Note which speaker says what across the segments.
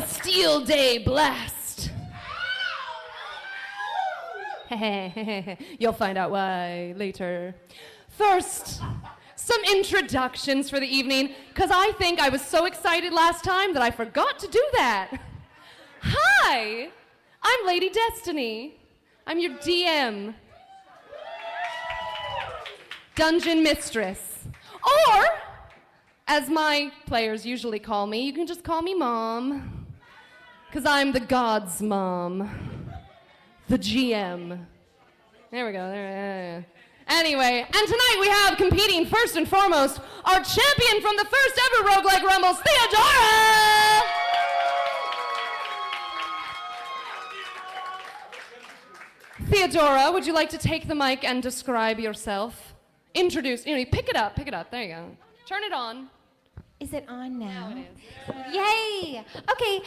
Speaker 1: Bastille Day blast. You'll find out why later. First, some introductions for the evening, because I think I was so excited last time that I forgot to do that. Hi, I'm Lady Destiny. I'm your DM. Dungeon Mistress. Or, as my players usually call me, you can just call me Mom. Because I'm the God's Mom. The GM. There we go. There. Anyway, and tonight we have competing first and foremost our champion from the first ever Roguelike Rumbles, Theodora! Theodora, would you like to take the mic and describe yourself? Introduce, pick it up, there you go. Turn it on.
Speaker 2: Is it on now?
Speaker 1: Now it is.
Speaker 2: Yay! Okay,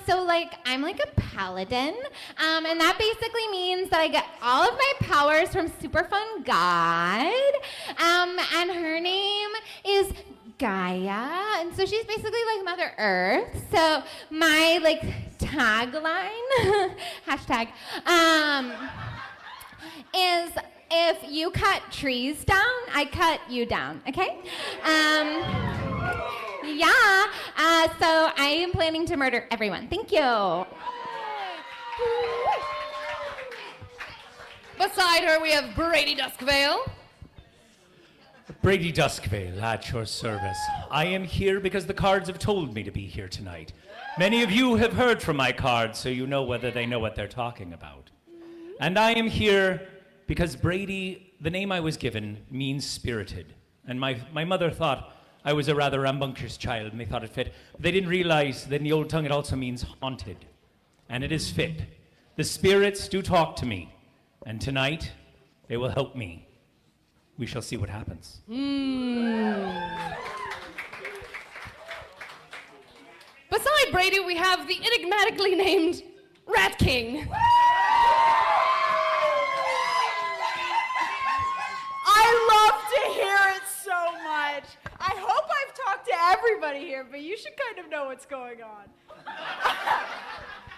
Speaker 2: so I'm like a paladin, and that basically means that I get all of my powers from super fun God, and her name is Gaia, and so she's basically like Mother Earth. So my tagline, hashtag, is if you cut trees down, I cut you down, okay? Yeah, so I am planning to murder everyone. Thank you.
Speaker 1: Beside her, we have Brady Duskvale.
Speaker 3: Brady Duskvale, at your service. I am here because the cards have told me to be here tonight. Many of you have heard from my cards, so you know whether they know what they're talking about. And I am here because Brady, the name I was given, means spirited. And my mother thought I was a rather rambunctious child, and they thought it fit. But they didn't realize that in the old tongue it also means haunted. And it is fit. The spirits do talk to me. And tonight, they will help me. We shall see what happens.
Speaker 1: Beside Brady, we have the enigmatically named Rat King.
Speaker 4: I love to hear it so much. I hope I've talked to everybody here, but you should kind of know what's going on.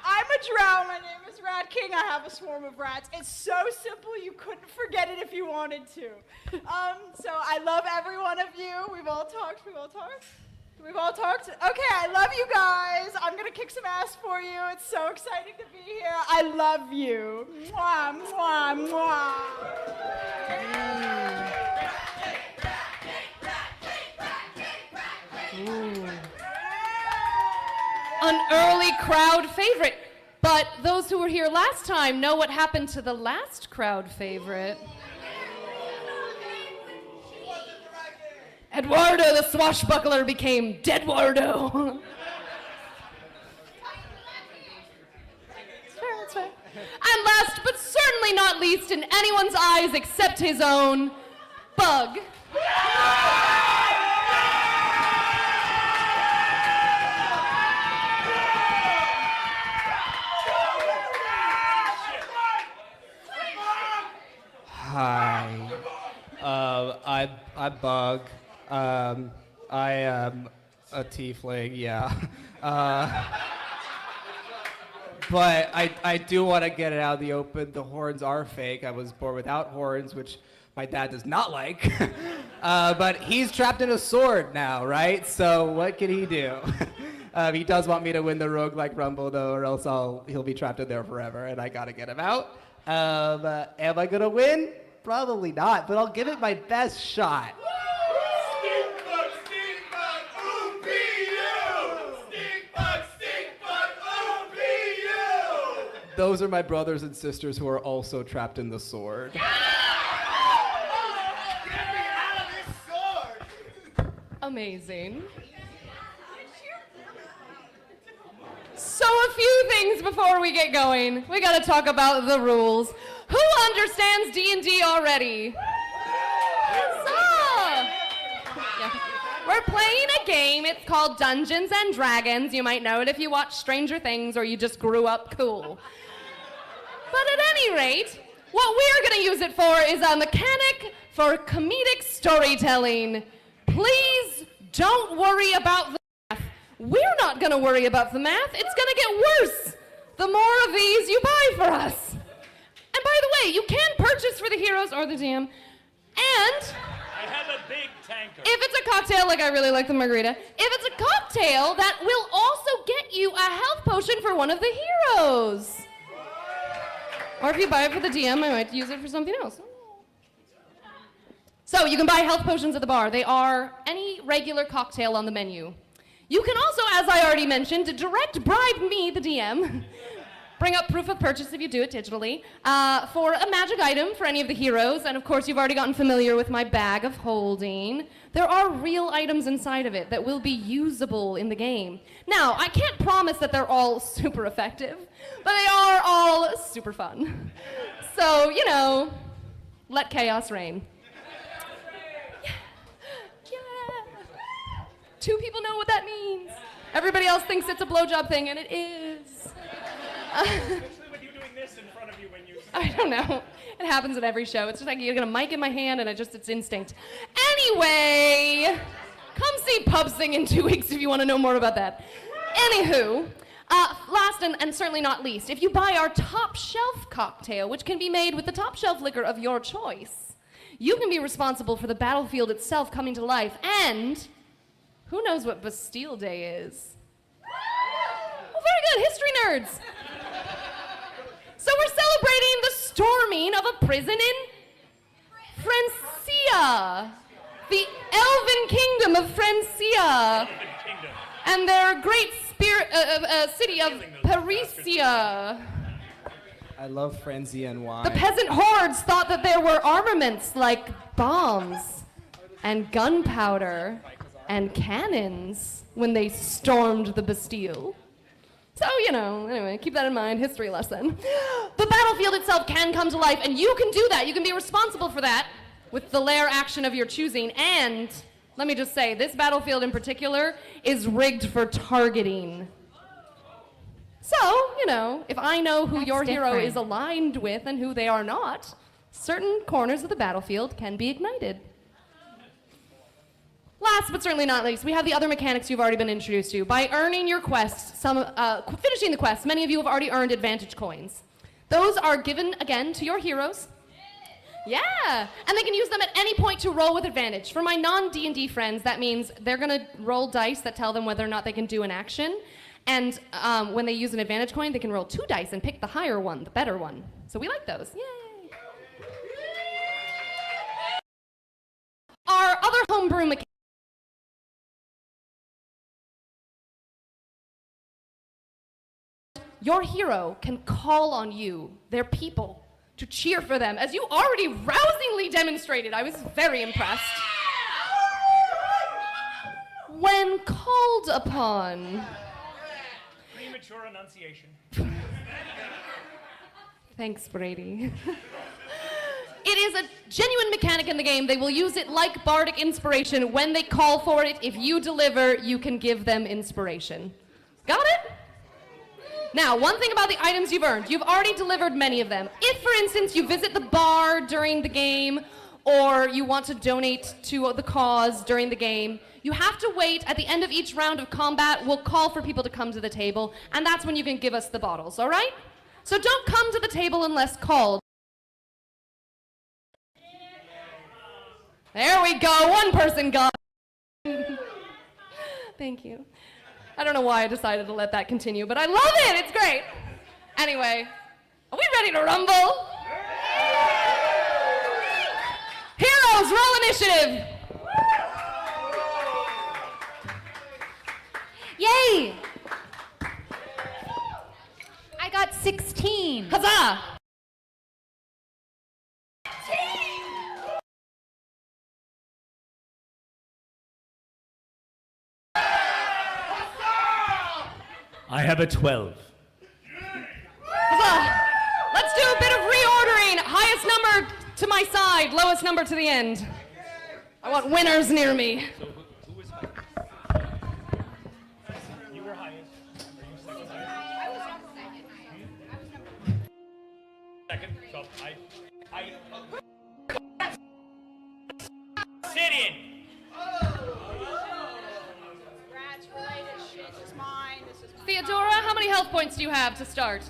Speaker 4: I'm a drow. My name is Rat King. I have a swarm of rats. It's so simple, you couldn't forget it if you wanted to. So I love every one of you. We've all talked. Okay, I love you guys. I'm gonna kick some ass for you. It's so exciting to be here. I love you. Mwah, mwah, mwah.
Speaker 1: An early crowd favorite. But those who were here last time know what happened to the last crowd favorite. Eduardo the swashbuckler became Deadwardo. That's fair. And last but certainly not least in anyone's eyes except his own, Bug.
Speaker 5: Hi. I'm Bug. I am a tiefling, yeah. But I do want to get it out of the open. The horns are fake. I was born without horns, which my dad does not like. But he's trapped in a sword now, right? So what can he do? He does want me to win the Roguelike Rumble, though, or else he'll be trapped in there forever, and I gotta get him out. Am I gonna win? Probably not, but I'll give it my best shot. Those are my brothers and sisters who are also trapped in the sword.
Speaker 4: Get me out of this sword!
Speaker 1: Amazing. So a few things before we get going. We gotta talk about the rules. Who understands D&D already? Yeah. We're playing a game. It's called Dungeons and Dragons. You might know it if you watch Stranger Things or you just grew up cool. But at any rate, what we're gonna use it for is a mechanic for comedic storytelling. Please don't worry about the math. we're not gonna worry about the math. It's gonna get worse the more of these you buy for us. And by the way, you can purchase for the heroes or the DM. And
Speaker 3: I have a big tanker.
Speaker 1: if it's a cocktail, like I really like the margarita, if it's a cocktail, that will also get you a health potion for one of the heroes. Or if you buy it for the DM, I might use it for something else. So you can buy health potions at the bar. They are any regular cocktail on the menu. You can also, as I already mentioned, direct bribe me, the DM, bring up proof of purchase if you do it digitally, for a magic item for any of the heroes. And of course, you've already gotten familiar with my bag of holding. There are real items inside of it that will be usable in the game. Now, I can't promise that they're all super effective, but they are all super fun. So, you know, let chaos reign. Two people know what that means. Everybody else thinks it's a blowjob thing, and it is.
Speaker 3: Especially with you doing this in front of you when you...
Speaker 1: I don't know. It happens at every show. It's just like you get a mic in my hand, and it's instinct. Anyway, come see Pub Sing in 2 weeks if you want to know more about that. Anywho, last and certainly not least, if you buy our top shelf cocktail, which can be made with the top shelf liquor of your choice, you can be responsible for the battlefield itself coming to life, and... who knows what Bastille Day is? Oh, very good, history nerds. So we're celebrating the storming of a prison in Francia, the elven kingdom of Francia, and their great city of Parisia.
Speaker 5: I love frenzy and wine.
Speaker 1: The peasant hordes thought that there were armaments like bombs and gunpowder and cannons when they stormed the Bastille. So, you know, anyway, keep that in mind, history lesson. The battlefield itself can come to life, and you can do that. You can be responsible for that with the lair action of your choosing. And let me just say, this battlefield in particular is rigged for targeting. So, you know, if I know who your hero is aligned with and who they are not, certain corners of the battlefield can be ignited. Last but certainly not least, we have the other mechanics you've already been introduced to. By earning your quests, finishing the quest, many of you have already earned advantage coins. Those are given, again, to your heroes. Yeah, and they can use them at any point to roll with advantage. For my non-D&D friends, that means they're gonna roll dice that tell them whether or not they can do an action. And when they use an advantage coin, they can roll 2 dice and pick the higher one, the better one. So we like those, yay. Our other homebrew mechanics. Your hero can call on you, their people, to cheer for them, as you already rousingly demonstrated. I was very impressed. When called upon.
Speaker 3: Premature enunciation.
Speaker 1: Thanks, Brady. It is a genuine mechanic in the game. They will use it like bardic inspiration when they call for it. If you deliver, you can give them inspiration. Got it? Now, one thing about the items you've earned, you've already delivered many of them. If, for instance, you visit the bar during the game, or you want to donate to the cause during the game, you have to wait. At the end of each round of combat, we'll call for people to come to the table, and that's when you can give us the bottles, all right? So don't come to the table unless called. There we go, one person got it. Thank you. I don't know why I decided to let that continue, but I love it, it's great. Anyway, are we ready to rumble? Heroes, roll initiative.
Speaker 2: Yay! I got 16.
Speaker 1: Huzzah!
Speaker 3: I have a 12.
Speaker 1: Huzzah! Let's do a bit of reordering. Highest number to my side, lowest number to the end. I want winners near me.
Speaker 3: So who was highest? You were highest. Are you second highest? Second. So I sit in.
Speaker 4: Rats related shit.
Speaker 1: health points do you have to start?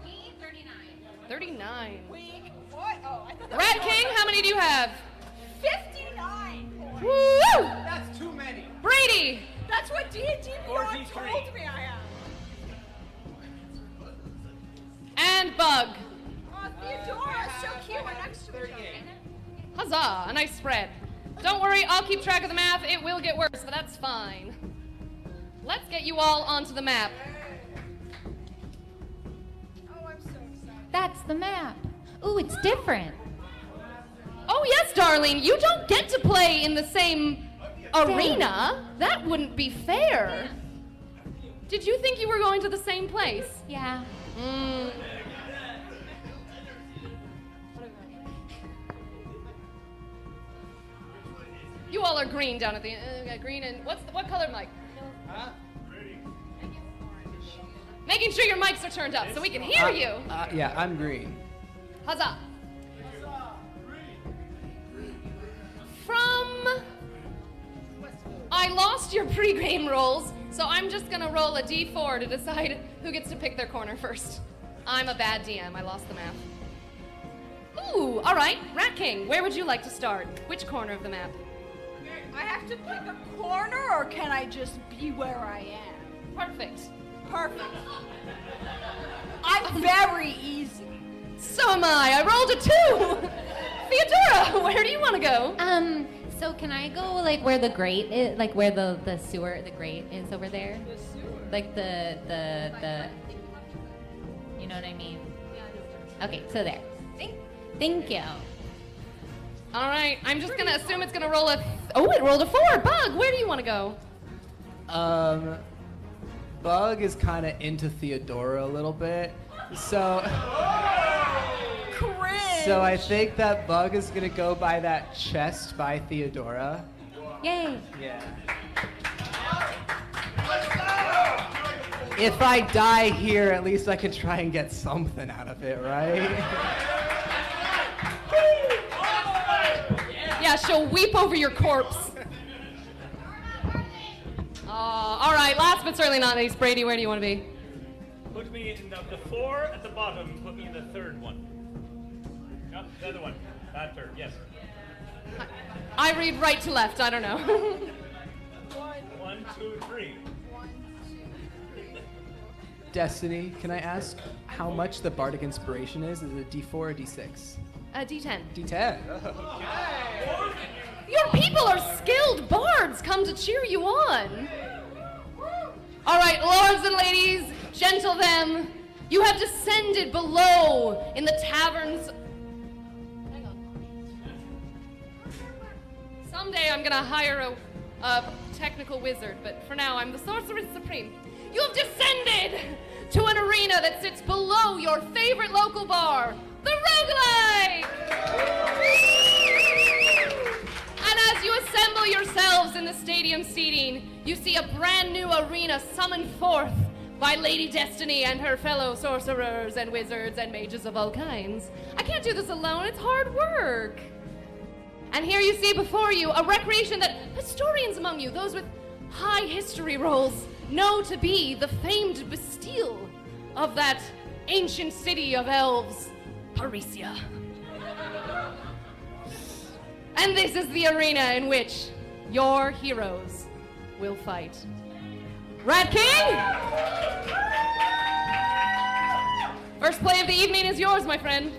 Speaker 2: Me, 39.
Speaker 1: 39.
Speaker 4: Wait, what? Oh, I thought that
Speaker 1: Rat
Speaker 4: was
Speaker 1: King, how many do you have?
Speaker 4: 59 points.
Speaker 1: Woo!
Speaker 5: That's too many.
Speaker 1: Brady!
Speaker 4: That's what D&D Beyond
Speaker 3: 43.
Speaker 4: told me I have.
Speaker 1: And Bug.
Speaker 4: Oh, Theodora, so cute. We're next to each other.
Speaker 1: Huzzah, a nice spread. Don't worry, I'll keep track of the math. It will get worse, but that's fine. Let's get you all onto the map.
Speaker 4: Oh, I'm so excited.
Speaker 2: That's the map. Ooh, it's different.
Speaker 1: Oh, yes, darling, you don't get to play in the same arena. That wouldn't be fair. Did you think you were going to the same place?
Speaker 2: Yeah.
Speaker 1: Mm. You all are green down at the green and what color mic?
Speaker 5: Huh?
Speaker 1: Making sure your mics are turned up so we can hear you.
Speaker 5: Yeah, I'm green.
Speaker 1: Huzzah. From I lost your pre-game rolls, so I'm just gonna roll a d4 to decide who gets to pick their corner first. I'm a bad DM, I lost the math. Ooh, all right, Rat King, where would you like to start? Which corner of the map?
Speaker 4: I have to pick a corner, or can I just be where I am?
Speaker 1: Perfect.
Speaker 4: Perfect. I'm very easy.
Speaker 1: So am I. I rolled a 2. Theodora, where do you want to go?
Speaker 2: So can I go like where the grate is, like where the sewer, the grate is over there?
Speaker 4: The sewer.
Speaker 2: Like the, you know what I mean? Okay, so there. Thank you.
Speaker 1: All right, I'm just gonna assume it's gonna roll a. Oh, it rolled a 4. Bug, where do you want to go?
Speaker 5: Bug is kind of into Theodora a little bit, so
Speaker 4: Cringe.
Speaker 5: so I think that Bug is gonna go by that chest by Theodora.
Speaker 2: Yay.
Speaker 5: Yeah. If I die here, at least I can try and get something out of it, right?
Speaker 1: Yeah, she'll weep over your corpse. All right, last but certainly not least, Brady, where do you want to be?
Speaker 3: Put me in the 4 at the bottom. Put me in the third one. No, the other one. That third, yes.
Speaker 1: I read right to left, I don't know.
Speaker 3: 1, 2, 3.
Speaker 5: Destiny, can I ask how much the Bardic Inspiration is? Is it a D4 or D6?
Speaker 1: D10.
Speaker 5: D10.
Speaker 1: Your people are skilled bards come to cheer you on. All right, lords and ladies, gentle them. You have descended below in the taverns. Hang on. Someday I'm gonna hire a technical wizard, but for now I'm the sorceress supreme. You have descended to an arena that sits below your favorite local bar, the Roguelike! And as you assemble yourselves in the stadium seating, you see a brand new arena summoned forth by Lady Destiny and her fellow sorcerers and wizards and mages of all kinds. I can't do this alone, it's hard work. And here you see before you a recreation that historians among you, those with high history rolls, know to be the famed Bastille of that ancient city of elves, Parisia. And this is the arena in which your heroes will fight. Rat King! First play of the evening is yours, my friend.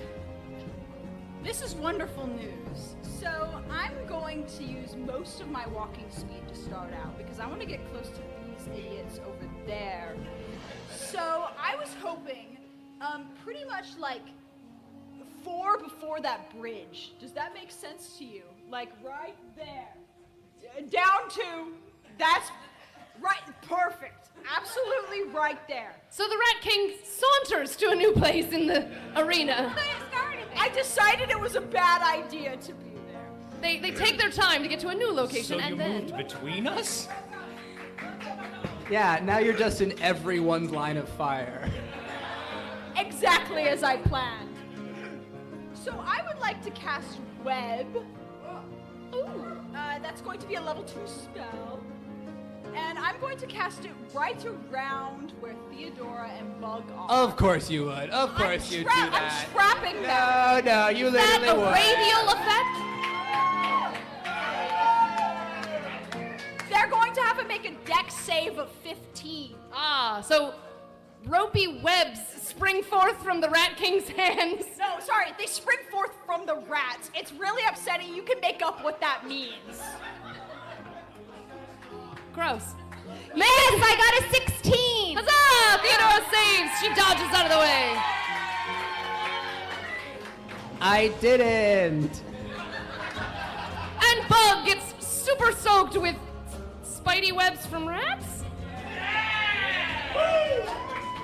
Speaker 4: This is wonderful news. So I'm going to use most of my walking speed to start out because I want to get close to these idiots over there. So I was hoping, pretty much like 4 before that bridge. Does that make sense to you? Like right there. Down to, that's right, perfect. Absolutely right there.
Speaker 1: So the Rat King saunters to a new place in the arena.
Speaker 4: I decided it was a bad idea to be there.
Speaker 1: They take their time to get to a new location
Speaker 3: So
Speaker 1: and
Speaker 3: you
Speaker 1: then...
Speaker 3: moved between us?
Speaker 5: Yeah, now you're just in everyone's line of fire.
Speaker 4: Exactly as I planned. So I would like to cast Web. Ooh, that's going to be a level 2 spell. And I'm going to cast it right around where Theodora and Bug are.
Speaker 5: Of course you would. Of course you'd do that.
Speaker 4: I'm trapping them.
Speaker 5: No, you literally
Speaker 1: That a
Speaker 5: would.
Speaker 1: radial effect?
Speaker 4: They're going to have to make a dex save of 15.
Speaker 1: Ah, so ropey webs spring forth from the Rat King's hands.
Speaker 4: No, sorry, they spring forth from the rats. It's really upsetting. You can make up what that means.
Speaker 1: Gross.
Speaker 2: Yes, I got a 16.
Speaker 1: Huzzah! Theodora saves. She dodges out of the way.
Speaker 5: I didn't.
Speaker 1: And Bug gets super soaked with spidey webs from rats?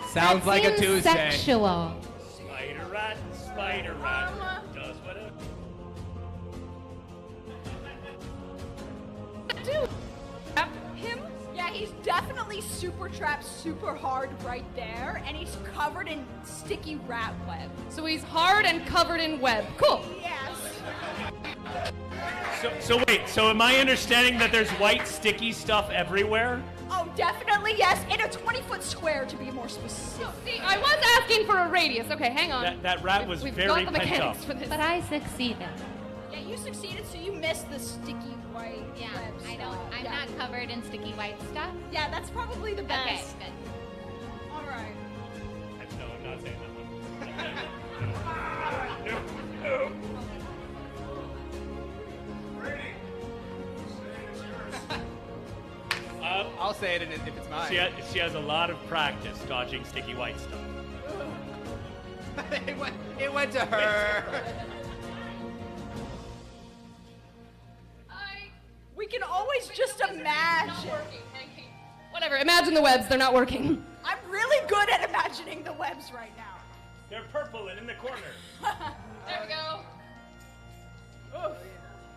Speaker 5: Sounds like a Tuesday.
Speaker 2: Sexual.
Speaker 3: Spider rat, does whatever.
Speaker 1: Dude.
Speaker 4: Him? Yeah, he's definitely super trapped super hard right there, and he's covered in sticky rat web.
Speaker 1: So he's hard and covered in web. Cool.
Speaker 4: Yes.
Speaker 3: So wait, so am I understanding that there's white sticky stuff everywhere?
Speaker 4: Oh, definitely yes, in a 20-foot square to be more specific.
Speaker 1: See, I was asking for a radius. Okay, hang on.
Speaker 3: That rat was
Speaker 1: We've
Speaker 3: very
Speaker 1: got the
Speaker 3: pent
Speaker 1: mechanics
Speaker 3: up.
Speaker 1: for this.
Speaker 2: But I succeeded.
Speaker 4: Yeah, you succeeded, so you missed the sticky white
Speaker 2: Yeah,
Speaker 4: web
Speaker 2: I don't.
Speaker 4: stuff.
Speaker 2: I'm
Speaker 4: Yeah.
Speaker 2: not covered in sticky white stuff.
Speaker 4: Yeah, that's probably the best.
Speaker 2: Okay, good.
Speaker 4: All right.
Speaker 3: No, I'm not saying that one.
Speaker 5: I'll say it if it's mine.
Speaker 3: She has a lot of practice dodging sticky white stuff.
Speaker 5: it went to her.
Speaker 4: We can always just imagine.
Speaker 1: Whatever, imagine the webs. They're not working.
Speaker 4: I'm really good at imagining the webs right now.
Speaker 3: They're purple and in the corner.
Speaker 1: There we go.
Speaker 4: Oof.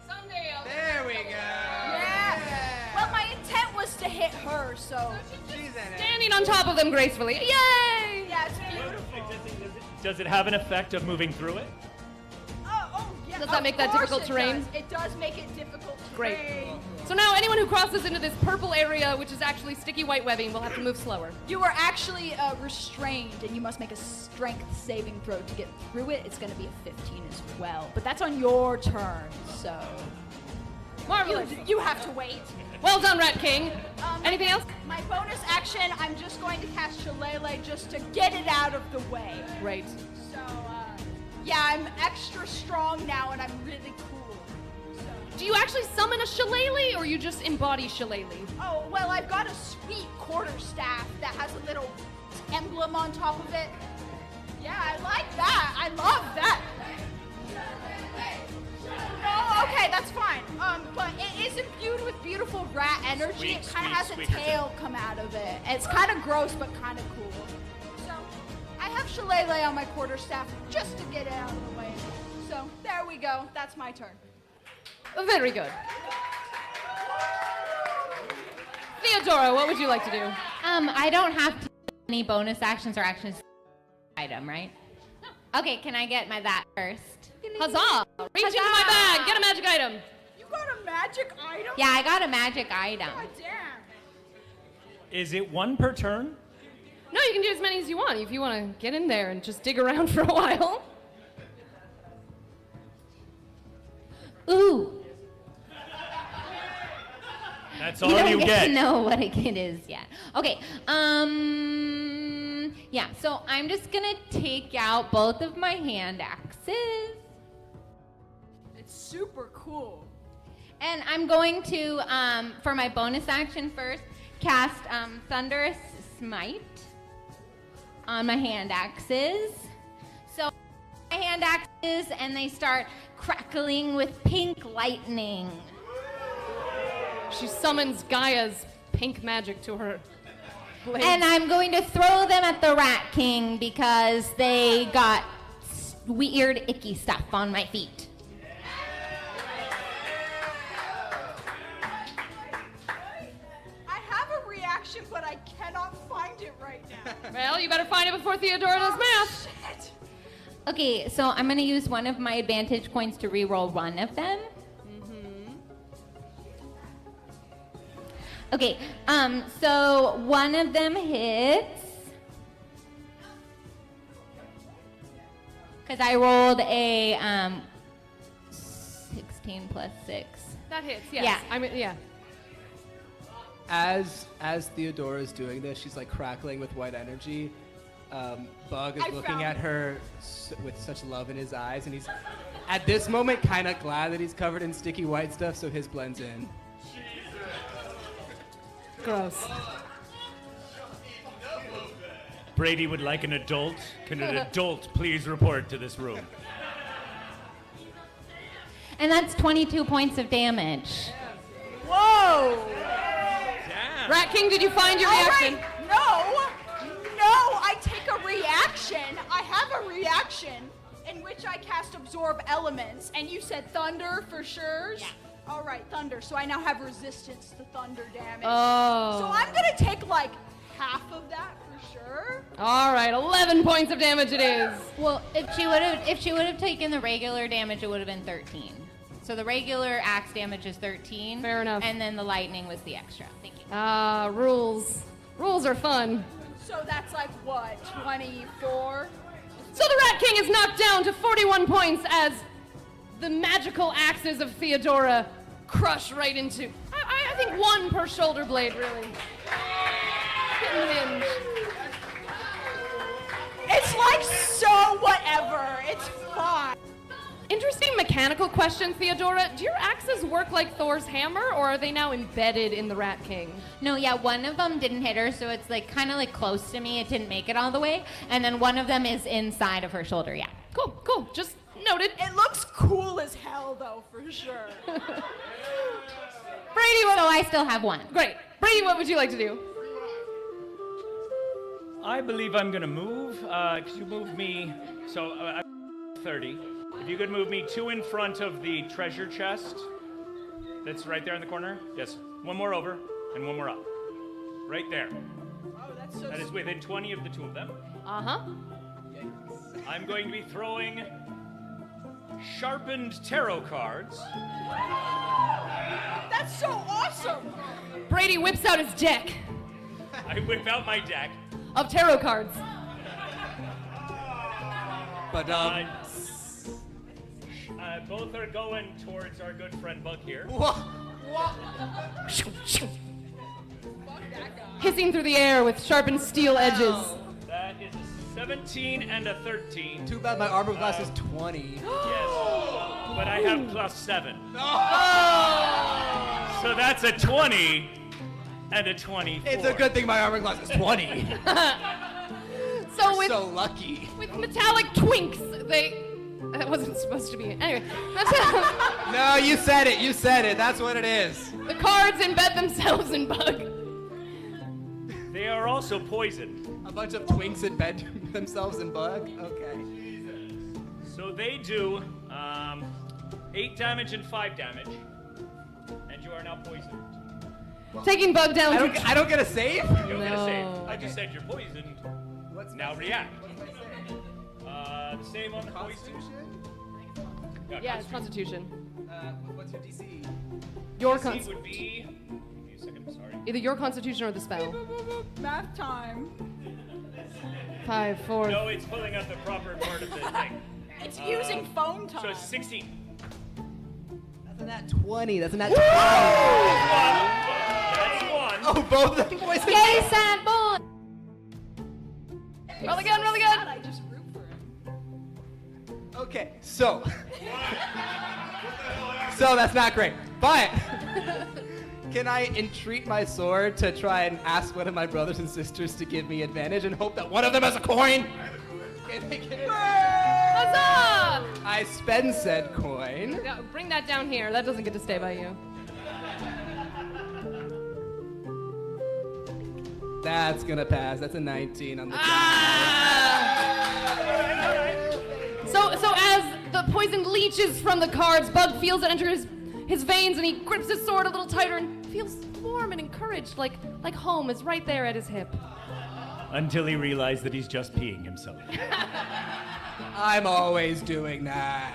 Speaker 1: Someday I'll...
Speaker 5: There we go.
Speaker 4: Yeah. Well, my intent was to hit her, so.
Speaker 5: She's in it.
Speaker 1: Standing on top of them gracefully. Yay!
Speaker 4: Yeah, it's beautiful.
Speaker 3: Does it have an effect of moving through it?
Speaker 4: Oh, yeah.
Speaker 1: Does that make that
Speaker 4: of course
Speaker 1: difficult
Speaker 4: it
Speaker 1: terrain?
Speaker 4: does. It does make it difficult
Speaker 1: Great.
Speaker 4: terrain.
Speaker 1: So now anyone who crosses into this purple area, which is actually sticky white webbing, will have to move slower.
Speaker 4: You are actually restrained, and you must make a strength saving throw to get through it. It's going to be a 15 as well, but that's on your turn, so.
Speaker 1: Marvelous.
Speaker 4: You have to wait.
Speaker 1: Well done, Rat King. Anything else?
Speaker 4: My bonus action, I'm just going to cast Shillelagh just to get it out of the way.
Speaker 1: Great.
Speaker 4: So, yeah, I'm extra strong now, and I'm really cool. So.
Speaker 1: Do you actually summon a shillelagh, or you just embody shillelagh?
Speaker 4: Oh, well, I've got a sweet quarterstaff that has a little emblem on top of it. Yeah, I like that. I love that. No, okay, that's fine. But it is imbued with beautiful rat energy. It kind of has a tail come out of it. It's kind of gross, but kind of cool. So, I have Shillelagh on my quarterstaff just to get it out of the way. So, there we go. That's my turn.
Speaker 1: Very good. Theodora, what would you like to do?
Speaker 2: I don't have to do any bonus actions or actions item, right? No. Okay, can I get that first?
Speaker 1: Huzzah! Reach into my bag, get a magic item.
Speaker 4: You got a magic item?
Speaker 2: Yeah, I got a magic item.
Speaker 4: God damn.
Speaker 3: Is it one per turn?
Speaker 1: No, you can do as many as you want if you want to get in there and just dig around for a while.
Speaker 2: Ooh.
Speaker 3: That's
Speaker 2: You
Speaker 3: all
Speaker 2: don't
Speaker 3: you
Speaker 2: get
Speaker 3: get.
Speaker 2: to know what it is yet. Okay. Yeah. So I'm just gonna take out both of my hand axes,
Speaker 4: It's super cool.
Speaker 2: and I'm going to, for my bonus action first, cast Thunderous Smite on my hand axes. So my hand axes, and they start crackling with pink lightning.
Speaker 1: She summons Gaia's pink magic to her blade.
Speaker 2: And I'm going to throw them at the Rat King because they got weird, icky stuff on my feet.
Speaker 4: I have a reaction, but I cannot find it right now.
Speaker 1: Well, you better find it before Theodora does math.
Speaker 4: Shit.
Speaker 2: Okay, so I'm going to use one of my advantage points to re-roll one of them. Okay, so one of them hits. Because I rolled a 16 plus 6.
Speaker 1: That hits, yes.
Speaker 2: Yeah.
Speaker 1: I mean, yeah.
Speaker 5: As Theodora is doing this, she's like crackling with white energy. Bug is
Speaker 4: I
Speaker 5: looking
Speaker 4: found
Speaker 5: at her with such love in his eyes, and he's at this moment kind of glad that he's covered in sticky white stuff, so his blends in.
Speaker 1: Gross.
Speaker 3: Brady would like an adult. Can an adult please report to this room?
Speaker 2: And that's 22 points of damage.
Speaker 4: Whoa!
Speaker 3: Damn.
Speaker 1: Rat King, did you find your
Speaker 4: All
Speaker 1: reaction?
Speaker 4: right. No, I take a reaction. I have a reaction in which I cast Absorb Elements, and you said thunder for sure? Yeah. All right, thunder. So I now have resistance to thunder damage.
Speaker 1: Oh.
Speaker 4: So I'm gonna take like half of that for sure.
Speaker 1: All right, 11 points of damage it is.
Speaker 2: Well, if she would have taken the regular damage, it would have been 13. So the regular axe damage is 13.
Speaker 1: Fair enough.
Speaker 2: And then the lightning was the extra. Thank you.
Speaker 1: Ah, rules. Rules are fun.
Speaker 4: So that's like what, 24?
Speaker 1: So the Rat King is knocked down to 41 points as the magical axes of Theodora crush right into, I think one per shoulder blade, really. Hitting the hinge.
Speaker 4: It's like so whatever. It's fine.
Speaker 1: Interesting mechanical question, Theodora. Do your axes work like Thor's hammer, or are they now embedded in the Rat King?
Speaker 2: No, yeah, one of them didn't hit her, so it's like kind of like close to me. It didn't make it all the way. And then one of them is inside of her shoulder, yeah.
Speaker 1: Cool, cool. Just noted.
Speaker 4: It looks cool as hell though, for sure.
Speaker 1: Brady,
Speaker 2: So I still have one.
Speaker 1: great. Brady, what would you like to do?
Speaker 3: I believe I'm gonna move. Could you move me? So I'm 30. If you could move me 2 in front of the treasure chest. That's right there in the corner. Yes. One more over and one more up. Right there.
Speaker 4: Oh, that's so
Speaker 3: That is within 20 of the 2 of them.
Speaker 1: Uh-huh.
Speaker 3: I'm going to be throwing sharpened tarot cards.
Speaker 4: That's so awesome.
Speaker 1: Brady whips out his deck
Speaker 3: I whip out my deck.
Speaker 1: of tarot cards.
Speaker 5: But
Speaker 3: Both are going towards our good friend Bug here.
Speaker 1: Hissing through the air with sharpened steel edges.
Speaker 3: That is a 17 and a 13.
Speaker 5: too bad my armor class is 20.
Speaker 3: Yes. But I have +7. So that's a 20 and a 24.
Speaker 5: It's a good thing my armor class is 20.
Speaker 1: So with,
Speaker 5: So lucky.
Speaker 1: with metallic twinks, they... That wasn't supposed to be it. Anyway,
Speaker 5: No, you said it. You said it. That's what it is.
Speaker 1: the cards embed themselves in Bug.
Speaker 3: They are also poisoned.
Speaker 5: A bunch of twinks embed themselves in Bug. Okay.
Speaker 3: So they do 8 damage and 5 damage. And you are now poisoned.
Speaker 1: Taking Bug down
Speaker 5: I don't get a save?
Speaker 3: You don't get a
Speaker 1: No.
Speaker 3: save. I just said you're poisoned.
Speaker 5: What's
Speaker 3: Now
Speaker 5: my
Speaker 3: react.
Speaker 5: save? What's my save?
Speaker 3: The same on the poison.
Speaker 5: Constitution?
Speaker 1: Yeah, it's Constitution.
Speaker 5: What's your DC?
Speaker 1: Your
Speaker 3: DC would be. Give me a second, sorry.
Speaker 1: Either your Constitution or the spell.
Speaker 4: Math time.
Speaker 1: 5, 4.
Speaker 3: No, it's pulling out the proper part of the thing.
Speaker 4: It's using phone
Speaker 3: So
Speaker 4: time.
Speaker 3: it's 16.
Speaker 5: That's a nat 20. That's a nat 20.
Speaker 3: That's one.
Speaker 5: Oh, both of them poisoned.
Speaker 2: Yay, sad boy!
Speaker 1: Roll again, roll again.
Speaker 4: I just root for him.
Speaker 5: Okay, so. So that's not great. But can I entreat my sword to try and ask one of my brothers and sisters to give me advantage and hope that one of them has a coin? Can they get it?
Speaker 1: Huzzah!
Speaker 5: I spend said coin.
Speaker 1: Yeah, bring that down here. That doesn't get to stay by you.
Speaker 5: That's gonna pass. That's a 19 on the
Speaker 1: So as the poison leeches from the cards, Bug feels it enter his veins, and he grips his sword a little tighter and feels warm and encouraged, like home is right there at his hip.
Speaker 3: Until he realized that he's just peeing himself.
Speaker 5: I'm always doing that.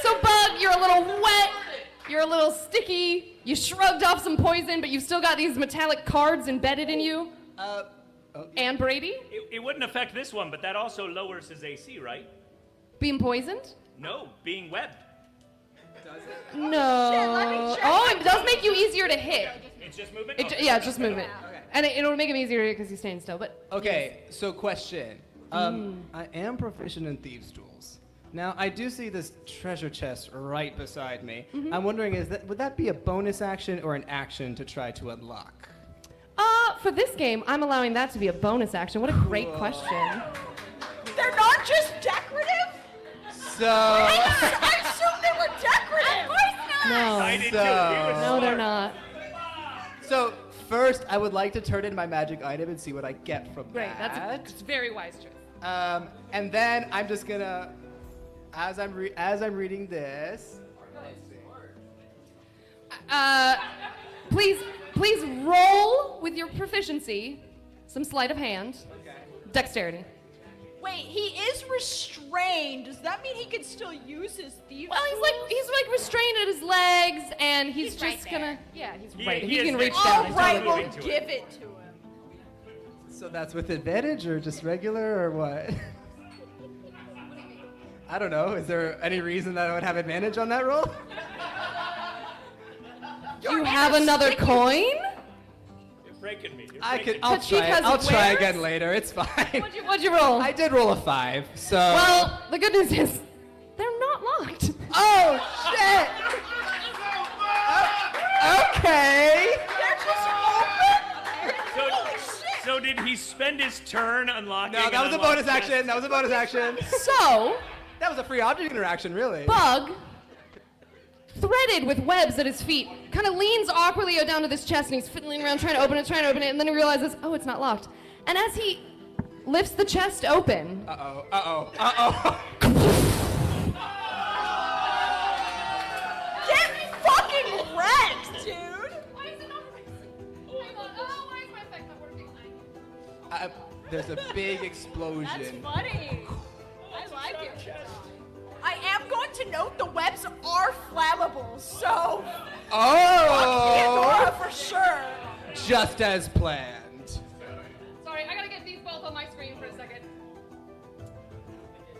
Speaker 1: So Bug, you're a little wet You're a little sticky. You shrugged off some poison, but you've still got these metallic cards embedded in you. And Brady?
Speaker 3: It wouldn't affect this one, but that also lowers his AC, right?
Speaker 1: Being poisoned?
Speaker 3: No, being webbed.
Speaker 1: No.
Speaker 4: Shit, let me check.
Speaker 1: Oh, it does make you easier to hit.
Speaker 3: It's just movement?
Speaker 1: Yeah, just movement.
Speaker 5: Okay.
Speaker 1: And it'll make him easier because he's staying still, but...
Speaker 5: Okay, so question. I am proficient in thieves' tools. Now, I do see this treasure chest right beside me. I'm wondering, would that be a bonus action or an action to try to unlock?
Speaker 1: For this game, I'm allowing that to be a bonus action. What a great question.
Speaker 4: They're not just decorative?
Speaker 5: So,
Speaker 4: I assumed they were decorative. Of course not.
Speaker 1: No.
Speaker 3: I did too.
Speaker 1: No, they're not.
Speaker 5: so first, I would like to turn in my magic item and see what I get from
Speaker 1: Great,
Speaker 5: that.
Speaker 1: that's a very wise choice.
Speaker 5: And then I'm just gonna, as I'm reading this.
Speaker 1: Please roll with your proficiency. Some sleight of hand. Dexterity.
Speaker 4: Wait, he is restrained. Does that mean he can still use his thieves?
Speaker 1: Well, he's like restrained at his legs, and he's
Speaker 2: He's
Speaker 1: just
Speaker 2: right
Speaker 1: gonna. Yeah, he's
Speaker 3: He-
Speaker 1: right.
Speaker 3: he
Speaker 1: He
Speaker 3: is
Speaker 1: can reach
Speaker 3: there.
Speaker 1: down.
Speaker 4: All
Speaker 1: and
Speaker 4: right,
Speaker 1: totally
Speaker 4: we'll
Speaker 3: moving to
Speaker 4: give it to him.
Speaker 5: So that's with advantage or just regular or what? I don't know. Is there any reason that I would have advantage on that roll?
Speaker 1: Do you have another coin?
Speaker 3: You're breaking me.
Speaker 5: I'll
Speaker 1: Kachik
Speaker 5: try it.
Speaker 1: has
Speaker 5: I'll try
Speaker 1: wares?
Speaker 5: again later. It's fine.
Speaker 1: What'd you roll?
Speaker 5: I did roll a 5, so.
Speaker 1: Well, the good news is they're not locked.
Speaker 5: Oh shit! Okay.
Speaker 4: They're just open.
Speaker 3: So did he spend his turn unlocking?
Speaker 5: No, that was a bonus action. That was a bonus action.
Speaker 1: So,
Speaker 5: That was a free object interaction, really.
Speaker 1: Bug, threaded with webs at his feet, kind of leans awkwardly down to this chest, and he's fiddling around trying to open it, and then he realizes, oh, it's not locked. And as he lifts the chest open,
Speaker 4: Get fucking wrecked, dude.
Speaker 1: Why is it not Hang on. Oh, why is my effect not working?
Speaker 5: There's a big explosion.
Speaker 4: That's funny. I like it. I am going to note the webs are flammable, so Theodora
Speaker 5: Oh!
Speaker 4: for sure.
Speaker 5: Just as planned.
Speaker 1: Sorry, I gotta get these both on my screen for a second.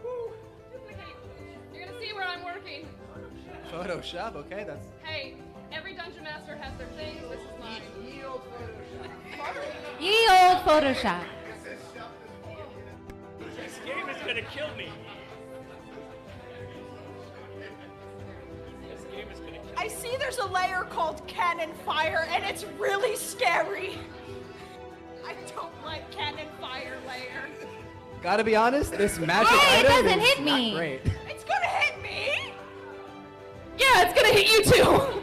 Speaker 1: Whew. Duplicate. You're gonna see where I'm working.
Speaker 5: Photoshop, okay, that's.
Speaker 1: Hey, every dungeon master has their thing. This is mine.
Speaker 2: Ye old Photoshop.
Speaker 3: This game is gonna kill me. This game is gonna kill me.
Speaker 4: I see there's a layer called cannon fire, and it's really scary. I don't like cannon fire layer.
Speaker 5: Gotta be honest, this magic
Speaker 2: Hey, it
Speaker 5: item
Speaker 2: doesn't
Speaker 5: is
Speaker 2: hit
Speaker 5: not
Speaker 2: me.
Speaker 5: great.
Speaker 4: It's gonna hit me.
Speaker 1: Yeah, it's gonna hit you too.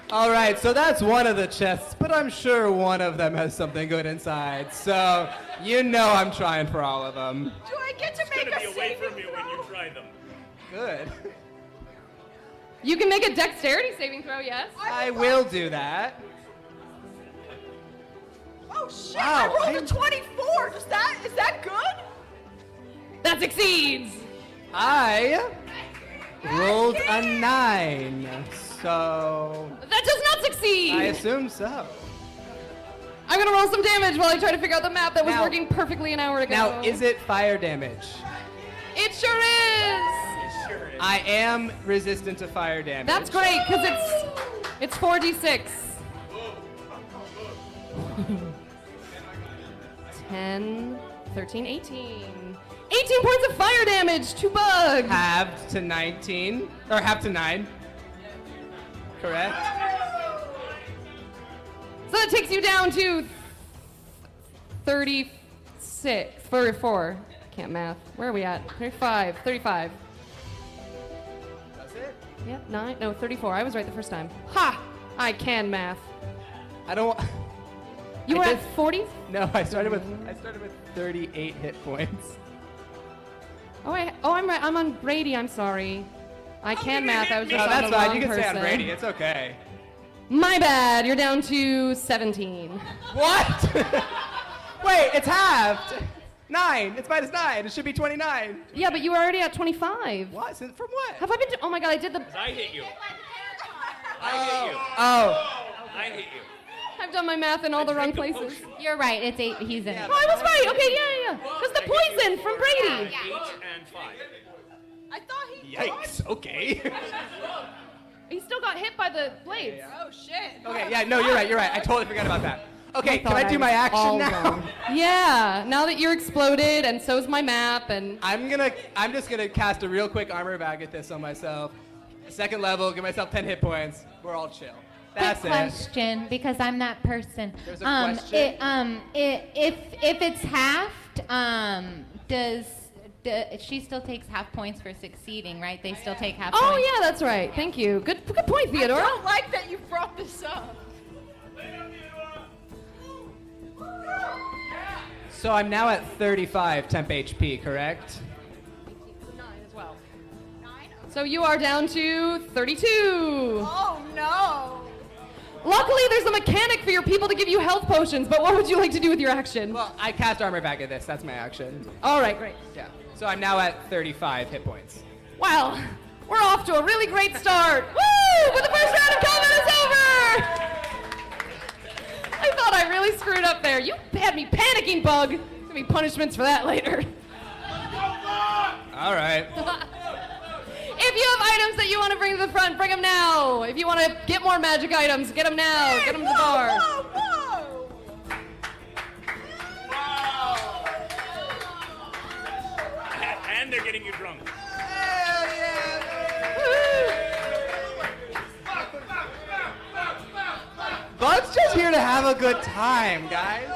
Speaker 5: All right, so that's one of the chests, but I'm sure one of them has something good inside. So you know I'm trying for all of them.
Speaker 4: Do I get to
Speaker 3: It's
Speaker 4: make
Speaker 3: gonna
Speaker 4: a
Speaker 3: be away
Speaker 4: saving
Speaker 3: from you
Speaker 4: throw?
Speaker 3: when you try them.
Speaker 5: Good.
Speaker 1: You can make a dexterity saving throw, yes.
Speaker 5: I will do that.
Speaker 4: Oh shit!
Speaker 5: Wow,
Speaker 4: I rolled a 24. Is that good?
Speaker 1: That succeeds.
Speaker 5: I rolled a 9, so
Speaker 1: That does not succeed.
Speaker 5: I assume so.
Speaker 1: I'm gonna roll some damage while I try to figure out the map that was
Speaker 5: Now-
Speaker 1: working perfectly an hour ago.
Speaker 5: Now, is it fire damage?
Speaker 1: It sure is.
Speaker 3: Sure is.
Speaker 5: I am resistant to fire damage.
Speaker 1: That's great, because it's 4d6. 10, 13, 18. 18 points of fire damage to Bug.
Speaker 5: Halved to 19, or half to 9. Correct?
Speaker 1: So that takes you down to 36, 34. Can't math. Where are we at? 35, 35.
Speaker 5: That's it?
Speaker 1: Yep, 9, no, 34. I was right the first time. Ha! I can math.
Speaker 5: I don't want.
Speaker 1: You
Speaker 5: I
Speaker 1: were
Speaker 5: did-
Speaker 1: at 40?
Speaker 5: No, I started with 38 hit points.
Speaker 1: Oh, I'm right. I'm on Brady. I'm sorry. I can
Speaker 3: you
Speaker 1: math.
Speaker 3: hit
Speaker 1: I was
Speaker 3: me?
Speaker 1: just
Speaker 5: No,
Speaker 1: on
Speaker 5: that's
Speaker 1: the
Speaker 5: fine.
Speaker 1: wrong
Speaker 5: You can stay on
Speaker 1: person.
Speaker 5: Brady. It's okay.
Speaker 1: My bad. You're down to 17.
Speaker 5: What? Wait, it's halved. 9. It's -9. It should be 29.
Speaker 1: Yeah, but you were already at 25.
Speaker 5: What? From what?
Speaker 1: Have I been? Oh my God! I did the.
Speaker 3: I hit you.
Speaker 5: Oh.
Speaker 3: I hit you.
Speaker 1: I've done my math in all the wrong places.
Speaker 2: You're right. It's 8. He's in.
Speaker 1: Oh, I was right. Okay, yeah. Because the poison from Brady.
Speaker 3: 8 and 5.
Speaker 4: I thought he.
Speaker 5: Yikes. Okay.
Speaker 1: He still got hit by the blades.
Speaker 4: Oh shit.
Speaker 5: Okay. Yeah. No, you're right. I totally forgot about that. Okay. Can
Speaker 1: thought
Speaker 5: I do
Speaker 1: I
Speaker 5: my
Speaker 1: was
Speaker 5: action
Speaker 1: all
Speaker 5: now?
Speaker 1: wrong. Yeah. Now that you're exploded, and so's my map, and
Speaker 5: I'm just gonna cast a real quick armor bag at this on myself. Second level. Give myself 10 hit points. We're all chill. That's
Speaker 2: Quick
Speaker 5: it.
Speaker 2: question, because I'm that person.
Speaker 5: There's a question?
Speaker 2: If it's halved, she still takes half points for succeeding, right? They still take half
Speaker 1: oh
Speaker 2: points.
Speaker 1: yeah, that's right. Thank you. Good point,
Speaker 4: I
Speaker 1: Theodora.
Speaker 4: don't like that you brought this up.
Speaker 5: So I'm now at 35 temp HP, correct?
Speaker 1: 9 as well. 9. So you are down to 32.
Speaker 4: Oh no.
Speaker 1: Luckily, there's a mechanic for your people to give you health potions. But what would you like to do with your action?
Speaker 5: Well, I cast armor bag at this. That's my action.
Speaker 1: All right, great.
Speaker 5: Yeah. So I'm now at 35 hit points.
Speaker 1: Well, we're off to a really great start. Woo! But the first round of combat is over. I thought I really screwed up there. You had me panicking, Bug. There's gonna be punishments for that later.
Speaker 5: All right.
Speaker 1: If you have items that you want to bring to the front, bring them now. If you want to get more magic items, get them now. Get them to the bar.
Speaker 4: Whoa, whoa.
Speaker 3: And they're getting you drunk.
Speaker 5: Bug's just here to have a good time, guys.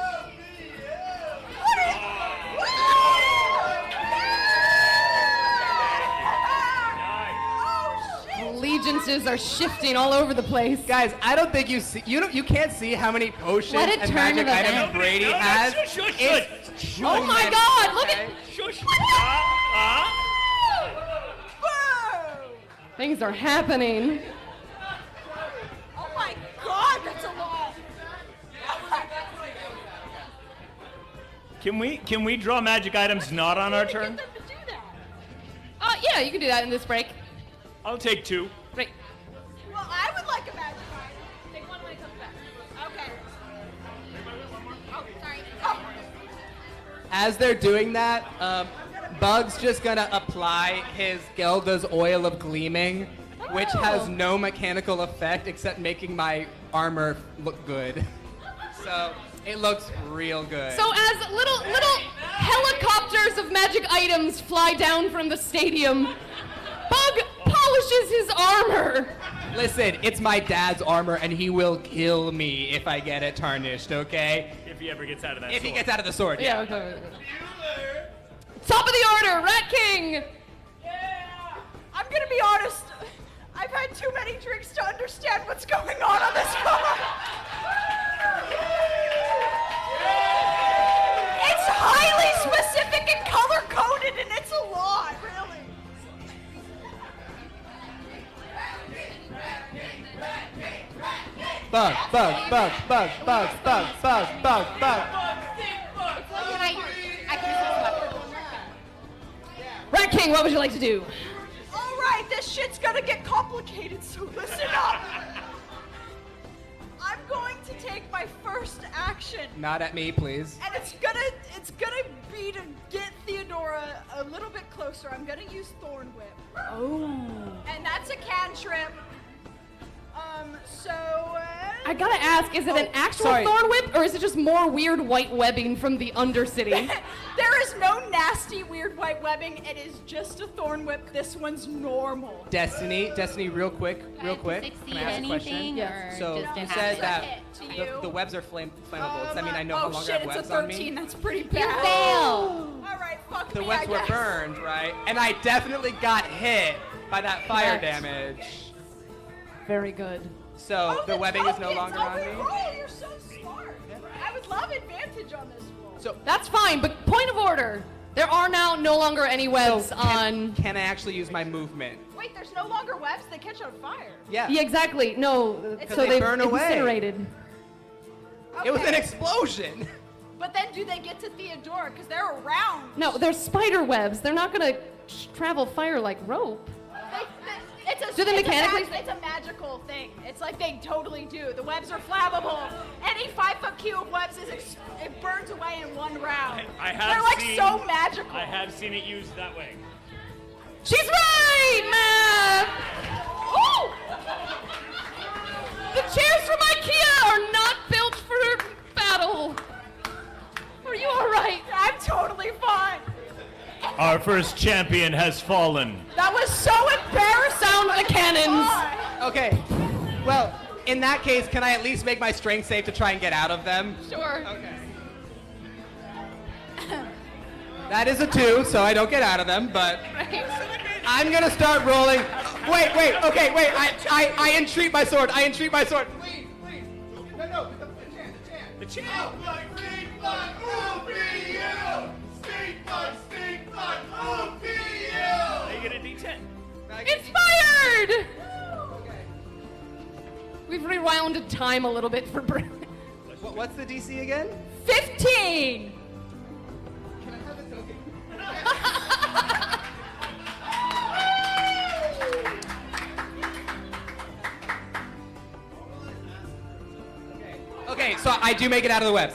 Speaker 1: Allegiances are shifting all over the place.
Speaker 5: Guys, I don't think you see. You can't see how many potions
Speaker 2: Let it
Speaker 5: and
Speaker 2: turn
Speaker 5: magic
Speaker 2: to the
Speaker 5: items
Speaker 2: vent.
Speaker 5: Brady
Speaker 3: No,
Speaker 5: has.
Speaker 3: shush.
Speaker 5: It's
Speaker 1: Oh my God! Look at
Speaker 3: Shush.
Speaker 1: things are happening.
Speaker 4: Oh my god, that's a lot.
Speaker 3: Can we draw magic items not on our turn?
Speaker 4: Get them to do that.
Speaker 1: Yeah, you can do that in this break.
Speaker 3: I'll take 2.
Speaker 1: Great.
Speaker 4: Well, I would like a magic item. Take one when it comes back. Okay. Oh, sorry. Oh.
Speaker 5: As they're doing that, Bug's just gonna apply his Gelda's oil of gleaming, which has no mechanical effect except making my armor look good. So it looks real good.
Speaker 1: So as little helicopters of magic items fly down from the stadium, Bug polishes his armor.
Speaker 5: Listen, it's my dad's armor, and he will kill me if I get it tarnished. Okay?
Speaker 3: If he ever gets out of that.
Speaker 5: If he
Speaker 3: sword.
Speaker 5: gets out of the sword.
Speaker 1: Yeah. Okay. Top of the order, Rat King.
Speaker 4: I'm gonna be honest. I've had too many drinks to understand what's going on this card. It's highly specific and color coded, and it's a lot, really.
Speaker 5: Bug.
Speaker 2: I can
Speaker 1: Rat King, what would you like to do?
Speaker 4: All right, this shit's gonna get complicated, so listen up. I'm going to take my first action,
Speaker 5: Not at me, please.
Speaker 4: and it's gonna be to get Theodora a little bit closer. I'm gonna use Thorn Whip,
Speaker 1: Oh.
Speaker 4: and that's a cantrip.
Speaker 1: I gotta ask, is it an actual
Speaker 5: sorry.
Speaker 1: thorn whip, or is it just more weird white webbing from the Undercity?
Speaker 4: There is no nasty, weird white webbing. It is just a Thorn Whip. This one's normal.
Speaker 5: Destiny, real quick. Can I
Speaker 2: succeed
Speaker 5: ask a question?
Speaker 2: anything,
Speaker 1: Yes.
Speaker 2: or
Speaker 5: So
Speaker 2: just
Speaker 5: you
Speaker 2: an
Speaker 5: said
Speaker 2: action?
Speaker 5: that
Speaker 4: To you.
Speaker 5: the webs are flammable. Does that mean I no longer
Speaker 4: shit,
Speaker 5: have
Speaker 4: it's
Speaker 5: webs
Speaker 4: a
Speaker 5: on
Speaker 4: 13.
Speaker 5: me?
Speaker 4: That's pretty
Speaker 2: You
Speaker 4: bad.
Speaker 2: fail.
Speaker 4: All right, fuck
Speaker 5: The
Speaker 4: me,
Speaker 5: webs
Speaker 4: I
Speaker 5: were
Speaker 4: guess.
Speaker 5: burned, right? And I definitely got hit by that fire
Speaker 1: Correct.
Speaker 5: damage.
Speaker 1: Very good.
Speaker 5: So
Speaker 4: Oh,
Speaker 5: the webbing is no
Speaker 4: tokens.
Speaker 5: longer
Speaker 4: Oh,
Speaker 5: on me.
Speaker 4: Oh, you're so smart. I would love advantage on this roll.
Speaker 5: So
Speaker 1: That's fine, but point of order. There are now no longer any webs on...
Speaker 5: can I actually use my movement?
Speaker 4: Wait, there's no longer webs. They catch on fire.
Speaker 5: Yeah.
Speaker 1: Yeah, exactly. No,
Speaker 4: Because
Speaker 1: so
Speaker 5: they
Speaker 1: they've
Speaker 5: burn away.
Speaker 1: incinerated.
Speaker 5: It was an
Speaker 4: Okay.
Speaker 5: explosion.
Speaker 4: But then do they get to Theodora? Because they're around.
Speaker 1: No, they're spider webs. They're not gonna travel fire like rope.
Speaker 4: Do
Speaker 1: they mechanically?
Speaker 4: It's a magical thing. It's like they totally do. The webs are flammable. Any 5-foot cube of webs it burns away in one round. They're like so magical.
Speaker 3: I have seen it used that way.
Speaker 1: She's right, Matt! Ooh! The chairs from IKEA are not built for battle. Are you all right?
Speaker 4: I'm totally fine.
Speaker 3: Our first champion has fallen.
Speaker 4: That was so embarrassing.
Speaker 1: Sound the cannons.
Speaker 5: Okay. Well, in that case, can I at least make my strength save to try and get out of them?
Speaker 1: Sure.
Speaker 5: Okay. That is a 2, so I don't get out of them, but I'm gonna start rolling. Wait, okay, wait. I entreat my sword. Please. No, the chant.
Speaker 3: They get a D10.
Speaker 1: Inspired! We've rewound time a little bit for Brent.
Speaker 5: What's the DC again?
Speaker 4: 15.
Speaker 5: Can I have a token? Okay, so I do make it out of the webs.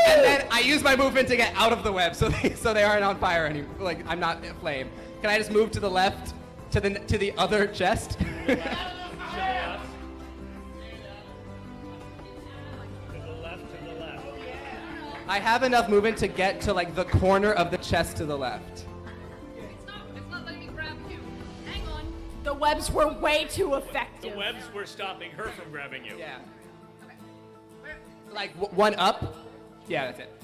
Speaker 5: And then I use my movement to get out of the web, so they aren't on fire anymore. Like I'm not aflame. Can I just move to the left, to the other chest? I have enough movement to get to like the corner of the chest to the left.
Speaker 1: It's not letting me grab you. Hang on.
Speaker 4: The webs were way too effective.
Speaker 3: The webs were stopping her from grabbing you.
Speaker 5: Yeah. Like one up? Yeah, that's it.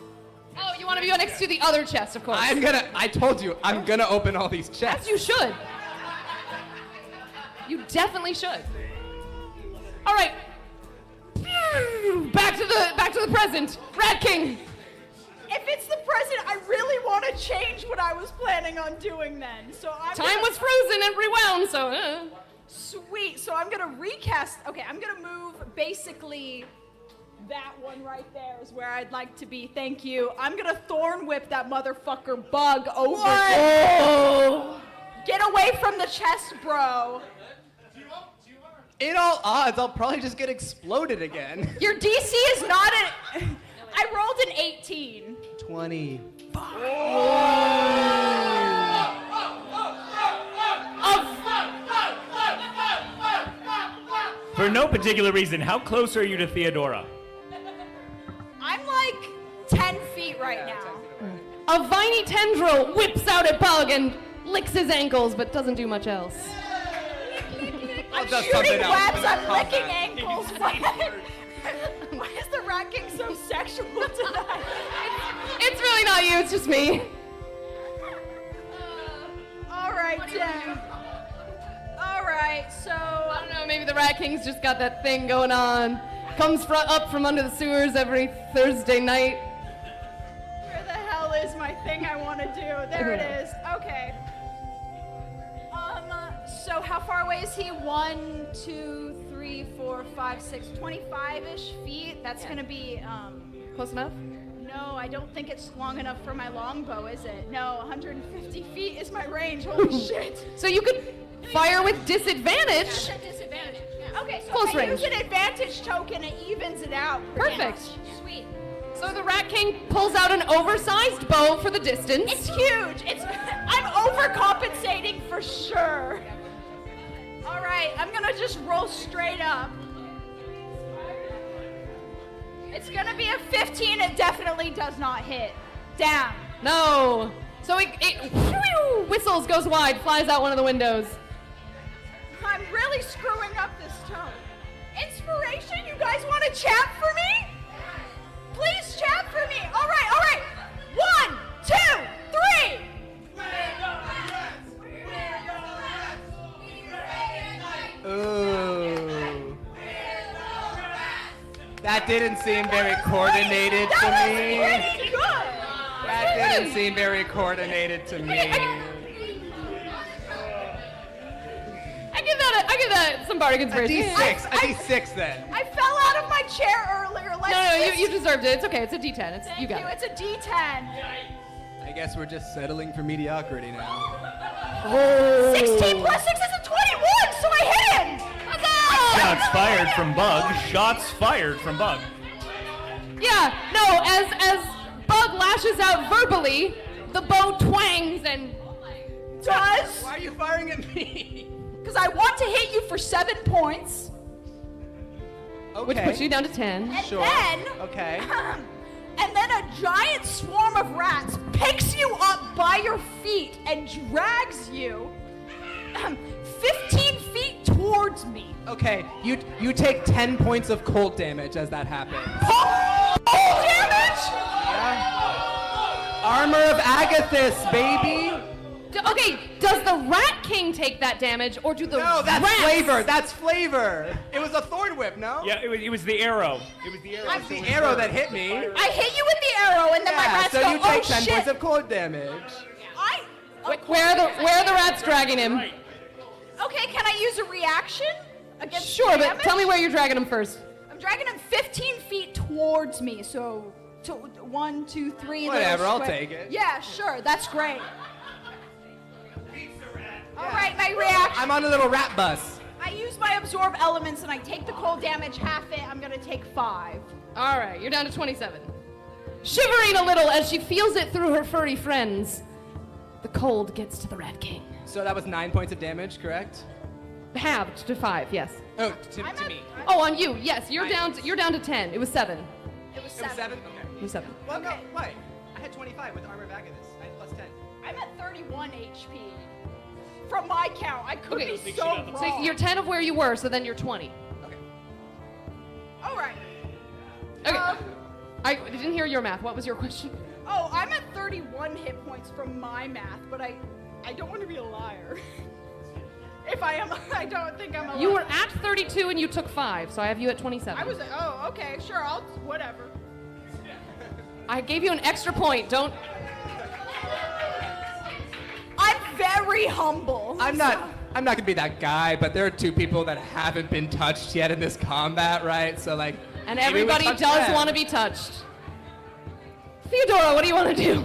Speaker 1: Oh, you want to be next to the other chest, of course.
Speaker 5: I told you, I'm gonna open all these chests.
Speaker 1: As you should. You definitely should. All right. Back to the present. Rat King.
Speaker 4: If it's the present, I really want to change what I was planning on doing then. So
Speaker 1: Time was frozen and rewound, so.
Speaker 4: Sweet. So I'm gonna recast. Okay, I'm gonna move basically. That one right there is where I'd like to be. Thank you. I'm gonna thorn whip that motherfucker bug over.
Speaker 1: Oh.
Speaker 4: Get away from the chest, bro.
Speaker 5: In all odds, I'll probably just get exploded again.
Speaker 4: Your DC is not an. I rolled an 18.
Speaker 5: 20.
Speaker 3: For no particular reason, how close are you to Theodora?
Speaker 4: I'm like 10 feet right now.
Speaker 1: A viney tendril whips out a bug and licks his ankles, but doesn't do much else.
Speaker 4: I'm
Speaker 5: does
Speaker 4: shooting
Speaker 5: something else
Speaker 4: webs,
Speaker 5: for the
Speaker 4: I'm licking
Speaker 5: combat.
Speaker 4: ankles. Why is the Rat King so sexual tonight?
Speaker 1: It's really not you, it's just me.
Speaker 4: All right, then. All right, so.
Speaker 1: I don't know, maybe the Rat King's just got that thing going on. Comes up from under the sewers every Thursday night.
Speaker 4: Where the hell is my thing I want to do? There it is. Okay. So how far away is he? 1, 2, 3, 4, 5, 6, 25-ish feet? That's gonna be,
Speaker 1: Close enough?
Speaker 4: no, I don't think it's long enough for my longbow, is it? No, 150 feet is my range, holy shit.
Speaker 1: So you could fire with disadvantage.
Speaker 4: That's a disadvantage. Okay, so
Speaker 1: Close
Speaker 4: if I
Speaker 1: range.
Speaker 4: use an advantage token, it evens it out. pretty
Speaker 1: Perfect.
Speaker 4: much. Sweet.
Speaker 1: So the Rat King pulls out an oversized bow for the distance.
Speaker 4: It's huge. I'm overcompensating for sure. All right, I'm gonna just roll straight up. It's gonna be a 15. It definitely does not hit. Down.
Speaker 1: No. So it whistles, goes wide, flies out one of the windows.
Speaker 4: I'm really screwing up this tone. Inspiration? You guys want to chat for me? Please chat for me. All right. 1, 2, 3.
Speaker 5: Ooh. That didn't seem very coordinated to
Speaker 4: That
Speaker 5: me.
Speaker 4: was pretty good.
Speaker 5: That didn't seem very coordinated to me.
Speaker 1: I give that some bardic
Speaker 5: A
Speaker 1: inspiration.
Speaker 5: D6. A D6 then.
Speaker 4: I fell out of my chair earlier
Speaker 1: you deserved it. It's okay. It's a D10. You got it.
Speaker 4: It's a D10.
Speaker 5: I guess we're just settling for mediocrity now.
Speaker 4: 16 plus 6 is a 21, so I hit him.
Speaker 3: Shots fired from Bug. Shots fired from Bug.
Speaker 1: Yeah, no, as Bug lashes out verbally, the bow twangs and
Speaker 4: Does?
Speaker 5: Why are you firing at me?
Speaker 4: Because I want to hit you for 7 points.
Speaker 5: Okay.
Speaker 1: which puts you down to 10.
Speaker 4: And
Speaker 5: Sure.
Speaker 4: then,
Speaker 5: Okay.
Speaker 4: and then a giant swarm of rats picks you up by your feet and drags you 15 feet towards me.
Speaker 5: Okay. You take 10 points of cold damage as that happens.
Speaker 4: Cold damage?
Speaker 5: Armor of Agathis, baby.
Speaker 1: Okay, does the Rat King take that damage, or do the
Speaker 5: No, that's
Speaker 1: rats?
Speaker 5: flavor. That's flavor. It was a thorn whip, no?
Speaker 3: Yeah, it was the arrow. It was the arrow.
Speaker 5: That's the arrow that hit me.
Speaker 4: I hit you with the arrow, and then my rats
Speaker 5: so
Speaker 4: go,
Speaker 5: you take
Speaker 4: oh
Speaker 5: 10
Speaker 4: shit.
Speaker 5: points of cold damage.
Speaker 1: Where are the rats dragging him?
Speaker 4: Okay, can I use a reaction against
Speaker 1: Sure, but
Speaker 4: damage?
Speaker 1: tell me where you're dragging him first.
Speaker 4: I'm dragging him 15 feet towards me, so 1, 2, 3.
Speaker 5: Whatever,
Speaker 4: little
Speaker 5: I'll
Speaker 4: square-
Speaker 5: take it.
Speaker 4: Yeah, sure, that's great. All right, my reaction.
Speaker 5: I'm on a little rat bus.
Speaker 4: I use my absorb elements and I take the cold damage, half it. I'm gonna take 5.
Speaker 1: All right, you're down to 27. Shivering a little as she feels it through her furry friends, the cold gets to the Rat King.
Speaker 5: So that was 9 points of damage, correct?
Speaker 1: Halved to 5, yes.
Speaker 5: Oh, to me.
Speaker 1: Oh, on you, yes. You're down to 10. It was 7.
Speaker 4: It was
Speaker 5: It was 7?
Speaker 4: seven.
Speaker 5: Okay.
Speaker 1: It was 7.
Speaker 5: Well, no,
Speaker 4: Okay.
Speaker 5: why? I had 25 with Armor of Agathis. I had plus 10.
Speaker 4: I'm at 31 HP. From my count, I could
Speaker 1: Okay,
Speaker 4: be so wrong.
Speaker 1: So you're 10 of where you were, so then you're 20.
Speaker 5: Okay.
Speaker 4: All right.
Speaker 1: Okay. I didn't hear your math. What was your question?
Speaker 4: Oh, I'm at 31 hit points from my math, but I don't want to be a liar. If I am, I don't think I'm a liar.
Speaker 1: You were at 32 and you took 5, so I have you at 27.
Speaker 4: I was. Oh, okay, sure. I'll whatever.
Speaker 1: I gave you an extra point. Don't.
Speaker 4: I'm very humble.
Speaker 5: I'm not gonna be that guy, but there are 2 people that haven't been touched yet in this combat, right? So like.
Speaker 1: And
Speaker 5: maybe we
Speaker 1: everybody
Speaker 5: touch
Speaker 1: does
Speaker 5: them.
Speaker 1: want to be touched. Theodora, what do you want to do?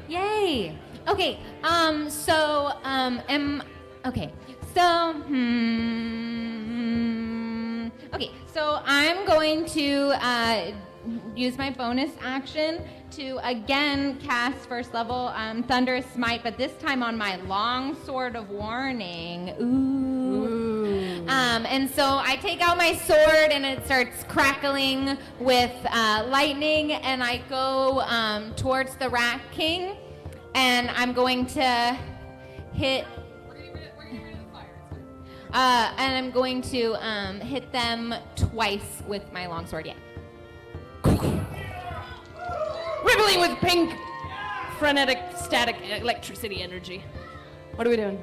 Speaker 2: Yay. Okay. Okay. So I'm going to use my bonus action to again cast first level Thunderous Smite, but this time on my long sword of warning. Ooh. And so I take out my sword and it starts crackling with lightning, and I go towards the Rat King, and I'm going to hit. And I'm going to hit them twice with my longsword. Yeah.
Speaker 1: Rippling with pink, frenetic, static electricity energy. What are we doing?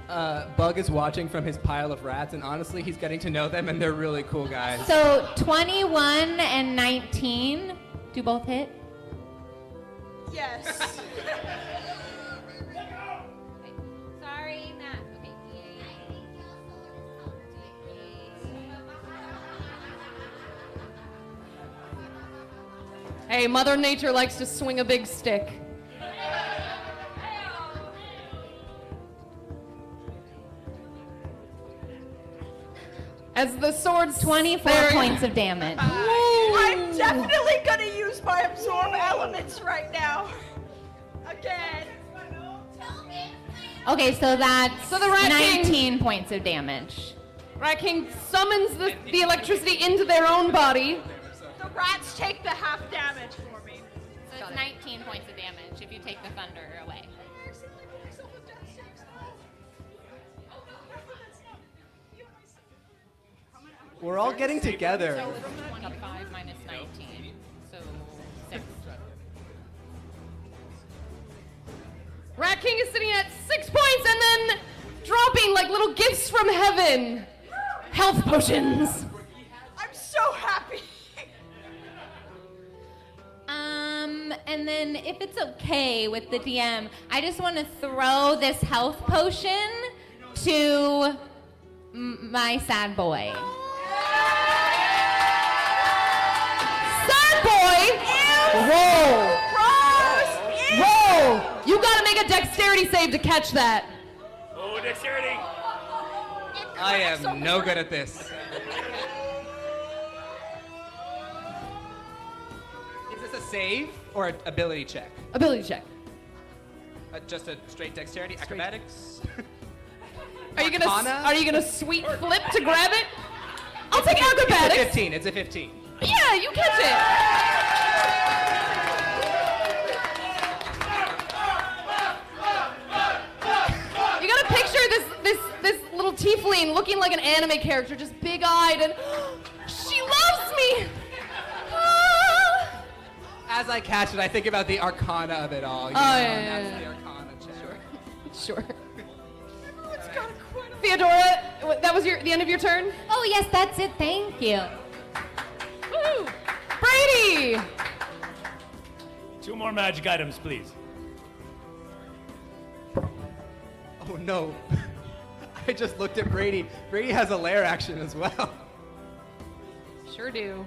Speaker 5: Bug is watching from his pile of rats, and honestly, he's getting to know them, and they're really cool guys.
Speaker 2: So 21 and 19 do both hit.
Speaker 4: Yes.
Speaker 2: Sorry, Matt. Okay.
Speaker 1: Hey, Mother Nature likes to swing a big stick. As the sword's
Speaker 2: 24 points of damage.
Speaker 4: I'm definitely gonna use my absorb elements right now. Again.
Speaker 2: Okay, so that's
Speaker 1: So the Rat King-
Speaker 2: 19 points of damage.
Speaker 1: Rat King summons the electricity into their own body.
Speaker 4: The rats take the half damage for me.
Speaker 2: So it's 19 points of damage if you take the thunder away.
Speaker 5: We're all getting together.
Speaker 2: So it's 25 minus 19, so 6.
Speaker 1: Rat King is sitting at 6 points and then dropping like little gifts from heaven. Health potions.
Speaker 4: I'm so happy.
Speaker 2: And then if it's okay with the DM, I just want to throw this health potion to my sad boy.
Speaker 1: Roll!
Speaker 4: Gross!
Speaker 1: Roll! You gotta make a dexterity save to catch that.
Speaker 3: Oh, dexterity.
Speaker 5: I am no good at this. Is this a save or an ability check?
Speaker 1: Ability check.
Speaker 5: Just a straight dexterity? Acrobatics?
Speaker 1: Are you
Speaker 5: Arcana?
Speaker 1: gonna sweet flip to grab it? I'll take
Speaker 5: It's a
Speaker 1: acrobatics.
Speaker 5: 15. It's a 15.
Speaker 1: Yeah, you catch it. You gotta picture this little tiefling looking like an anime character, just big-eyed, and she loves me. Ah.
Speaker 5: As I catch it, I think about the arcana of it all. You know,
Speaker 1: yeah,
Speaker 5: that's
Speaker 1: yeah.
Speaker 5: the arcana check.
Speaker 1: Sure.
Speaker 4: Everyone's got a quite a
Speaker 1: Theodora, that was the end of your turn?
Speaker 2: Oh, yes, that's it. Thank you.
Speaker 1: Woo! Brady!
Speaker 3: 2 more magic items, please.
Speaker 5: Oh no. I just looked at Brady. Brady has a lair action as well.
Speaker 1: Sure do.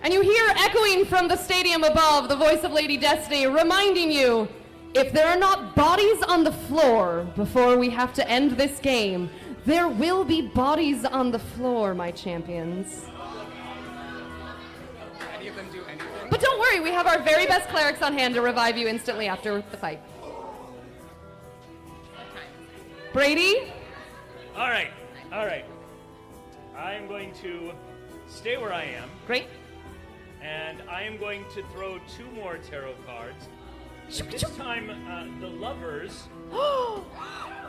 Speaker 1: And you hear echoing from the stadium above the voice of Lady Destiny reminding you, if there are not bodies on the floor before we have to end this game, there will be bodies on the floor, my champions.
Speaker 5: Any of them do anything?
Speaker 1: But don't worry, we have our very best clerics on hand to revive you instantly after the fight. Brady?
Speaker 3: All right. I'm going to stay where I am,
Speaker 1: Great.
Speaker 3: and I am going to throw 2 more tarot cards. This time, the lovers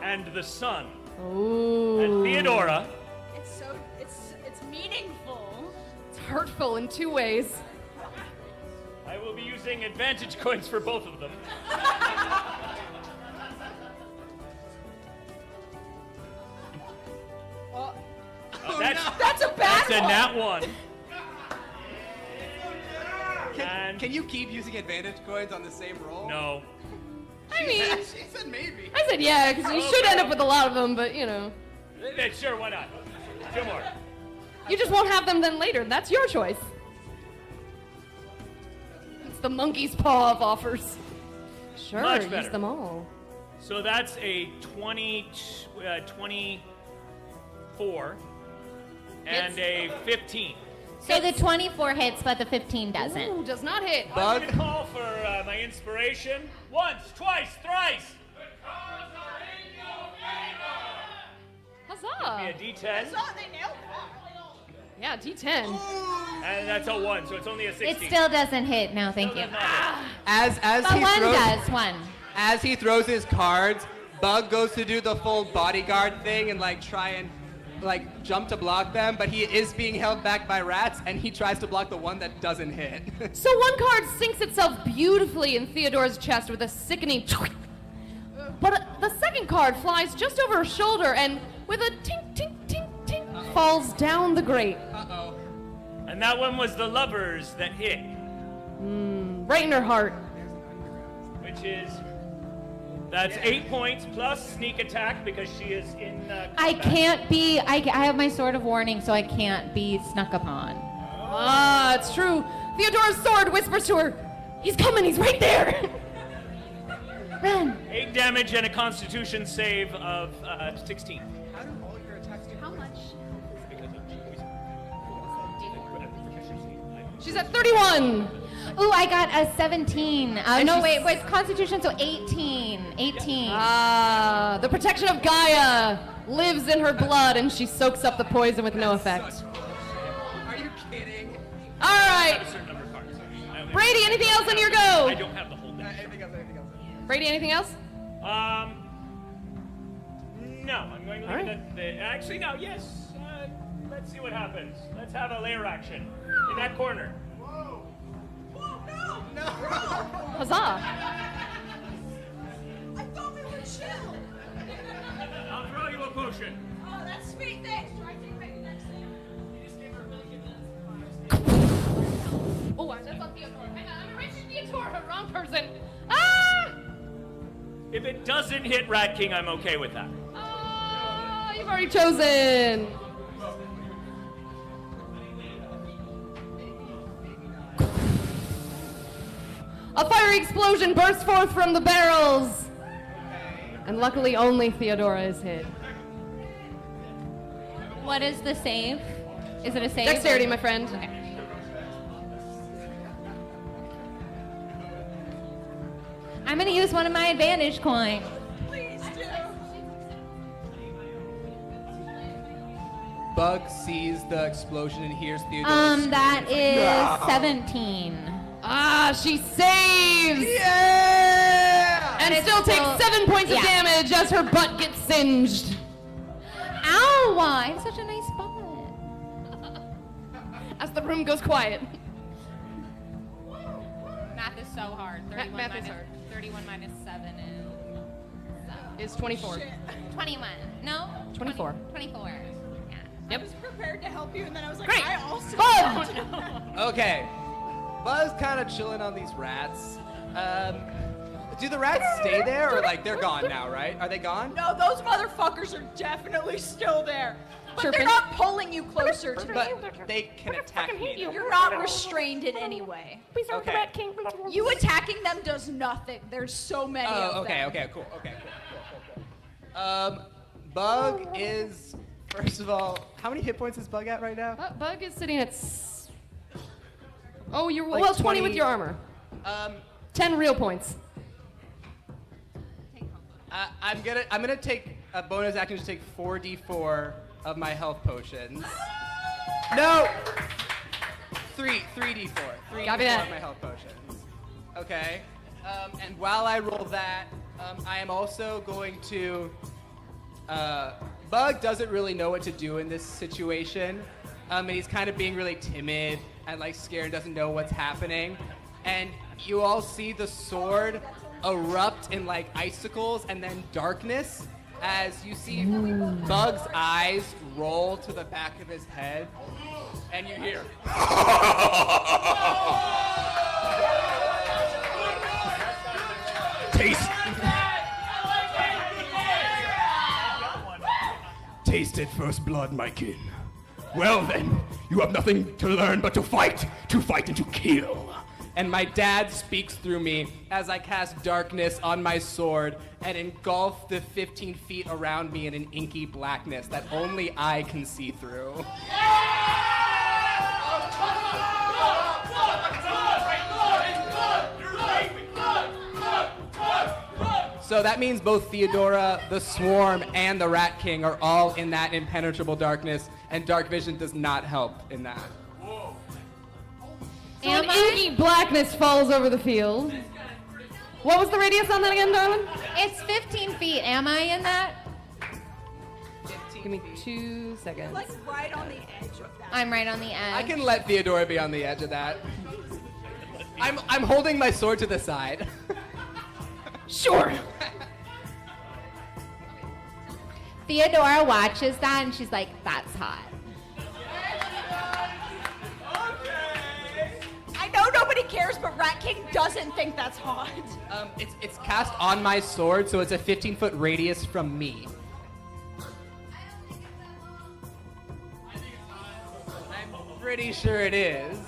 Speaker 3: and the sun.
Speaker 1: Ooh.
Speaker 3: And Theodora,
Speaker 4: it's meaningful.
Speaker 1: It's hurtful in 2 ways.
Speaker 3: I will be using advantage coins for both of them.
Speaker 4: That's a bad
Speaker 3: That's a
Speaker 4: one.
Speaker 3: nat 1. And
Speaker 5: Can you keep using advantage coins on the same roll?
Speaker 3: no.
Speaker 1: I mean,
Speaker 5: She said maybe.
Speaker 1: I said yeah, because you should end up with a lot of them, but you know.
Speaker 3: Sure, why not? 2 more.
Speaker 1: You just won't have them then later. That's your choice. It's the monkey's paw of offers. Sure,
Speaker 3: Much
Speaker 1: use
Speaker 3: better.
Speaker 1: them all.
Speaker 3: So that's a 24 and a 15.
Speaker 2: So the 24 hits, but the 15 doesn't.
Speaker 1: Ooh, does not hit.
Speaker 3: I'm going to call for my inspiration. Once, twice, thrice. Be a
Speaker 1: Huzzah!
Speaker 3: D10,
Speaker 4: Oh, they nailed that.
Speaker 1: Yeah, D10.
Speaker 3: and that's a 1, so it's only a 16.
Speaker 2: It still doesn't hit. No, thank you.
Speaker 5: As
Speaker 2: But
Speaker 5: he
Speaker 2: one
Speaker 5: throws,
Speaker 2: does, one.
Speaker 5: as he throws his cards, Bug goes to do the full bodyguard thing and like try and like jump to block them, but he is being held back by rats, and he tries to block the one that doesn't hit.
Speaker 1: So one card sinks itself beautifully in Theodora's chest with a sickening but the second card flies just over her shoulder and with a tink, tink, tink, tink, falls down the grate.
Speaker 5: Uh-oh.
Speaker 3: And that one was the lovers that hit,
Speaker 1: Right in her heart.
Speaker 3: which is, that's 8 points plus sneak attack because she is in
Speaker 2: I
Speaker 3: combat.
Speaker 2: can't be. I have my sword of warning, so I can't be snuck upon.
Speaker 1: Ah, it's true. Theodora's sword whispers to her, he's coming, he's right there.
Speaker 2: Run.
Speaker 3: 8 damage and a constitution save of 16.
Speaker 5: How do all your attacks do?
Speaker 4: How much?
Speaker 1: She's at 31.
Speaker 2: Ooh, I got a 17.
Speaker 1: And
Speaker 2: No,
Speaker 1: she's-
Speaker 2: wait, wait, Constitution, so 18. 18.
Speaker 1: Ah, the protection of Gaia lives in her blood and she soaks up the poison with no effect.
Speaker 5: Are you kidding?
Speaker 1: All right.
Speaker 3: A certain number of cards. I only-
Speaker 1: Brady, anything else on your
Speaker 3: I
Speaker 1: go?
Speaker 3: don't have the whole thing.
Speaker 5: Anything else?
Speaker 1: Brady, anything else?
Speaker 3: No, I'm going to
Speaker 1: All
Speaker 3: leave
Speaker 1: right.
Speaker 3: it at the, actually, no, yes. Let's see what happens. Let's have a layer action in that corner.
Speaker 1: Huzzah.
Speaker 4: I thought we were chill.
Speaker 3: I'll throw you a potion.
Speaker 4: Oh, that's sweet. Thanks. Do I take my next thing? You just gave her a really good
Speaker 1: Oh, that's on Theodora. Hang on, I'm erasing Theodora. Wrong person. Ah!
Speaker 3: If it doesn't hit Rat King, I'm okay with that.
Speaker 1: You've already chosen. fiery explosion bursts forth from the barrels. And luckily, only Theodora is hit.
Speaker 2: What is the save? Is it a save?
Speaker 1: Dexterity, my friend.
Speaker 2: Okay. I'm gonna use one of my advantage coins.
Speaker 4: Please do.
Speaker 5: Bug sees the explosion and hears Theodora.
Speaker 2: That is 17.
Speaker 1: Ah, she saves!
Speaker 5: Yeah!
Speaker 1: And
Speaker 2: it's
Speaker 1: still takes
Speaker 2: still-
Speaker 1: 7 points of
Speaker 2: yeah.
Speaker 1: damage as her butt gets singed.
Speaker 2: Ow! I have such a nice spot.
Speaker 1: As the room goes quiet.
Speaker 2: Math is so hard. 31
Speaker 1: Math is
Speaker 2: minus,
Speaker 1: hard.
Speaker 2: 31 minus 7 is
Speaker 1: Is 24.
Speaker 2: 21. No?
Speaker 1: 24.
Speaker 2: 24. Yeah.
Speaker 4: I was prepared to help you, and then I was like,
Speaker 1: Great.
Speaker 4: I also
Speaker 1: Bug!
Speaker 4: don't know.
Speaker 5: Okay. Buzz kind of chilling on these rats. Do the rats stay there, or like they're gone now, right? Are they gone?
Speaker 4: No, those motherfuckers are definitely still there. But
Speaker 1: Chirping.
Speaker 4: they're not pulling you closer to me.
Speaker 5: But they can attack me.
Speaker 4: You're not restrained in any way.
Speaker 5: Okay.
Speaker 4: You attacking them does nothing. There's so many of
Speaker 5: Oh, okay,
Speaker 4: them.
Speaker 5: okay, cool. Bug is, first of all, how many hit points is Bug at right now?
Speaker 1: Bug is sitting at... Oh, you're...
Speaker 5: Like
Speaker 1: well, 20 with
Speaker 5: 20
Speaker 1: your armor. 10 real points.
Speaker 5: I'm gonna take a bonus action to take 4d4 of my health potions. No! 3d4. 3d4
Speaker 1: Copy that.
Speaker 5: of my health potions. Okay. And while I roll that, I am also going to. Bug doesn't really know what to do in this situation, and he's kind of being really timid and like scared, doesn't know what's happening. And you all see the sword erupt in like icicles and then darkness as you see Bug's eyes roll to the back of his head, and you hear.
Speaker 6: Tasted first blood, my kin. Well then, you have nothing to learn but to fight and to kill.
Speaker 5: And my dad speaks through me as I cast darkness on my sword and engulf the 15 feet around me in an inky blackness that only I can see through. So that means both Theodora, the Swarm, and the Rat King are all in that impenetrable darkness, and dark vision does not help in that.
Speaker 1: So an inky blackness falls over the field. What was the radius on that again, darling?
Speaker 2: It's 15 feet. Am I in that?
Speaker 1: Give me 2 seconds.
Speaker 4: Like right on the edge of that.
Speaker 2: I'm right on the edge.
Speaker 5: I can let Theodora be on the edge of that. I'm holding my sword to the side.
Speaker 1: Sure.
Speaker 2: Theodora watches that and she's like, that's hot.
Speaker 4: I know nobody cares, but Rat King doesn't think that's hot.
Speaker 5: It's cast on my sword, so it's a 15-foot radius from me. I'm pretty sure it is.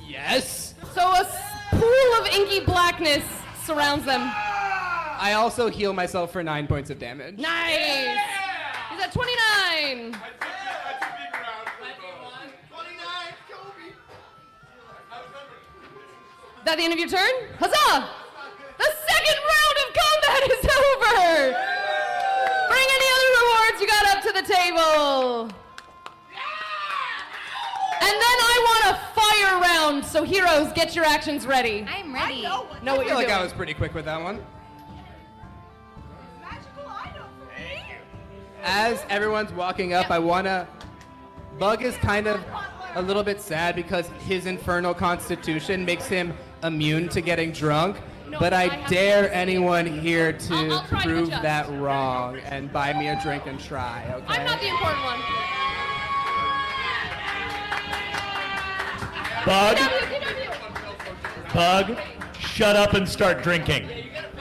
Speaker 5: Yes.
Speaker 1: So a pool of inky blackness surrounds them.
Speaker 5: I also heal myself for 9 points of damage.
Speaker 1: Nice. He's at 29. Is that the end of your turn? Huzzah! The second round of combat is over! Bring any other rewards you got up to the table. And then I want a fire round, so heroes, get your actions ready.
Speaker 2: I'm ready.
Speaker 1: Know
Speaker 5: I
Speaker 1: what
Speaker 5: feel
Speaker 1: you're
Speaker 5: like
Speaker 1: doing.
Speaker 5: I was pretty quick with that one.
Speaker 4: Magical item for me.
Speaker 5: As everyone's walking up, I wanna. Bug is kind of a little bit sad because his infernal constitution makes him immune to getting drunk.
Speaker 1: No,
Speaker 5: But
Speaker 1: I
Speaker 5: I
Speaker 1: have
Speaker 5: dare
Speaker 1: to
Speaker 5: anyone here to
Speaker 1: I'll try to
Speaker 5: prove
Speaker 1: adjust.
Speaker 5: that wrong and buy me a drink and try, okay?
Speaker 1: I'm not the important one.
Speaker 3: Bug,
Speaker 1: KW.
Speaker 3: Bug, shut up and start drinking.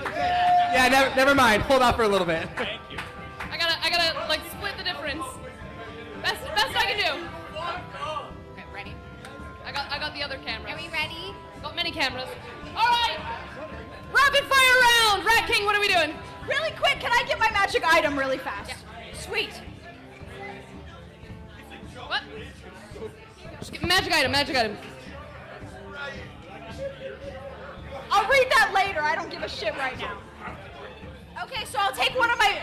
Speaker 5: Yeah, never mind. Hold off for a little bit.
Speaker 1: I gotta like split the difference. Best I can do.
Speaker 2: Okay, ready?
Speaker 1: I got many cameras. All right. Rapid fire round. Rat King, what are we doing?
Speaker 4: Really quick, can I get my magic item really fast?
Speaker 1: Yeah.
Speaker 4: Sweet.
Speaker 1: What? Just get magic item, magic item.
Speaker 4: I'll read that later. I don't give a shit right now. Okay, so I'll take one of my...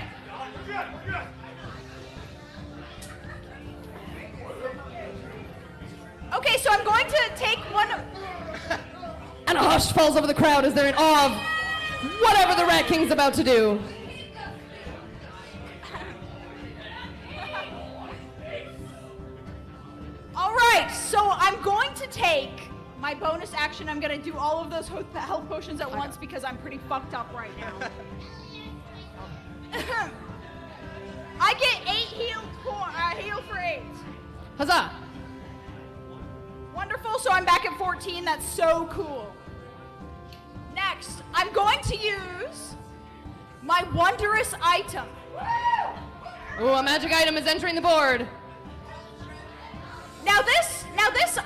Speaker 4: Okay, so I'm going to take one of...
Speaker 1: And a hush falls over the crowd as they're in awe of whatever the Rat King's about to do.
Speaker 4: All right, so I'm going to take my bonus action. I'm going to do all of those health potions at once because I'm pretty fucked up right now. I get 8 heal for 8.
Speaker 1: Huzzah!
Speaker 4: Wonderful, so I'm back at 14. That's so cool. Next, I'm going to use my wondrous item.
Speaker 1: Ooh, a magic item is entering the board.
Speaker 4: Now this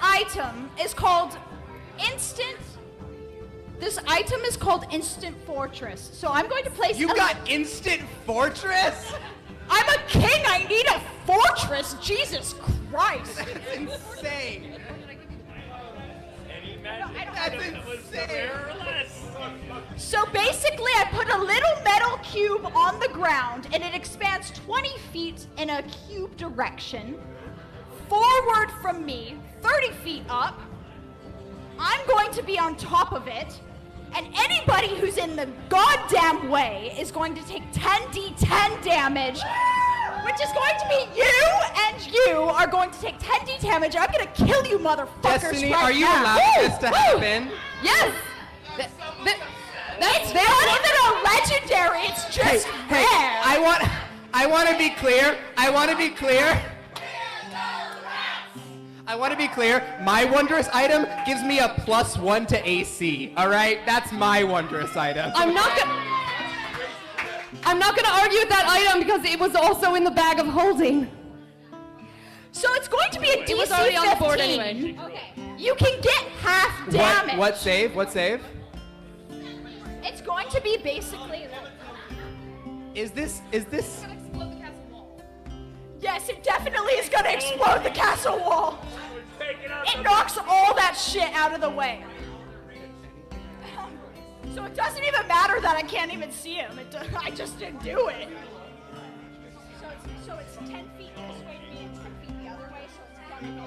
Speaker 4: item is called Instant. This item is called Instant Fortress. So I'm going to place.
Speaker 5: You got Instant Fortress?
Speaker 4: I'm a king. I need a fortress. Jesus Christ.
Speaker 5: That's insane.
Speaker 3: That's
Speaker 5: insane.
Speaker 4: So basically, I put a little metal cube on the ground, and it expands 20 feet in a cube direction. Forward from me, 30 feet up. I'm going to be on top of it, and anybody who's in the goddamn way is going to take 10d10 damage, which is going to be you, and you are going to take 10d damage. I'm going to kill you, motherfuckers.
Speaker 5: Destiny,
Speaker 4: right
Speaker 5: are you
Speaker 4: now.
Speaker 5: allowing this to happen?
Speaker 1: Yes!
Speaker 4: It's not even a legendary, it's just
Speaker 5: Hey,
Speaker 4: rare.
Speaker 5: I want to be clear. I want to be clear. My wondrous item gives me a +1 to AC. All right, that's my wondrous item.
Speaker 1: I'm not gonna argue with that item because it was also in the bag of holding.
Speaker 4: So it's going to be a DC 15.
Speaker 1: It was already on the board anyway.
Speaker 4: Okay. You can get half damage.
Speaker 5: What save? What save?
Speaker 4: It's going to be basically.
Speaker 5: Is this?
Speaker 4: Yes, it definitely is going to explode the castle wall. It knocks all that shit out of the way. So it doesn't even matter that I can't even see him. I just didn't do it. So it's 10 feet this way to me and 10 feet the other way, so it's gonna go.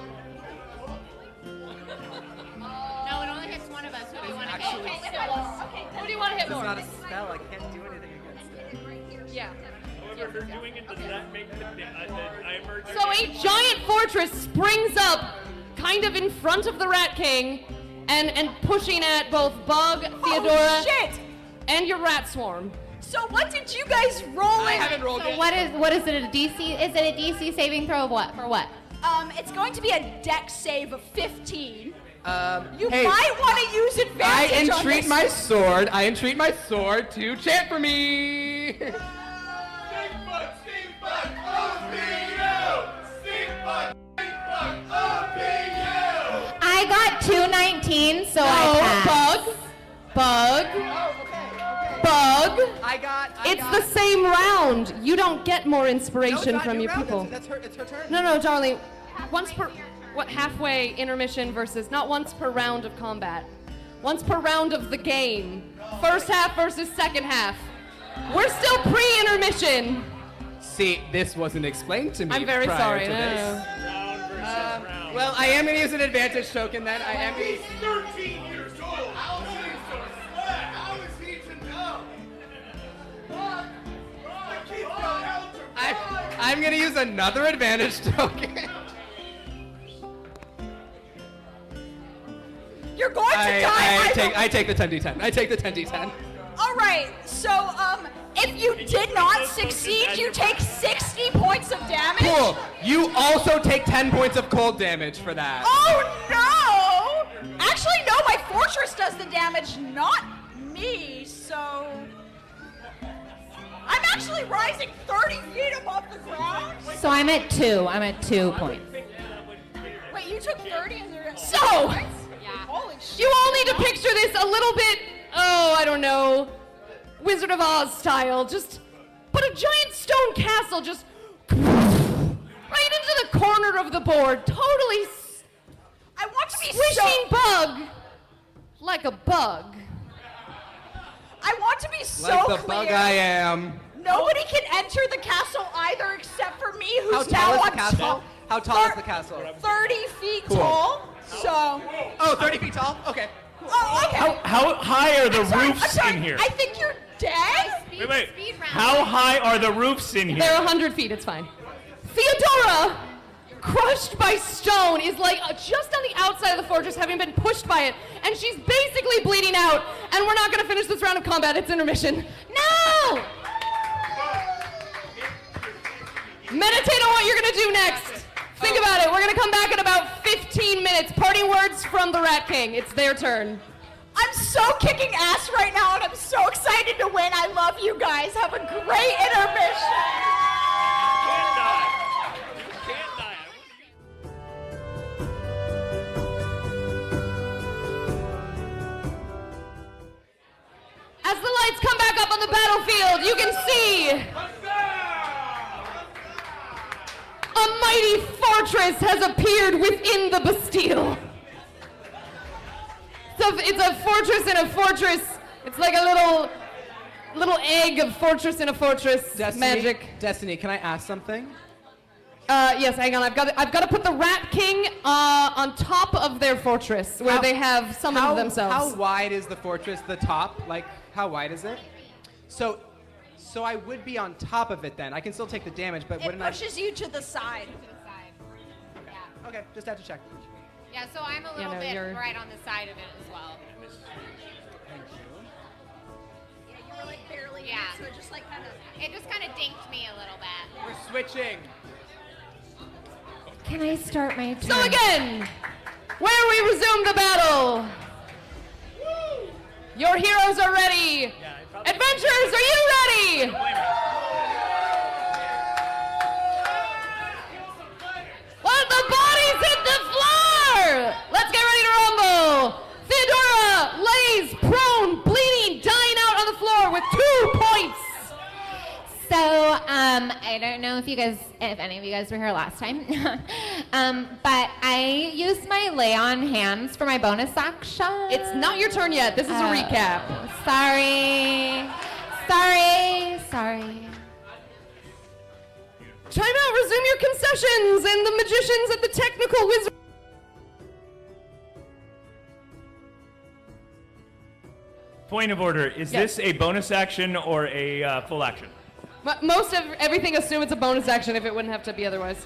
Speaker 2: No, it only hits one of us. Who do you want to hit?
Speaker 4: Okay.
Speaker 1: Who do you want to hit more?
Speaker 5: a spell. I can't do anything against it.
Speaker 1: Yeah.
Speaker 7: However, her doing it does not make the timer.
Speaker 1: So a giant fortress springs up kind of in front of the Rat King and pushing at both Bug, Theodora,
Speaker 4: Oh, shit!
Speaker 1: and your rat swarm.
Speaker 4: So what did you guys roll
Speaker 5: I
Speaker 4: in?
Speaker 5: haven't rolled
Speaker 2: So
Speaker 5: yet.
Speaker 2: what is it, a DC? Is it a DC saving throw of what? For what?
Speaker 4: It's going to be a dex save of 15. You
Speaker 5: hey,
Speaker 4: might want to use
Speaker 5: I
Speaker 4: advantage on
Speaker 5: entreat
Speaker 4: this.
Speaker 5: I entreat my sword to chant for me.
Speaker 2: I got 219, so I passed.
Speaker 1: Bug. It's the same round. You don't get more inspiration from your people.
Speaker 5: It's her turn.
Speaker 1: No, darling. Once per halfway intermission versus not once per round of combat. Once per round of the game. First half versus second half. We're still pre-intermission.
Speaker 5: See, this wasn't explained to me.
Speaker 1: I'm very
Speaker 5: prior
Speaker 1: sorry.
Speaker 5: to
Speaker 1: No,
Speaker 5: this.
Speaker 1: no, no.
Speaker 7: Round versus round.
Speaker 5: Well, I am going to use an advantage token then. I am.
Speaker 6: He's 13 years old. How is he so slack? How is he to know? The kid's got algebra.
Speaker 5: I'm going to use another advantage token.
Speaker 4: You're going to die.
Speaker 5: I take the 10d10. I take the 10d10.
Speaker 4: All right. So, if you did not succeed, you take 60 points of damage.
Speaker 5: Cool. You also take 10 points of cold damage for that.
Speaker 4: Oh no! Actually, no. My fortress does the damage, not me. So, I'm actually rising 30 feet above the ground.
Speaker 2: So I'm at 2. I'm at 2 points.
Speaker 4: Wait, you took 30 and you're at
Speaker 1: So,
Speaker 4: Yeah. Holy shit.
Speaker 1: You all need to picture this a little bit, I don't know, Wizard of Oz style. Just put a giant stone castle just right into the corner of the board. Totally
Speaker 4: I want to be
Speaker 1: squishing bug like a bug.
Speaker 4: I want to be so
Speaker 5: Like the
Speaker 4: clear.
Speaker 5: bug I am.
Speaker 4: Nobody can enter the castle either except for me,
Speaker 5: How
Speaker 4: who's
Speaker 5: tall
Speaker 4: now
Speaker 5: is the
Speaker 4: on
Speaker 5: castle?
Speaker 4: top.
Speaker 5: How tall is the castle?
Speaker 4: 30 feet
Speaker 5: Cool.
Speaker 4: tall. So.
Speaker 5: Oh, 30 feet tall? Okay.
Speaker 4: Oh, okay.
Speaker 3: How high are the
Speaker 4: I'm sorry,
Speaker 3: roofs
Speaker 4: I'm sorry.
Speaker 3: in here?
Speaker 4: I think you're dead.
Speaker 3: Wait. How high are the roofs in here?
Speaker 1: They're 100 feet, it's fine. Theodora, crushed by stone, is like just on the outside of the fortress, having been pushed by it, and she's basically bleeding out, and we're not gonna finish this round of combat, it's intermission. No! Meditate on what you're gonna do next. Think about it, we're gonna come back in about 15 minutes. Parting words from the Rat King, it's their turn.
Speaker 4: I'm so kicking ass right now, and I'm so excited to win. I love you guys. Have a great intermission.
Speaker 7: Can't die. You can't die.
Speaker 1: As the lights come back up on the battlefield, you can see a mighty fortress has appeared within the Bastille. It's a fortress in a fortress. It's like a little egg of fortress in a fortress. Magic.
Speaker 5: Destiny, can I ask something?
Speaker 1: Yes, hang on. I've got to put the Rat King on top of their fortress, where they have summoned themselves.
Speaker 5: How wide is the fortress? The top? Like, how wide is it? So I would be on top of it then. I can still take the damage, but
Speaker 4: It
Speaker 5: wouldn't I?
Speaker 4: pushes you to the side.
Speaker 5: Okay, just have to check.
Speaker 2: Yeah, so I'm a little
Speaker 1: no,
Speaker 2: bit
Speaker 1: you're-
Speaker 2: right on the side of it as well.
Speaker 4: Yeah, you were like barely
Speaker 2: Yeah.
Speaker 4: in, so it just like kind of.
Speaker 2: It just kind of dinked me a little bit.
Speaker 5: We're switching.
Speaker 2: Can I start my turn?
Speaker 1: So again, where we resume the battle. Your heroes are ready. Adventurers, are you ready? Let the bodies hit the floor. Let's get ready to rumble. Theodora lays prone, bleeding, dying out on the floor with 2 points.
Speaker 2: So, I don't know if any of you guys were here last time, but I used my lay on hands for my bonus action.
Speaker 1: It's not your turn yet. This is a recap.
Speaker 2: Sorry.
Speaker 1: Time out, resume your concessions, and the magicians and the technical wizard.
Speaker 3: Point of order, is
Speaker 1: Yes.
Speaker 3: this a bonus action or a full action?
Speaker 1: Most of everything assume it's a bonus action if it wouldn't have to be otherwise.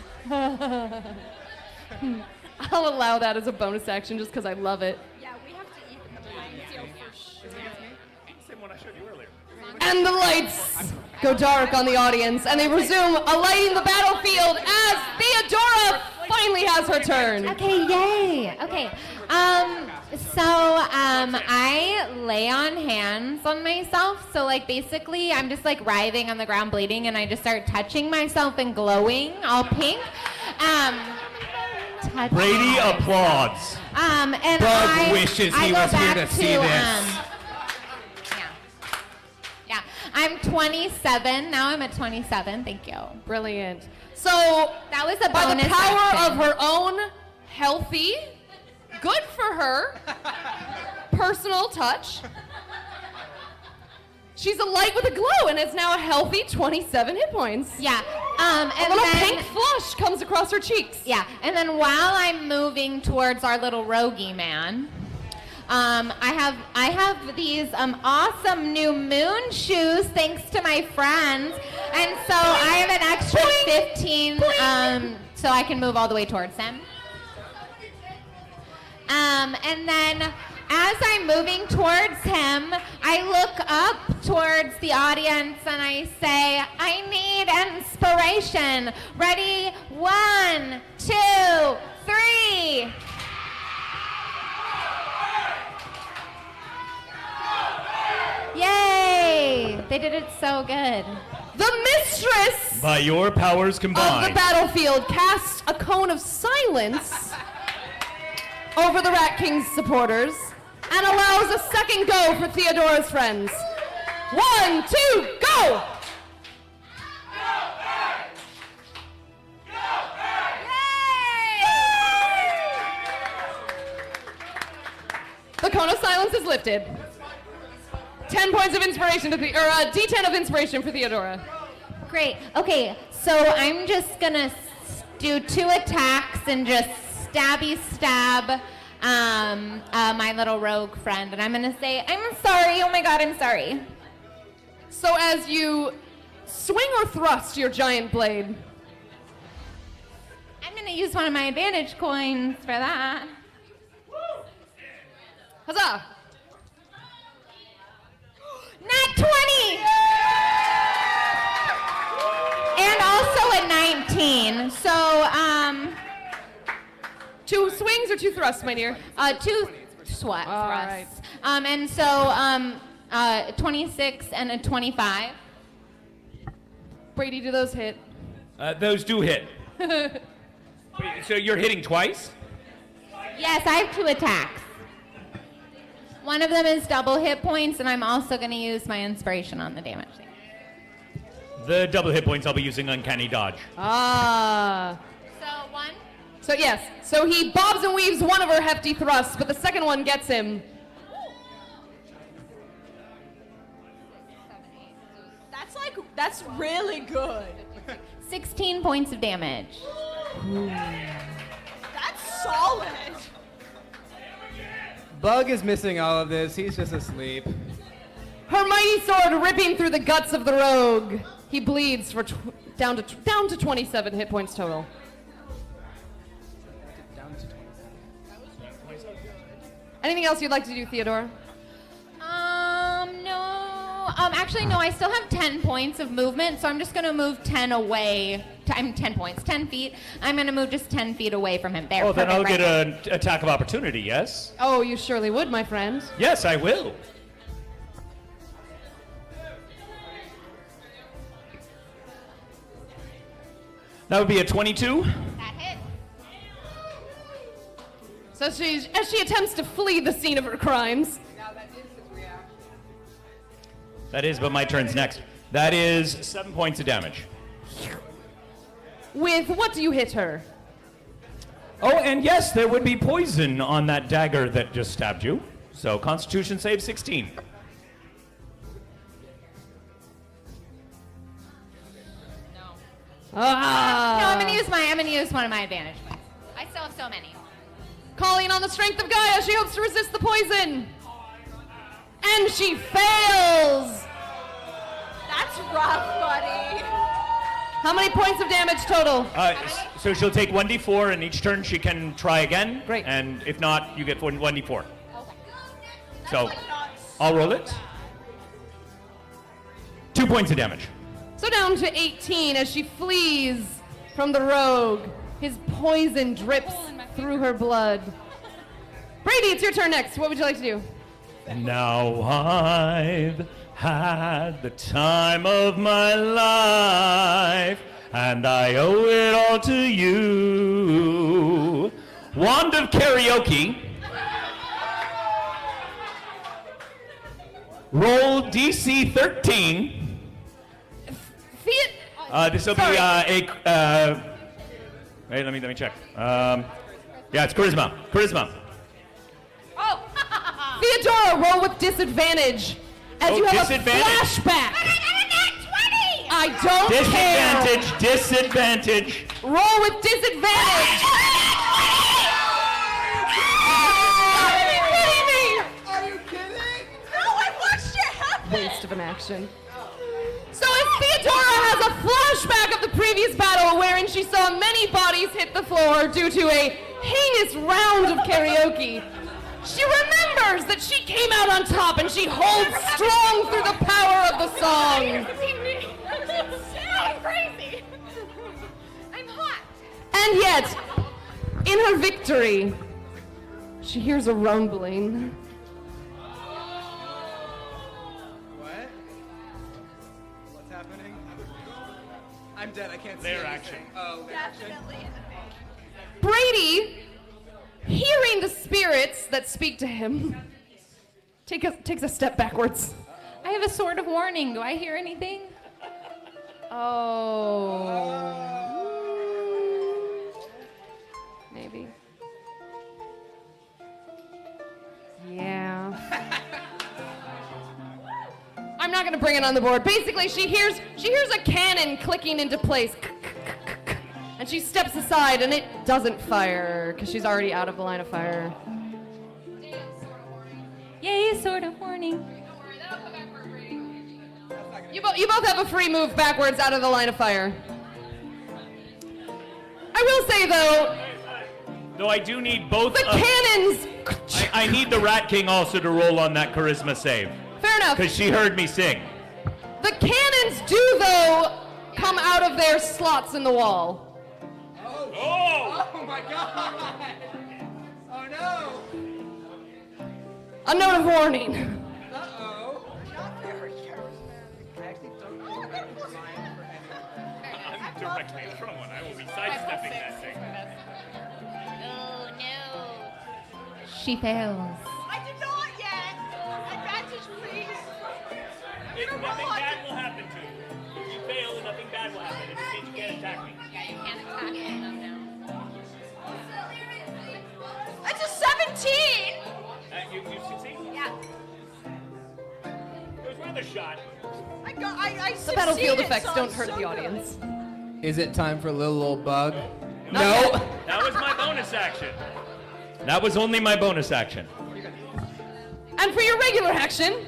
Speaker 1: I'll allow that as a bonus action just because I love it.
Speaker 4: Yeah, we have to even the playing field for sure.
Speaker 7: Same one I showed you earlier.
Speaker 1: And the lights go dark on the audience, and they resume alighting the battlefield as Theodora finally has her turn.
Speaker 2: Okay, yay. Okay. I lay on hands on myself. So like basically I'm just like writhing on the ground bleeding and I just start touching myself and glowing all pink. Touching
Speaker 3: Brady
Speaker 2: myself.
Speaker 3: applauds.
Speaker 2: And
Speaker 5: Bug
Speaker 2: I,
Speaker 5: wishes
Speaker 2: I
Speaker 5: he
Speaker 2: go
Speaker 5: was here
Speaker 2: back
Speaker 5: to see this.
Speaker 2: Yeah, I'm 27. Now I'm at 27. Thank you.
Speaker 1: Brilliant. So,
Speaker 2: That was a
Speaker 1: by the
Speaker 2: bonus
Speaker 1: power
Speaker 2: action.
Speaker 1: of her own healthy, good for her, personal touch, she's alight with a glow and is now a healthy 27 hit points.
Speaker 2: Yeah.
Speaker 1: A
Speaker 2: And
Speaker 1: little
Speaker 2: then,
Speaker 1: pink flush comes across her cheeks.
Speaker 2: Yeah, and then while I'm moving towards our little roguey man, I have these awesome new moon shoes thanks to my friends, and so I have an extra 15, so I can move all the way towards them. And then as I'm moving towards him, I look up towards the audience and I say, I need inspiration. Ready? 1, 2, 3. Yay! They did it so good.
Speaker 1: The mistress
Speaker 3: By your powers
Speaker 1: of
Speaker 3: combined.
Speaker 1: the battlefield casts a cone of silence over the Rat King's supporters and allows a second go for Theodora's friends. 1, 2, go! The cone of silence is lifted. 10 points of inspiration to D10 of inspiration for Theodora.
Speaker 2: Great. Okay, so I'm just gonna do 2 attacks and just stabby stab my little rogue friend, and I'm gonna say, I'm sorry. Oh my God, I'm sorry.
Speaker 1: So as you swing or thrust your giant blade,
Speaker 2: I'm gonna use one of my advantage coins for that.
Speaker 1: huzzah!
Speaker 2: Nat 20! And also a 19. So,
Speaker 1: 2 swings or 2 thrusts, my dear?
Speaker 2: 2 thrusts.
Speaker 1: All right.
Speaker 2: And so, 26 and a 25.
Speaker 1: Brady, do those hit?
Speaker 3: Those do hit. Wait, so you're hitting twice?
Speaker 2: Yes, I have 2 attacks. One of them is double hit points, and I'm also going to use my inspiration on the damage thing.
Speaker 3: The double hit points I'll be using Uncanny Dodge.
Speaker 1: Ah.
Speaker 2: So, 1.
Speaker 1: So yes, so he bobs and weaves one of her hefty thrusts, but the second one gets him.
Speaker 4: That's really good.
Speaker 2: 16 points of damage.
Speaker 4: That's solid.
Speaker 5: Bug is missing all of this. He's just asleep.
Speaker 1: Her mighty sword ripping through the guts of the rogue. He bleeds for down to 27 hit points total. Anything else you'd like to do, Theodora?
Speaker 2: No. Actually, no, I still have 10 points of movement, so I'm just going to move 10 away. I'm 10 points, 10 feet. I'm going to move just 10 feet away from him. There,
Speaker 3: Oh, then
Speaker 2: perfect,
Speaker 3: I'll
Speaker 2: right
Speaker 3: get
Speaker 2: there.
Speaker 3: an attack of opportunity, yes?
Speaker 1: Oh, you surely would, my friend.
Speaker 3: Yes, I will. That would be a 22.
Speaker 2: That hit.
Speaker 1: So as she attempts to flee the scene of her crimes.
Speaker 3: That is, but my turn's next. That is 7 points of damage.
Speaker 1: With what do you hit her?
Speaker 3: Oh, and yes, there would be poison on that dagger that just stabbed you. So Constitution save 16.
Speaker 1: Ah.
Speaker 2: No, I'm gonna use one of my advantage points. I still have so many.
Speaker 1: Calling on the strength of Gaia, she hopes to resist the poison. And she fails!
Speaker 4: That's rough, buddy.
Speaker 1: How many points of damage total?
Speaker 3: So she'll take 1d4, and each turn she can try again.
Speaker 1: Great.
Speaker 3: And if not, you get 1d4. So I'll roll it. 2 points of damage.
Speaker 1: So down to 18 as she flees from the rogue. His poison drips through her blood. Brady, it's your turn next. What would you like to do?
Speaker 3: Now I've had the time of my life, and I owe it all to you. Wand of Karaoke. Roll DC 13. This will be wait, let me check. Yeah, it's charisma. Charisma.
Speaker 1: Oh! Theodora, roll with disadvantage as you have
Speaker 3: disadvantage?
Speaker 1: a flashback.
Speaker 2: But I got a nat 20!
Speaker 1: I don't
Speaker 3: Disadvantage, disadvantage.
Speaker 1: care. Roll with disadvantage.
Speaker 5: Are you kidding?
Speaker 4: No, I watched it happen.
Speaker 1: Waste of an action. So as Theodora has a flashback of the previous battle wherein she saw many bodies hit the floor due to a heinous round of karaoke, she remembers that she came out on top and she holds strong through the power of the song.
Speaker 2: I'm crazy. I'm hot.
Speaker 1: And yet, in her victory, she hears a rumbling.
Speaker 5: What? What's happening? I'm dead. I can't see
Speaker 3: Their
Speaker 5: anything.
Speaker 3: action.
Speaker 5: Oh, their action.
Speaker 4: Definitely.
Speaker 1: Brady, hearing the spirits that speak to him, takes a step backwards.
Speaker 2: I have a sword of warning. Do I hear anything?
Speaker 1: Oh. Maybe. Yeah. I'm not gonna bring it on the board. Basically, she hears a cannon clicking into place. And she steps aside and it doesn't fire because she's already out of the line of fire.
Speaker 2: Yay, sword of warning.
Speaker 1: You both have a free move backwards out of the line of fire. I will say though,
Speaker 3: Though I do need both.
Speaker 1: the cannons.
Speaker 3: I need the Rat King also to roll on that charisma save.
Speaker 1: Fair enough.
Speaker 3: Because she heard me sing.
Speaker 1: The cannons do though come out of their slots in the wall.
Speaker 5: Oh my god! Oh no!
Speaker 1: A note of warning.
Speaker 5: Uh-oh.
Speaker 7: I'm directly in front of one. I will be sidestepping that thing.
Speaker 2: Oh no. She fails.
Speaker 4: I did not yet. Advantage, please.
Speaker 7: Nothing bad will happen to you. If you fail, nothing bad will happen. It means you can't attack me.
Speaker 2: Yeah, you can't attack them now.
Speaker 4: That's a 17.
Speaker 7: You succeed?
Speaker 4: Yeah.
Speaker 7: It was worth a shot.
Speaker 4: I
Speaker 1: The battlefield
Speaker 4: succeeded,
Speaker 1: effects
Speaker 4: so
Speaker 1: don't
Speaker 4: I'm
Speaker 1: hurt
Speaker 4: so
Speaker 1: the
Speaker 4: good.
Speaker 1: audience.
Speaker 5: Is it time for little old bug?
Speaker 3: No!
Speaker 7: That was my bonus action.
Speaker 3: That was only my bonus action.
Speaker 1: And for your regular action,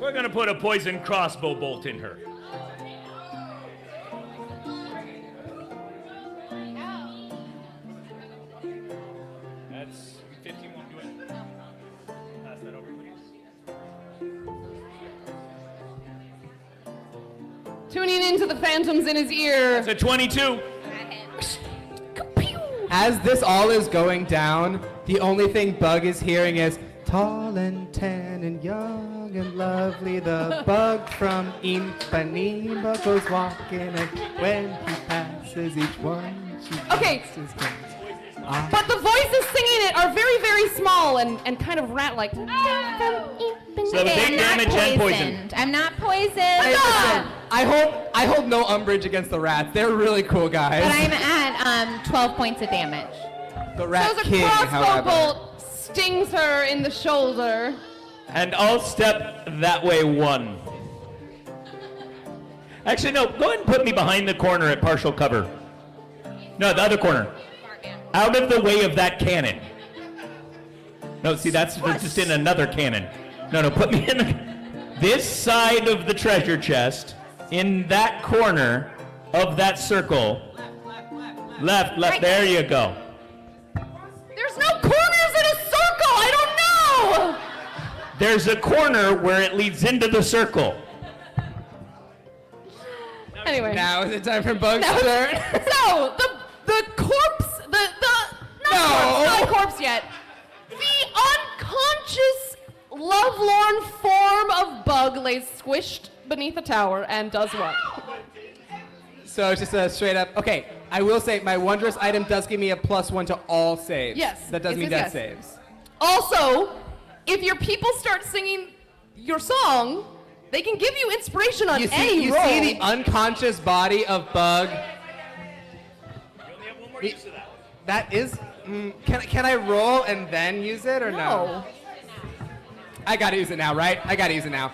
Speaker 3: We're gonna put a poison crossbow bolt in her.
Speaker 7: That's 15 won't do it. Pass that over, please.
Speaker 1: tuning into the phantoms in his ear.
Speaker 3: It's a 22.
Speaker 5: As this all is going down, the only thing Bug is hearing is tall and tan and young and lovely. The bug from Ipanema goes walking, and when he passes each one, she
Speaker 1: Okay.
Speaker 5: his hands.
Speaker 1: But the voices singing it are very, very small and kind of rat-like.
Speaker 3: So the
Speaker 2: Okay,
Speaker 3: big
Speaker 2: I'm not
Speaker 3: damage and poison.
Speaker 2: poisoned. I'm not poisoned.
Speaker 5: Hey, listen, I hold no umbrage against the rats. They're really cool guys.
Speaker 2: But I'm at 12 points of damage.
Speaker 5: the Rat
Speaker 1: So the
Speaker 5: King,
Speaker 1: crossbow
Speaker 5: however.
Speaker 1: bolt stings her in the shoulder.
Speaker 3: And I'll step that way one. Actually, no, go ahead and put me behind the corner at partial cover. No, the other corner. Out of the way of that cannon. No, see, that's just in another cannon. No, put me in this side of the treasure chest, in that corner of that circle. Left,
Speaker 2: Right
Speaker 3: there you go.
Speaker 1: There's no corners in a circle! I don't know!
Speaker 3: There's a corner where it leads into the circle.
Speaker 1: Anyway.
Speaker 5: Now is it time for Bug's
Speaker 1: Now-
Speaker 5: turn?
Speaker 1: So, the corpse, not corpse yet. The unconscious, lovelorn form of Bug lays squished beneath a tower and does what?
Speaker 5: So it's just a straight up. Okay, I will say my wondrous item does give me a +1 to all saves.
Speaker 1: Yes,
Speaker 5: That does
Speaker 1: yes,
Speaker 5: mean
Speaker 1: yes,
Speaker 5: death
Speaker 1: yes.
Speaker 5: saves.
Speaker 1: Also, if your people start singing your song, they can give you inspiration on any
Speaker 5: You
Speaker 1: roll.
Speaker 5: see the unconscious body of Bug.
Speaker 7: You only have one more use of that.
Speaker 5: That is. Can I roll and then use it or no?
Speaker 1: No.
Speaker 5: I gotta use it now, right? I gotta use it now.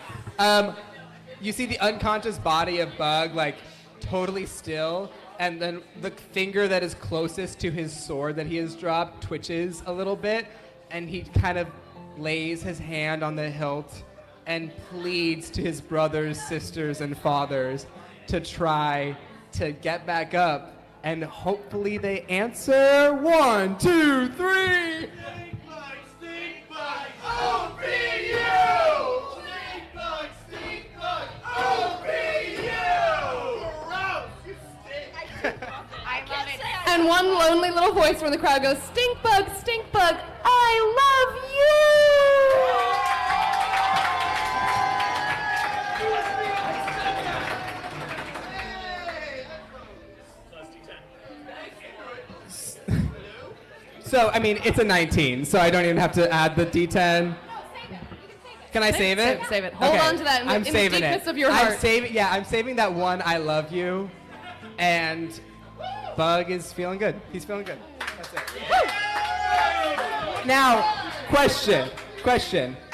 Speaker 5: You see the unconscious body of Bug, like, totally still, and then the finger that is closest to his sword that he has dropped twitches a little bit, and he kind of lays his hand on the hilt and pleads to his brothers, sisters, and fathers to try to get back up, and hopefully they answer. 1, 2, 3.
Speaker 1: And one lonely little voice from the crowd goes, stink bug, I love you!
Speaker 5: So, I mean, it's a 19, so I don't even have to add the D10. Can I save it?
Speaker 1: Save it. Hold on to that in the deepness of your heart.
Speaker 5: I'm saving that one I love you, and Bug is feeling good. He's feeling good. That's it. Now, question.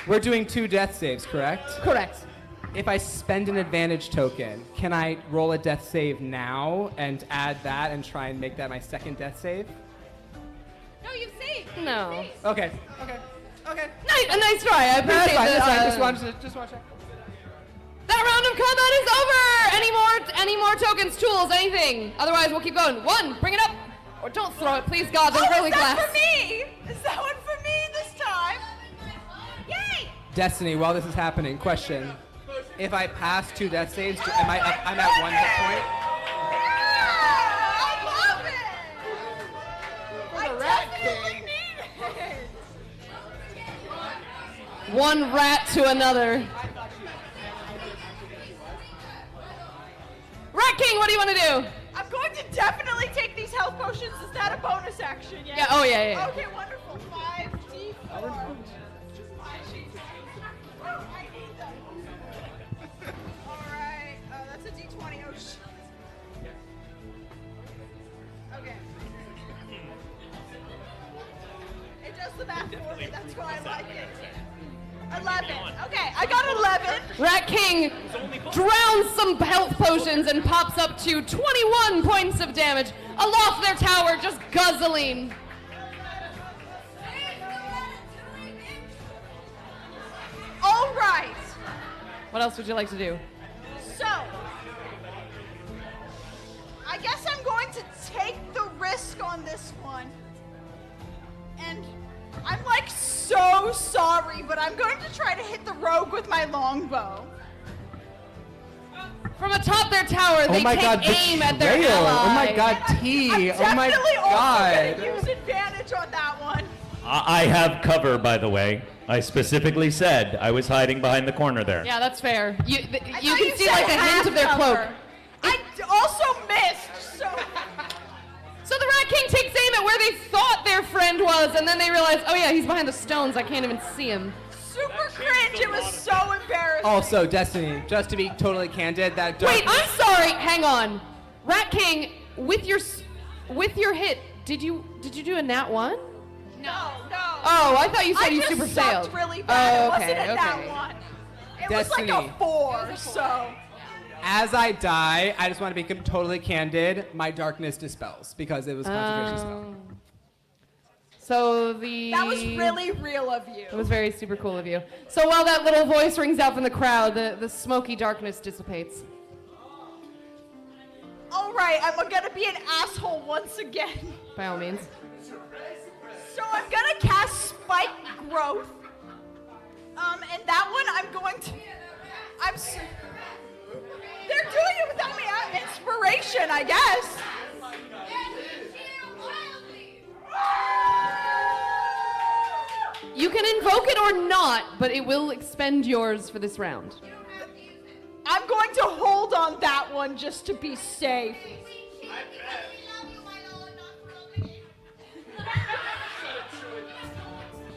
Speaker 5: We're doing 2 death saves, correct?
Speaker 1: Correct.
Speaker 5: If I spend an advantage token, can I roll a death save now and add that and try and make that my second death save?
Speaker 2: No, you saved.
Speaker 1: No.
Speaker 5: Okay.
Speaker 1: A nice try. I appreciate
Speaker 5: That's fine.
Speaker 1: that.
Speaker 5: Just want to check.
Speaker 1: That round of combat is over. Any more tokens, tools, anything? Otherwise, we'll keep going. 1, bring it up, or don't throw it, please God. They're really glass.
Speaker 4: Is that for me? Is that one for me this time? Yay!
Speaker 5: Destiny, while this is happening, question. If I pass 2 death saves, I'm at 1 hit point?
Speaker 4: I love it! I definitely need it!
Speaker 1: One rat to another. Rat King, what do you want to do?
Speaker 4: I'm going to definitely take these health potions. Is that a bonus action? Yeah.
Speaker 1: Yeah, oh yeah.
Speaker 4: Okay, wonderful. 5d4. I need them. Alright, that's a d20. Oh, shit. Okay. It does the math for me. That's why I like it. 11. Okay, I got 11.
Speaker 1: Rat King drowns some health potions and pops up to 21 points of damage aloft their tower, just guzzling.
Speaker 4: All right.
Speaker 1: What else would you like to do?
Speaker 4: So, I guess I'm going to take the risk on this one. And I'm like so sorry, but I'm going to try to hit the rogue with my longbow.
Speaker 1: From atop their tower, they take aim at their
Speaker 5: betrayal.
Speaker 1: ally.
Speaker 5: Oh my God, T.
Speaker 4: I'm
Speaker 5: Oh my
Speaker 4: definitely also
Speaker 5: God.
Speaker 4: going to use advantage on that one.
Speaker 3: I have cover, by the way. I specifically said I was hiding behind the corner there.
Speaker 1: Yeah, that's fair. You
Speaker 4: I
Speaker 1: can
Speaker 4: thought
Speaker 1: see
Speaker 4: said
Speaker 1: like a hint of their
Speaker 4: half
Speaker 1: cloak.
Speaker 4: cover. I also missed, so...
Speaker 1: So the Rat King takes aim at where they thought their friend was, and then they realize, oh yeah, he's behind the stones. I can't even see him.
Speaker 4: Super cringe. It was so embarrassing.
Speaker 5: Also, Destiny, just to be totally candid, that
Speaker 1: Wait, I'm sorry. Hang on. Rat King, with your hit, did you do a nat 1?
Speaker 4: No.
Speaker 1: Oh, I thought you said
Speaker 4: I
Speaker 1: you
Speaker 4: just
Speaker 1: super
Speaker 4: sucked
Speaker 1: sailed.
Speaker 4: really bad.
Speaker 1: Oh,
Speaker 4: It wasn't
Speaker 1: okay,
Speaker 4: a nat
Speaker 1: okay.
Speaker 4: 1. It
Speaker 5: Destiny.
Speaker 4: was like a 4, so...
Speaker 5: As I die, I just want to be totally candid. My darkness dispels because it was concentration spell.
Speaker 1: So
Speaker 4: That was really real of you.
Speaker 1: It was very super cool of you. So while that little voice rings out from the crowd, the smoky darkness dissipates.
Speaker 4: All right, I'm gonna be an asshole once again.
Speaker 1: By all means.
Speaker 4: So I'm gonna cast Spike Growth. And that one I'm going to... They're doing it without me. Inspiration, I guess.
Speaker 1: You can invoke it or not, but it will expend yours for this round.
Speaker 4: I'm going to hold on that one just to be safe.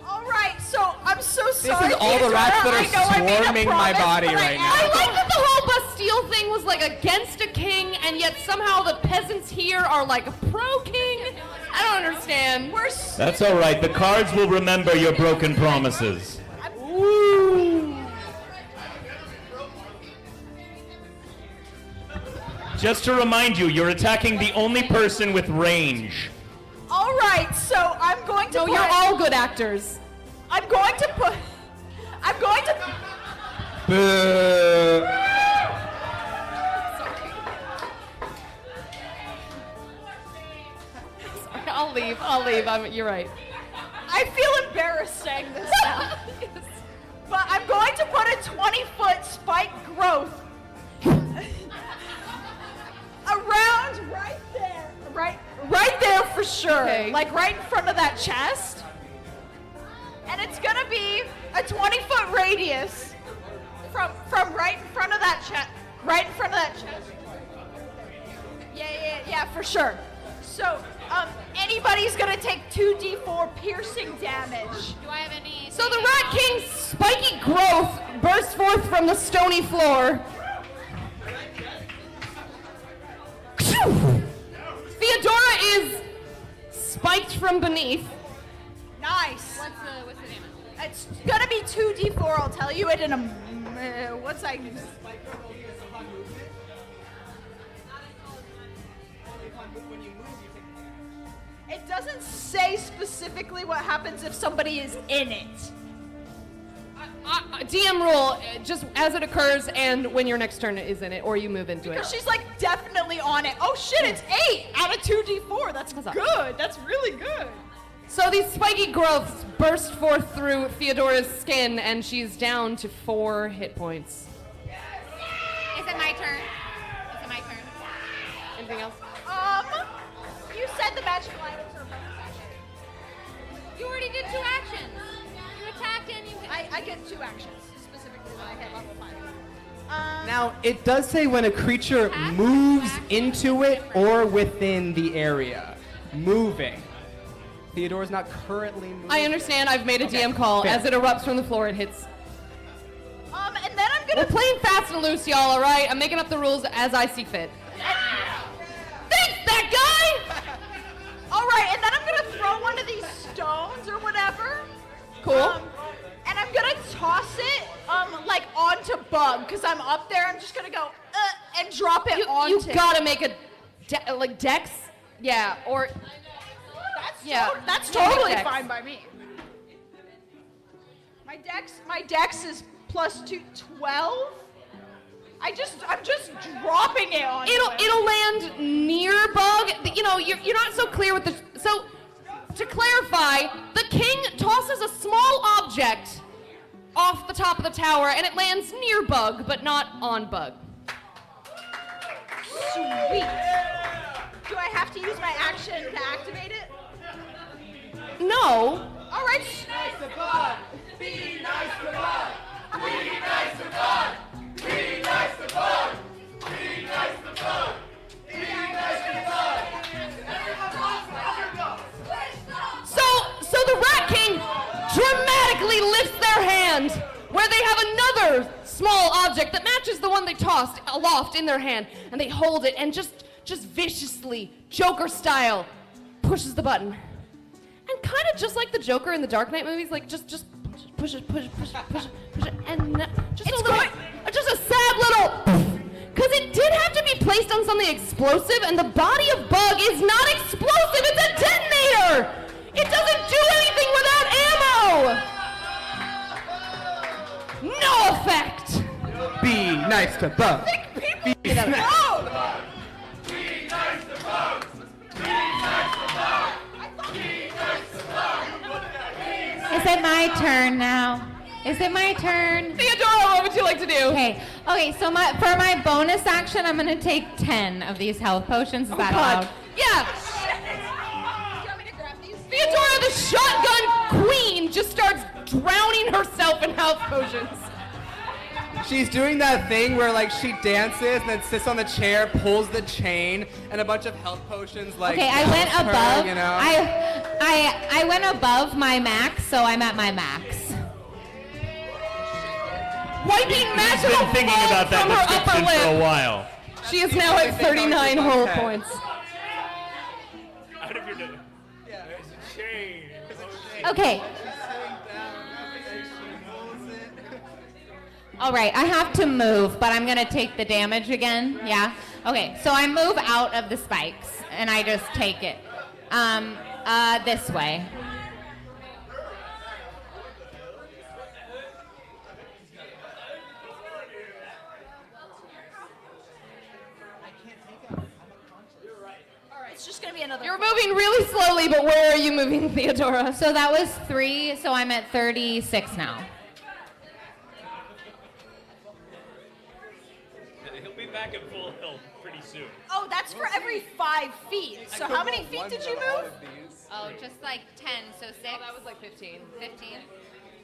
Speaker 4: All right, so I'm so sorry.
Speaker 5: This is all the rats that
Speaker 4: I know I
Speaker 5: are
Speaker 4: made a
Speaker 5: swarming my
Speaker 4: promise,
Speaker 5: body
Speaker 4: but
Speaker 5: right
Speaker 4: I
Speaker 5: now.
Speaker 1: I like that the whole Bastille thing was like against a king, and yet somehow the peasants here are like pro-king. I don't understand.
Speaker 3: That's all right. The cards will remember your broken promises. Just to remind you, you're attacking the only person with range.
Speaker 4: All right, so I'm going to
Speaker 1: No,
Speaker 4: put...
Speaker 1: you're all good actors.
Speaker 4: I'm going to...
Speaker 5: Boo.
Speaker 1: I'll leave. You're right.
Speaker 4: I feel embarrassed saying this now. But I'm going to put a 20-foot spike growth around right there. Right there for sure.
Speaker 1: Okay.
Speaker 4: Like right in front of that chest. And it's going to be a 20-foot radius from right in front of that chest. Right in front of that chest. Yeah, for sure. So Anybody's gonna take 2d4 piercing damage.
Speaker 2: Do I have any?
Speaker 1: So the Rat King's spiky growth bursts forth from the stony floor. Theodora is spiked from beneath.
Speaker 4: Nice.
Speaker 2: What's the damage?
Speaker 4: It's gonna be 2d4. I'll tell you it in a. What's I? It doesn't say specifically what happens if somebody is in it.
Speaker 1: DM rule, just as it occurs and when your next turn is in it, or you move into it.
Speaker 4: Because she's like definitely on it. Oh shit, it's 8 out of 2d4. That's
Speaker 1: Huzzah.
Speaker 4: good. That's really good.
Speaker 1: So these spiky growths burst forth through Theodora's skin, and she's down to 4 hit points.
Speaker 2: Is it my turn? Is it my turn?
Speaker 1: Anything else?
Speaker 4: You said the magical items are bonus action.
Speaker 2: You already did 2 actions. You attacked and you hit.
Speaker 4: I get 2 actions specifically when I hit level 5.
Speaker 5: Now, it does say when a creature moves into it or within the area. Moving. Theodora's not currently moving.
Speaker 1: I understand. I've made a DM call.
Speaker 5: fair.
Speaker 1: As it erupts from the floor, it hits.
Speaker 4: And then I'm
Speaker 1: We're
Speaker 4: gonna.
Speaker 1: playing fast and loose, y'all, all right? I'm making up the rules as I see fit. Thanks, that guy!
Speaker 4: All right, and then I'm gonna throw one of these stones or whatever.
Speaker 1: Cool.
Speaker 4: And I'm gonna toss it, like onto Bug, because I'm up there. I'm just gonna go and drop it onto.
Speaker 1: You gotta make a like dex, yeah, or
Speaker 4: That's
Speaker 1: Yeah,
Speaker 4: totally
Speaker 1: dex.
Speaker 4: fine by me. My dex is plus 12. I'm just dropping it on.
Speaker 1: it'll land near Bug. You know, you're not so clear with the. So, to clarify, the king tosses a small object off the top of the tower, and it lands near Bug, but not on Bug.
Speaker 4: Sweet. Do I have to use my action to activate it?
Speaker 1: No.
Speaker 4: All right.
Speaker 1: So the Rat King dramatically lifts their hand, where they have another small object that matches the one they tossed aloft in their hand, and they hold it and just viciously, Joker style, pushes the button. And kind of just like the Joker in the Dark Knight movies, like just push it, and just just a sad little, because it did have to be placed on something explosive, and the body of Bug is not explosive, it's a detonator! It doesn't do anything without ammo! No effect!
Speaker 5: Be nice to Bug. Be nice.
Speaker 2: Is it my turn now? Is it my turn?
Speaker 1: Theodora, what would you like to do?
Speaker 2: Okay, so for my bonus action, I'm gonna take 10 of these health potions. Is that allowed?
Speaker 1: Yeah!
Speaker 4: Do you want me to grab these?
Speaker 1: Theodora, the shotgun queen, just starts drowning herself in health potions.
Speaker 5: She's doing that thing where like she dances and then sits on the chair, pulls the chain, and a bunch of health potions like.
Speaker 2: Okay, I went
Speaker 5: help her,
Speaker 2: above.
Speaker 5: You know?
Speaker 2: I went above my max, so I'm at my max.
Speaker 1: Wiping
Speaker 3: She's
Speaker 1: magical
Speaker 3: been thinking
Speaker 1: foam
Speaker 3: about
Speaker 1: from her
Speaker 3: that
Speaker 1: upper
Speaker 3: description for a
Speaker 1: lip.
Speaker 3: while.
Speaker 1: She is now at 39 whole points.
Speaker 7: Out of your nose. Yeah. There's a chain.
Speaker 2: Okay. All right, I have to move, but I'm gonna take the damage again. Yeah. Okay, so I move out of the spikes and I just take it. This way.
Speaker 4: It's just gonna be another.
Speaker 1: You're moving really slowly, but where are you moving, Theodora?
Speaker 2: So that was 3, so I'm at 36 now.
Speaker 7: He'll be back at full health pretty soon.
Speaker 4: Oh, that's for every 5 feet. So how many feet did you move?
Speaker 2: Oh, just like 10, so 6.
Speaker 1: That was like 15.
Speaker 2: 15.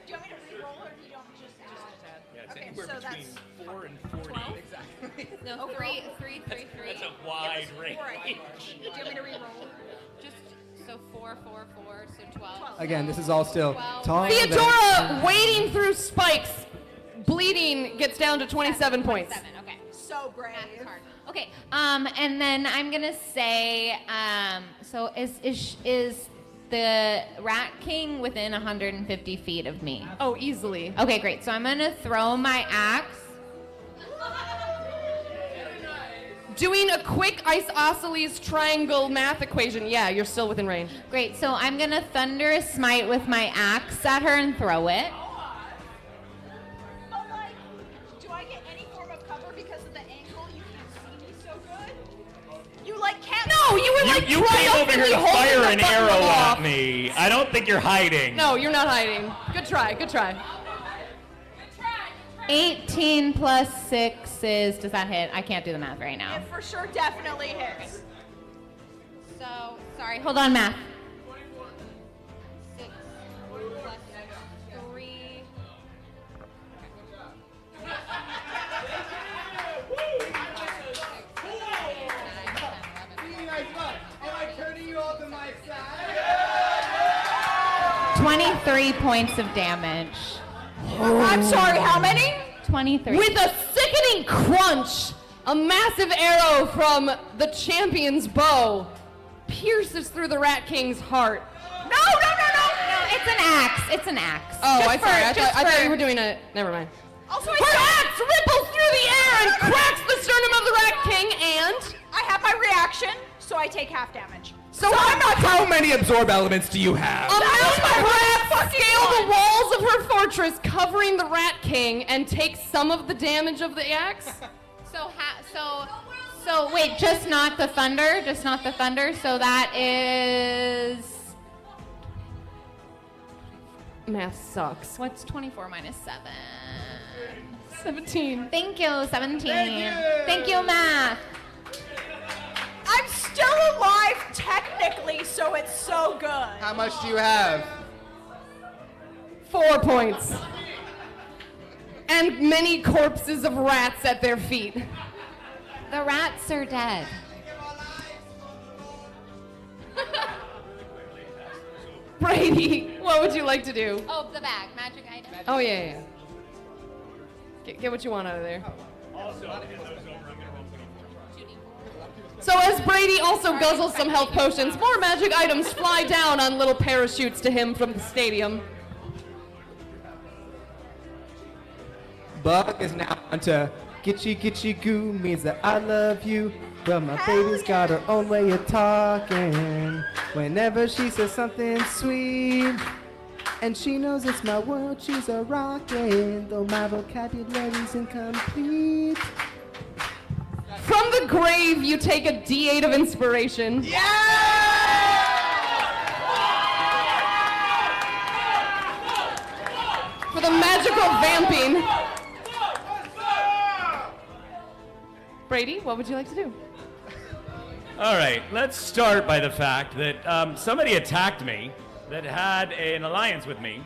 Speaker 4: Do you want me to re-roll or do you want just a tad?
Speaker 7: Yeah, it's
Speaker 4: Okay,
Speaker 7: anywhere
Speaker 4: so
Speaker 7: between
Speaker 4: that's
Speaker 7: 4 and 40.
Speaker 2: No, 3, 3, 3, 3.
Speaker 7: That's a wide range.
Speaker 4: Do you want me to re-roll?
Speaker 2: Just So 4, 4, 4, so 12.
Speaker 5: Again, this is all still
Speaker 2: 12.
Speaker 5: taller than-
Speaker 1: Theodora, wading through spikes, bleeding, gets down to 27 points.
Speaker 2: 7, okay.
Speaker 4: So brave.
Speaker 2: Math is hard. Okay, and then I'm gonna say, so is the Rat King within 150 feet of me?
Speaker 1: Oh, easily.
Speaker 2: Okay, great. So I'm gonna throw my axe.
Speaker 1: Doing a quick isosceles triangle math equation. Yeah, you're still within range.
Speaker 2: Great. So I'm gonna thunderous smite with my axe at her and throw it.
Speaker 4: But like, do I get any form of cover because of the angle? You can't see me so good. You like can't.
Speaker 1: No, you were like
Speaker 3: You came over here to
Speaker 1: triumphantly
Speaker 3: fire
Speaker 1: holding
Speaker 3: an
Speaker 1: the button
Speaker 3: arrow
Speaker 1: off.
Speaker 3: at me. I don't think you're hiding.
Speaker 1: No, you're not hiding. Good try, good try.
Speaker 2: 18 plus 6 is, does that hit? I can't do the math right now.
Speaker 4: It for sure definitely hits.
Speaker 2: So, sorry, hold on, math. 6 plus 3.
Speaker 5: Am I turning you all to my side?
Speaker 2: 23 points of damage.
Speaker 4: I'm sorry, how many?
Speaker 2: 23.
Speaker 1: With a sickening crunch, a massive arrow from the champion's bow pierces through the Rat King's heart.
Speaker 4: No,
Speaker 2: it's an axe. It's an axe.
Speaker 1: Oh,
Speaker 2: Just
Speaker 1: I
Speaker 2: for-
Speaker 1: sorry. I
Speaker 2: just
Speaker 1: thought
Speaker 2: for-
Speaker 1: you were doing a. Never mind.
Speaker 4: Also,
Speaker 1: Her axe ripples through the air and cracks the sternum of the Rat King, and
Speaker 4: I have my reaction, so I take half damage.
Speaker 1: so I'm not.
Speaker 6: How many absorb elements do you have?
Speaker 1: A mountain of rats scale the walls of her fortress, covering the Rat King, and take some of the damage of the axe.
Speaker 2: So wait, just not the thunder. Just not the thunder. So that is.
Speaker 1: Math sucks.
Speaker 2: What's 24 minus 7?
Speaker 1: 17.
Speaker 2: Thank you, 17. Thank you, math.
Speaker 4: I'm still alive technically, so it's so good.
Speaker 5: How much do you have?
Speaker 1: 4 points. And many corpses of rats at their feet.
Speaker 2: The rats are dead.
Speaker 1: Brady, what would you like to do?
Speaker 2: Oh, the bag, magic item.
Speaker 1: Oh, yeah. Get what you want out of there. So as Brady also guzzles some health potions, more magic items fly down on little parachutes to him from the stadium.
Speaker 5: Bug is now onto Gitchy Goo means that I love you. But my baby's got her own way of talking. Whenever she says something sweet, and she knows it's my world, she's a rockin'. Though my vocabulary's incomplete.
Speaker 1: From the grave, you take a D8 of inspiration. For the magical vamping. Brady, what would you like to do?
Speaker 3: All right, let's start by the fact that somebody attacked me that had an alliance with me.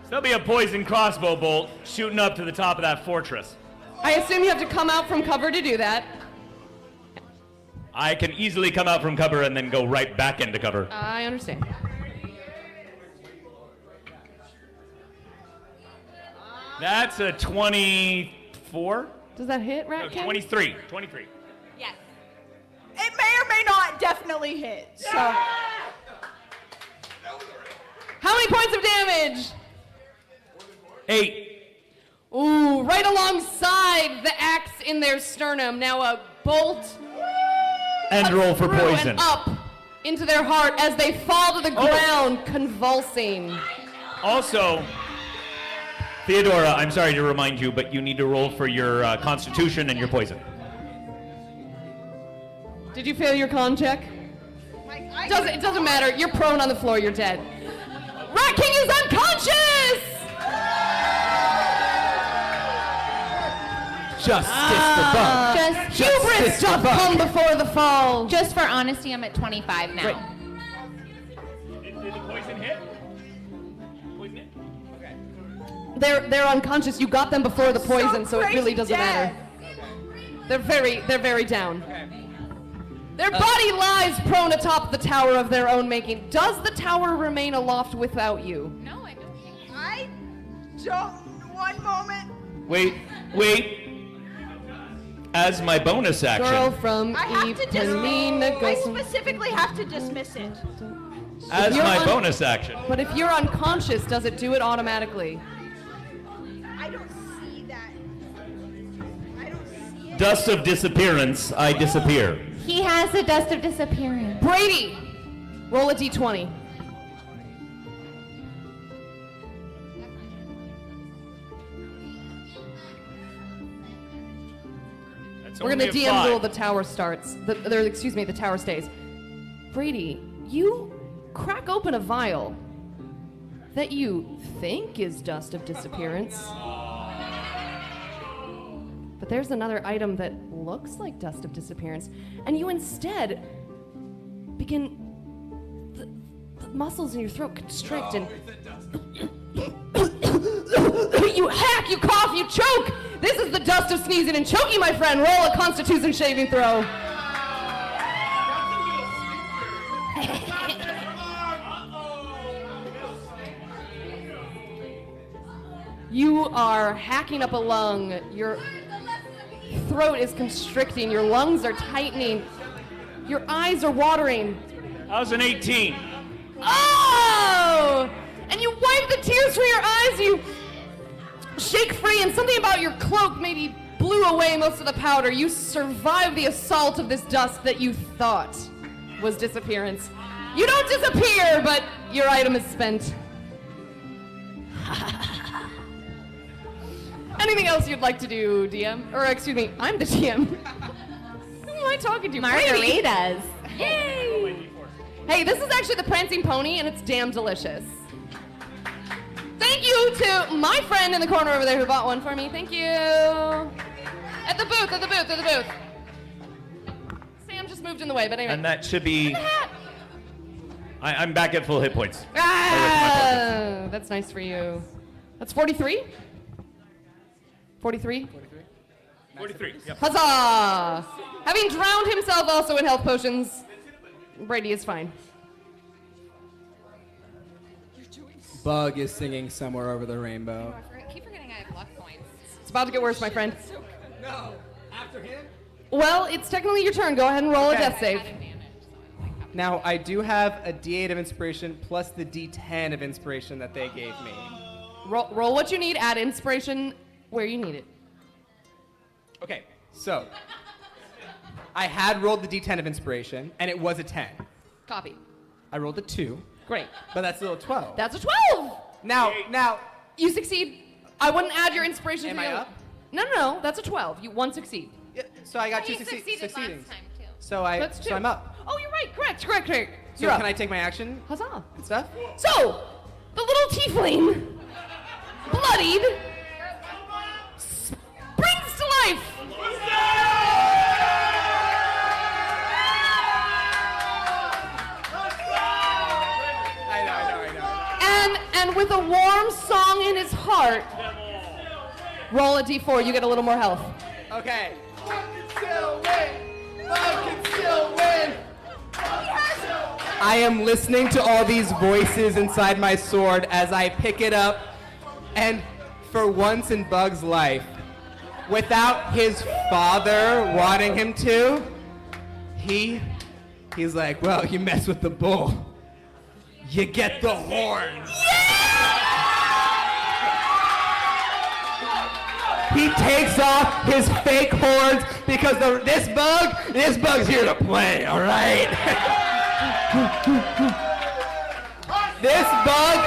Speaker 3: So there'll be a poison crossbow bolt shooting up to the top of that fortress.
Speaker 1: I assume you have to come out from cover to do that.
Speaker 3: I can easily come out from cover and then go right back into cover.
Speaker 1: I understand.
Speaker 3: That's a 24?
Speaker 1: Does that hit, Rat
Speaker 3: No,
Speaker 1: King?
Speaker 3: 23. 23.
Speaker 2: Yes.
Speaker 4: It may or may not definitely hit. So
Speaker 1: How many points of damage?
Speaker 3: 8.
Speaker 1: Ooh, right alongside the axe in their sternum. Now a bolt
Speaker 3: And roll for
Speaker 1: through
Speaker 3: poison.
Speaker 1: and up into their heart as they fall to the ground, convulsing.
Speaker 3: Also, Theodora, I'm sorry to remind you, but you need to roll for your constitution and your poison.
Speaker 1: Did you fail your con check? It doesn't matter. You're prone on the floor. You're dead. Rat King is unconscious!
Speaker 5: Justice the bug.
Speaker 2: Just
Speaker 1: Hubris doth come before the fall.
Speaker 2: Just for honesty, I'm at 25 now.
Speaker 1: Right.
Speaker 3: Did the poison hit? Poison hit?
Speaker 1: They're unconscious. You got them before the poison, so it really
Speaker 4: crazy
Speaker 1: doesn't
Speaker 4: dead.
Speaker 1: matter. They're very down. Their body lies prone atop the tower of their own making. Does the tower remain aloft without you?
Speaker 2: No, I don't think so.
Speaker 4: I don't. One moment.
Speaker 3: Wait. As my bonus action.
Speaker 1: Girl from
Speaker 4: I have to
Speaker 1: Ipanema
Speaker 4: I
Speaker 1: goes.
Speaker 4: specifically have to dismiss it.
Speaker 3: As
Speaker 1: you're
Speaker 3: my
Speaker 1: un-
Speaker 3: bonus action.
Speaker 1: But if you're unconscious, does it do it automatically?
Speaker 4: I don't see that. I don't see it.
Speaker 3: Dust of disappearance, I disappear.
Speaker 2: He has a dust of disappearance.
Speaker 1: Brady, roll a d20.
Speaker 3: That's
Speaker 1: We're gonna
Speaker 3: only a
Speaker 1: DM
Speaker 3: 5.
Speaker 1: rule the tower starts. The tower stays. Brady, you crack open a vial that you think is dust of disappearance. But there's another item that looks like dust of disappearance, and you instead begin. The muscles in your throat constrict, and you hack, you cough, you choke. This is the dust of sneezing and choking, my friend. Roll a Constitution saving throw. You are hacking up a lung. Your throat is constricting. Your lungs are tightening. Your eyes are watering.
Speaker 3: I was an 18.
Speaker 1: Oh! And you wipe the tears from your eyes. You shake free, and something about your cloak maybe blew away most of the powder. You survived the assault of this dust that you thought was disappearance. You don't disappear, but your item is spent. Anything else you'd like to do, DM? Or excuse me, I'm the DM. Who am I talking to? Brady.
Speaker 2: Margaritas.
Speaker 1: Yay! Hey, this is actually the Prancing Pony, and it's damn delicious. Thank you to my friend in the corner over there who bought one for me. Thank you. At the booth. Sam just moved in the way, but anyway.
Speaker 3: And that should be.
Speaker 1: The hat.
Speaker 3: I'm back at full hit points.
Speaker 1: Ah, that's nice for you. That's 43? 43?
Speaker 3: 43. Yep.
Speaker 1: Huzzah! Having drowned himself also in health potions, Brady is fine.
Speaker 5: Bug is singing somewhere over the rainbow.
Speaker 2: I keep forgetting I have luck points.
Speaker 1: It's about to get worse, my friend.
Speaker 5: No, after him?
Speaker 1: Well, it's technically your turn. Go ahead and roll a death save.
Speaker 5: Now, I do have a D8 of inspiration plus the D10 of inspiration that they gave me.
Speaker 1: Roll what you need, add inspiration where you need it.
Speaker 5: Okay, so I had rolled the D10 of inspiration, and it was a 10.
Speaker 1: Copy.
Speaker 5: I rolled a 2,
Speaker 1: Great.
Speaker 5: but that's still a 12.
Speaker 1: That's a 12!
Speaker 5: Now,
Speaker 1: You succeed. I wouldn't add your inspiration
Speaker 5: Am
Speaker 1: to the
Speaker 5: I
Speaker 1: other-
Speaker 5: up?
Speaker 1: No, that's a 12. You one succeed.
Speaker 5: yeah, so I got two
Speaker 2: He succeeded
Speaker 5: succeeding.
Speaker 2: last time too.
Speaker 5: So
Speaker 1: That's 2.
Speaker 5: so I'm up.
Speaker 1: Oh, you're right. Correct.
Speaker 5: So
Speaker 1: You're up.
Speaker 5: can I take my action
Speaker 1: Huzzah.
Speaker 5: and stuff?
Speaker 1: So, the little tiefling, bloodied, springs to life.
Speaker 5: I know.
Speaker 1: And with a warm song in his heart, roll a d4. You get a little more health.
Speaker 5: Okay. Bug can still win. Bug can still win. I am listening to all these voices inside my sword as I pick it up, and for once in Bug's life, without his father wanting him to, he's like, well, you mess with the bull, you get the horns. He takes off his fake horns because this bug's here to play, all right? This bug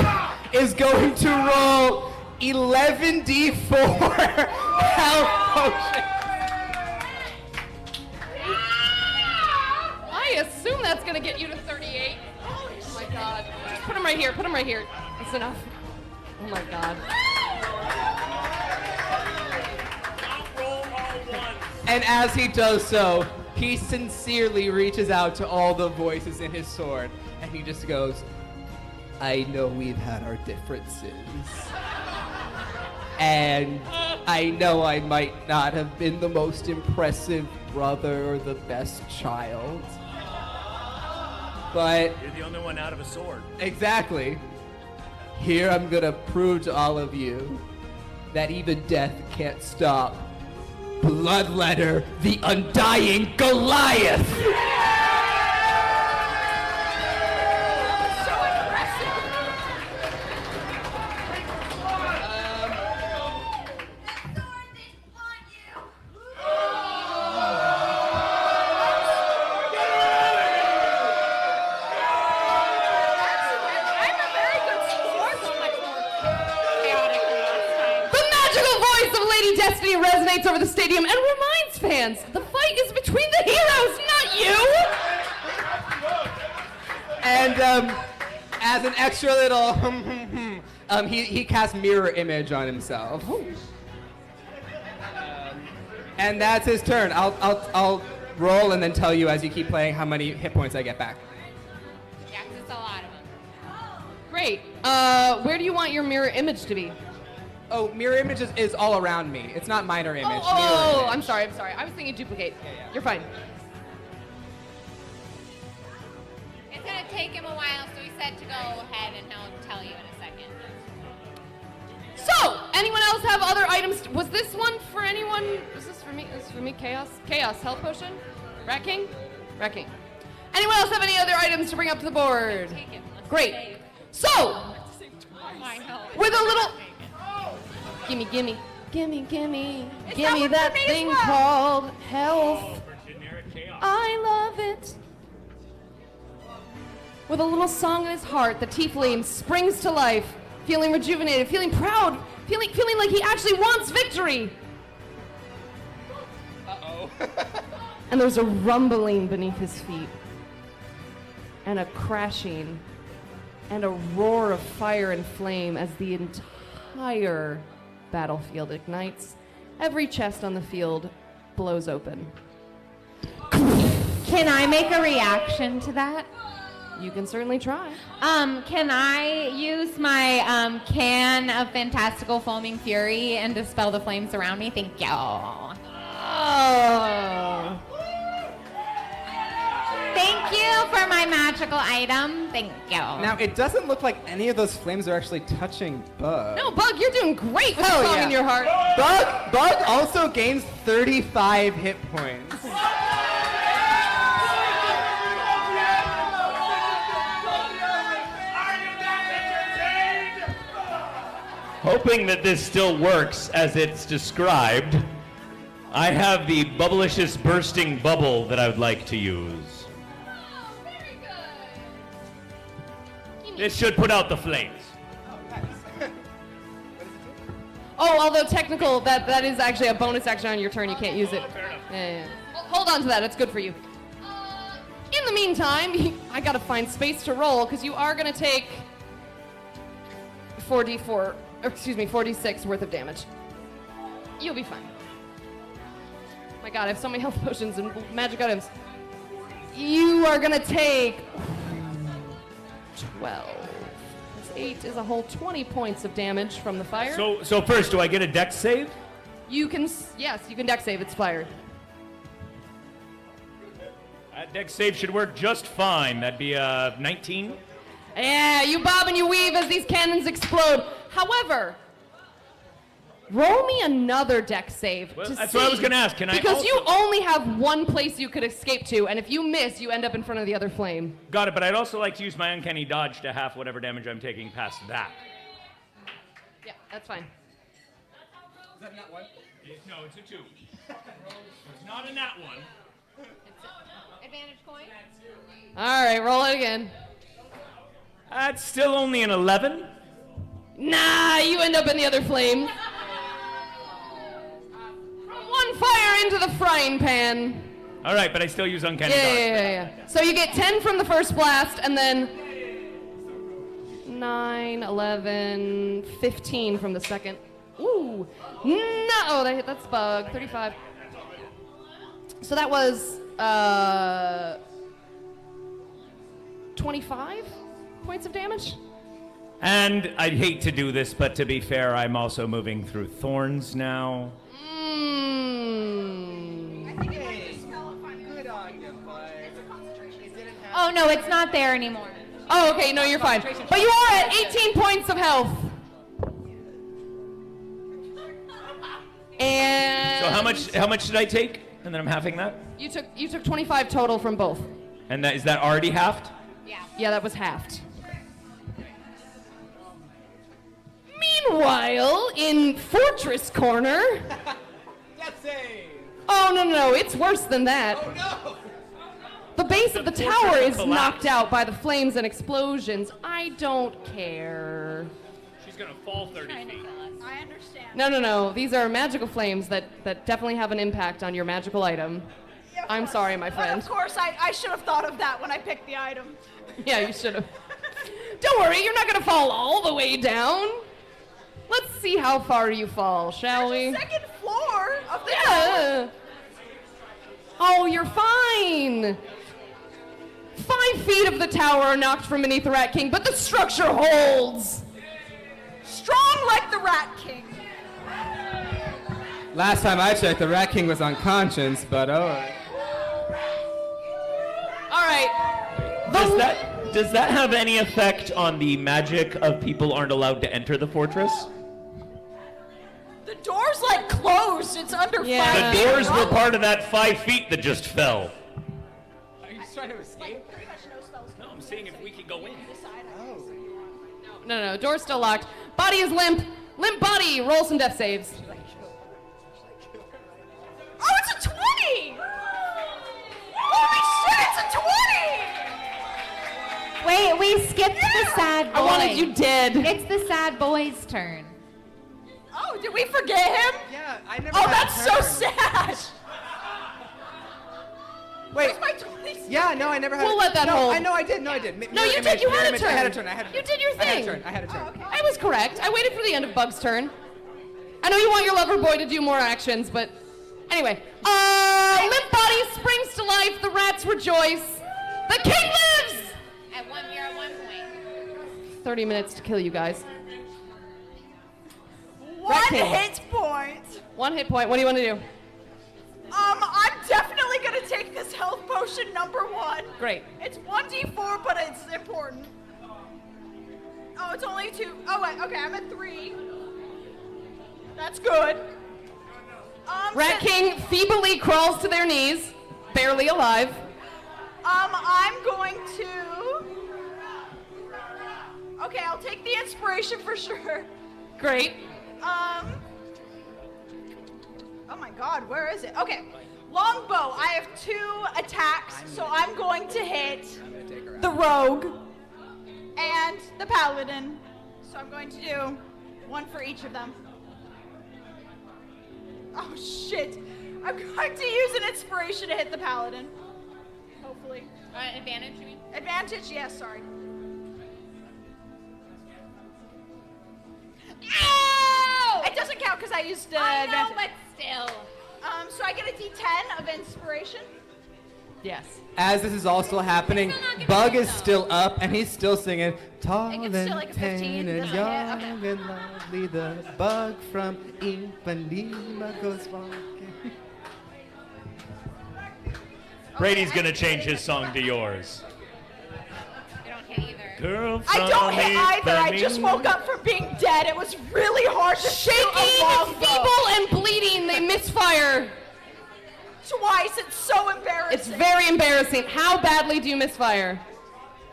Speaker 5: is going to roll 11d4 health potions.
Speaker 1: I assume that's gonna get you to 38. Oh my god. Just put him right here. That's enough. Oh my god.
Speaker 7: Roll all ones.
Speaker 5: And as he does so, he sincerely reaches out to all the voices in his sword, and he just goes, I know we've had our differences. And I know I might not have been the most impressive brother or the best child. But
Speaker 7: You're the only one out of a sword.
Speaker 5: exactly. Here I'm gonna prove to all of you that even death can't stop Bloodletter, the Undying Goliath!
Speaker 1: Destiny resonates over the stadium and reminds fans the fight is between the heroes, not you!
Speaker 5: And as an extra little he casts mirror image on himself. And that's his turn. I'll roll and then tell you as you keep playing how many hit points I get back.
Speaker 2: Yeah, 'cause it's a lot of them.
Speaker 1: Great. Where do you want your mirror image to be?
Speaker 5: Oh, mirror image is all around me. It's not minor image. mirror
Speaker 1: Oh,
Speaker 5: image.
Speaker 1: I'm sorry. I was thinking duplicate.
Speaker 5: Yeah.
Speaker 1: You're fine.
Speaker 2: It's gonna take him a while, so he said to go ahead and he'll tell you in a second.
Speaker 1: So, anyone else have other items? Was this one for anyone? Was this for me? This is for me. Chaos? Chaos. Health potion? Rat King? Rat King. Anyone else have any other items to bring up to the board?
Speaker 2: Take him. Let's
Speaker 1: Great.
Speaker 2: save.
Speaker 1: So,
Speaker 2: My help.
Speaker 1: with a little... Gimme that thing called health.
Speaker 7: Generic chaos.
Speaker 1: I love it. With a little song in his heart, the tiefling springs to life, feeling rejuvenated, feeling proud, feeling like he actually wants victory.
Speaker 5: Uh-oh.
Speaker 1: And there's a rumbling beneath his feet, and a crashing, and a roar of fire and flame as the entire battlefield ignites. Every chest on the field blows open.
Speaker 2: Can I make a reaction to that?
Speaker 1: You can certainly try.
Speaker 2: Can I use my can of fantastical foaming fury and dispel the flames around me? Thank you.
Speaker 1: Oh.
Speaker 2: Thank you for my magical item. Thank you.
Speaker 5: Now, it doesn't look like any of those flames are actually touching Bug.
Speaker 1: No, Bug, you're doing great with
Speaker 5: Hell
Speaker 1: the song
Speaker 5: yeah.
Speaker 1: in your heart.
Speaker 5: Bug also gains 35 hit points.
Speaker 3: Hoping that this still works as it's described, I have the bubblicious bursting bubble that I would like to use. This should put out the flames.
Speaker 1: Oh, although technical, that is actually a bonus action on your turn. You can't use it. Yeah. Hold on to that. It's good for you. In the meantime, I gotta find space to roll because you are gonna take 46 worth of damage. You'll be fine. My God, I have so many health potions and magic items. You are gonna take 12. Plus 8 is a whole 20 points of damage from the fire.
Speaker 3: So first, do I get a dex save?
Speaker 1: You can, yes, you can dex save. It's fired.
Speaker 3: That dex save should work just fine. That'd be 19.
Speaker 1: Yeah, you bob and you weave as these cannons explode. However, roll me another dex save
Speaker 3: Well,
Speaker 1: to
Speaker 3: that's
Speaker 1: see.
Speaker 3: what I was gonna ask. Can I
Speaker 1: Because you
Speaker 3: also-
Speaker 1: only have one place you could escape to, and if you miss, you end up in front of the other flame.
Speaker 3: Got it, but I'd also like to use my uncanny dodge to half whatever damage I'm taking past that.
Speaker 1: Yeah, that's fine.
Speaker 5: Is that not one?
Speaker 3: No, it's a 2. It's not a nat one.
Speaker 2: Advantage coin?
Speaker 1: All right, roll it again.
Speaker 3: That's still only an 11.
Speaker 1: Nah, you end up in the other flame. From one fire into the frying pan.
Speaker 3: All right, but I still use uncanny dodge.
Speaker 1: Yeah. So you get 10 from the first blast, and then 9, 11, 15 from the second. Ooh. No, oh, that's Bug. 35. So that was 25 points of damage?
Speaker 3: And I'd hate to do this, but to be fair, I'm also moving through thorns now.
Speaker 5: Good on you, but it didn't
Speaker 2: Oh, no, it's not there anymore.
Speaker 1: Oh, okay, no, you're fine. But you are at 18 points of health. And
Speaker 3: So how much did I take? And then I'm halving that?
Speaker 1: you took 25 total from both.
Speaker 3: And is that already halved?
Speaker 1: Yeah, that was halved. Meanwhile, in Fortress Corner.
Speaker 5: Death save.
Speaker 1: Oh, no, it's worse than that.
Speaker 5: Oh no.
Speaker 1: The base of the tower is knocked out by the flames and explosions. I don't care.
Speaker 7: She's gonna fall 30 feet.
Speaker 4: I understand.
Speaker 1: No. These are magical flames that definitely have an impact on your magical item.
Speaker 4: Yeah, of
Speaker 1: I'm
Speaker 4: course.
Speaker 1: sorry, my friend.
Speaker 4: Of course, I should have thought of that when I picked the item.
Speaker 1: Yeah, you should have. Don't worry, you're not going to fall all the way down. Let's see how far you fall, shall we?
Speaker 4: Second floor of the tower.
Speaker 1: Yeah. Oh, you're fine. 5 feet of the tower are knocked from beneath the Rat King, but the structure holds.
Speaker 4: Strong like the Rat King.
Speaker 5: Last time I checked, the Rat King was unconscious, but oh.
Speaker 1: All right.
Speaker 3: Does that have any effect on the magic of people aren't allowed to enter the fortress?
Speaker 4: The door's like closed. It's under
Speaker 1: Yeah.
Speaker 3: The
Speaker 4: fire.
Speaker 3: doors were part of that 5 feet that just fell.
Speaker 5: Are you trying to escape?
Speaker 3: No, I'm seeing if we can go in.
Speaker 1: No, door's still locked. Body is limp. Limp body. Roll some death saves.
Speaker 4: Oh, it's a 20! Holy shit, it's a 20!
Speaker 2: Wait, we skipped the sad boy.
Speaker 1: I wanted you dead.
Speaker 2: It's the sad boy's turn.
Speaker 4: Oh, did we forget him?
Speaker 5: Yeah, I never.
Speaker 4: Oh,
Speaker 5: had a
Speaker 4: that's so
Speaker 5: turn.
Speaker 4: sad.
Speaker 5: Wait.
Speaker 4: Where's my 20?
Speaker 5: Yeah, no, I never had.
Speaker 1: We'll let that
Speaker 5: no,
Speaker 1: hold.
Speaker 5: I know I did. No, I did.
Speaker 1: No, you did. You had a turn.
Speaker 5: I had a turn.
Speaker 1: You did your
Speaker 5: I had
Speaker 1: thing.
Speaker 5: a turn. I had a turn.
Speaker 4: Oh, okay.
Speaker 1: I was correct. I waited for the end of Bug's turn. I know you want your lover boy to do more actions, but anyway. Limp body springs to life. The rats rejoice. The king lives!
Speaker 2: You're at 1 point.
Speaker 1: 30 minutes to kill you guys.
Speaker 4: One
Speaker 1: King.
Speaker 4: hit point.
Speaker 1: 1 hit point. What do you want to do?
Speaker 4: I'm definitely gonna take this health potion number 1.
Speaker 1: Great.
Speaker 4: It's 1d4, but it's important. Oh, it's only 2. Oh, wait, okay, I'm at 3. That's good.
Speaker 1: Rat King feebly crawls to their knees, barely alive.
Speaker 4: I'm going to... Okay, I'll take the inspiration for sure.
Speaker 1: Great.
Speaker 4: Oh my god, where is it? Okay, longbow. I have 2 attacks, so I'm going to hit the rogue and the paladin. So I'm going to do 1 for each of them. Oh shit. I'm going to use an inspiration to hit the paladin. Hopefully.
Speaker 2: Advantage, you mean?
Speaker 4: Advantage? Yes, sorry. Ow! It doesn't count because I used
Speaker 2: I know,
Speaker 4: advantage.
Speaker 2: but still.
Speaker 4: So I get a D10 of inspiration.
Speaker 1: Yes.
Speaker 5: As this is all still happening,
Speaker 2: Still not gonna
Speaker 5: Bug
Speaker 2: hit,
Speaker 5: is
Speaker 2: though.
Speaker 5: still up and he's still singing. Tall
Speaker 4: It
Speaker 5: and
Speaker 4: gets to, like, a 15,
Speaker 5: tan and
Speaker 4: doesn't
Speaker 5: young
Speaker 4: hit? Okay.
Speaker 5: and lovely, the bug from Ipanema goes walking.
Speaker 3: Brady's gonna change his song to yours.
Speaker 2: I don't hit either.
Speaker 3: Girl from
Speaker 4: I don't hit either. I just
Speaker 3: Ipanema.
Speaker 4: woke up from being dead. It was really hard to shoot a
Speaker 1: Shaking,
Speaker 4: longbow.
Speaker 1: feeble, and bleeding, they misfire.
Speaker 4: Twice. It's so embarrassing.
Speaker 1: It's very embarrassing. How badly do you misfire?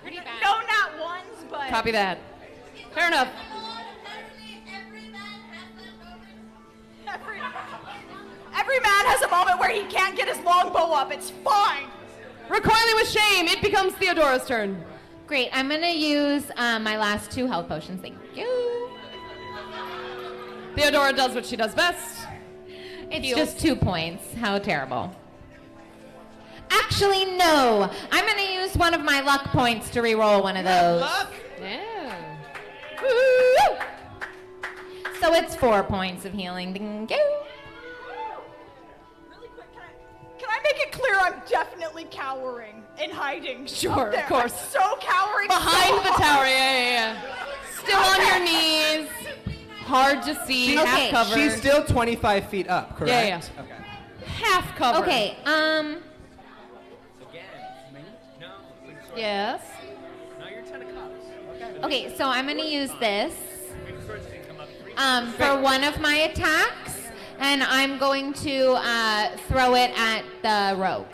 Speaker 2: Pretty bad.
Speaker 4: No, not once, but...
Speaker 1: Copy that. Fair enough.
Speaker 4: Every man has a moment where he can't get his longbow up. It's fine.
Speaker 1: Recoiling with shame, it becomes Theodora's turn.
Speaker 2: Great. I'm gonna use my last 2 health potions. Thank you.
Speaker 1: Theodora does what she does best.
Speaker 2: It's
Speaker 1: Heals.
Speaker 2: just 2 points. How terrible. Actually, no. I'm gonna use one of my luck points to re-roll one of those.
Speaker 1: Yeah.
Speaker 2: Woo! So it's 4 points of healing. Thank you.
Speaker 4: Really quick, can I make it clear I'm definitely cowering and hiding?
Speaker 1: Sure,
Speaker 4: up there.
Speaker 1: of course.
Speaker 4: I'm so cowering.
Speaker 1: Behind
Speaker 4: so
Speaker 1: the
Speaker 4: hard.
Speaker 1: tower, yeah. Still on your knees. Hard to see,
Speaker 2: Okay.
Speaker 1: half covered.
Speaker 5: She's still 25 feet up, correct?
Speaker 1: Yeah.
Speaker 5: Okay.
Speaker 1: half covered.
Speaker 2: Okay,
Speaker 1: Yes.
Speaker 2: Okay, so I'm gonna use this for one of my attacks, and I'm going to throw it at the rogue.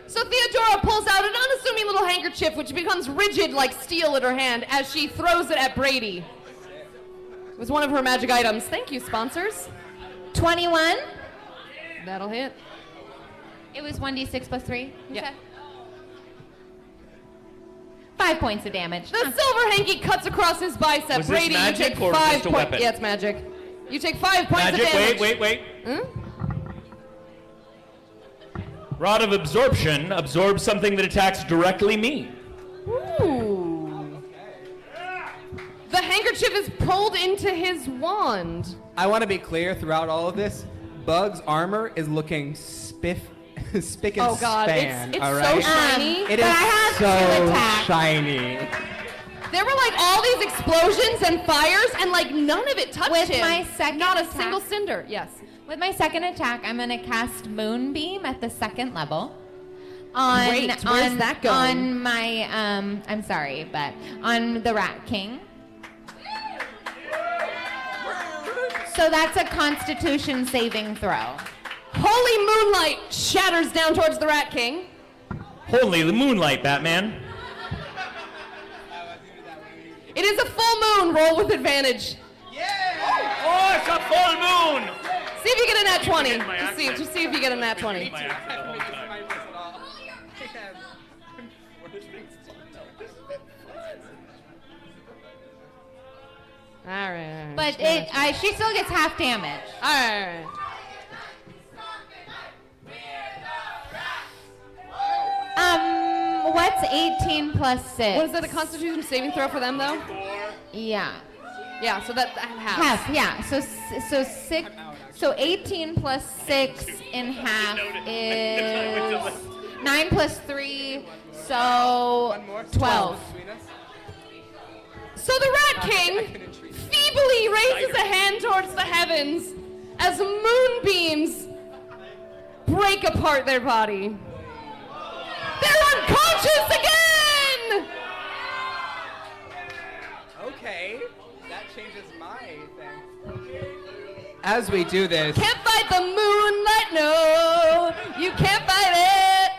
Speaker 1: So Theodora pulls out an unassuming little handkerchief, which becomes rigid like steel in her hand as she throws it at Brady. It was one of her magic items. Thank you, sponsors.
Speaker 2: 21.
Speaker 1: That'll hit.
Speaker 2: It was 1d6 plus 3.
Speaker 1: Yeah.
Speaker 2: Okay. 5 points of damage.
Speaker 1: The silver hanky cuts across his bicep.
Speaker 3: Was this
Speaker 1: Brady,
Speaker 3: magic
Speaker 1: you take
Speaker 3: or
Speaker 1: 5
Speaker 3: just a
Speaker 1: points.
Speaker 3: weapon?
Speaker 1: Yeah, it's magic. You take 5 points
Speaker 3: Magic,
Speaker 1: of damage.
Speaker 3: wait.
Speaker 1: Huh?
Speaker 3: Rod of Absorption absorbs something that attacks directly me.
Speaker 1: Ooh. The handkerchief is pulled into his wand.
Speaker 5: I want to be clear throughout all of this. Bug's armor is looking spick and
Speaker 1: Oh God,
Speaker 5: span.
Speaker 1: it's
Speaker 5: all
Speaker 1: so
Speaker 5: right?
Speaker 1: shiny.
Speaker 5: It
Speaker 2: But
Speaker 5: is
Speaker 2: I have 2
Speaker 5: so
Speaker 2: attacks.
Speaker 5: shiny.
Speaker 1: There were like all these explosions and fires, and like none of it touched
Speaker 2: With
Speaker 1: him.
Speaker 2: my second
Speaker 1: Not a
Speaker 2: attack.
Speaker 1: single cinder. Yes.
Speaker 2: With my second attack, I'm gonna cast Moonbeam at the 2nd level. On,
Speaker 1: Great, where's that going?
Speaker 2: On my, I'm sorry, but on the Rat King. So that's a Constitution saving throw.
Speaker 1: Holy moonlight shatters down towards the Rat King.
Speaker 3: Holy the moonlight, Batman.
Speaker 1: It is a full moon. Roll with advantage.
Speaker 3: Oh, it's a full moon!
Speaker 1: See if you get a nat 20.
Speaker 3: Forget my
Speaker 1: Just see
Speaker 3: accent.
Speaker 1: if you get a nat 20.
Speaker 3: My accent the whole time.
Speaker 1: All right.
Speaker 2: But she still gets half damage.
Speaker 1: All right.
Speaker 2: What's 18 plus 6?
Speaker 1: What is that? A Constitution saving throw for them though?
Speaker 2: Yeah.
Speaker 1: Yeah. So that half.
Speaker 2: Half, yeah. So 6. So 18 plus 6 in half is 9 plus 3. So 12.
Speaker 1: So the Rat King feebly raises a hand towards the heavens as moonbeams break apart their body. They're unconscious again!
Speaker 5: Okay, that changes my thing. As we do this,
Speaker 1: Can't fight the moonlight, no, you can't fight it.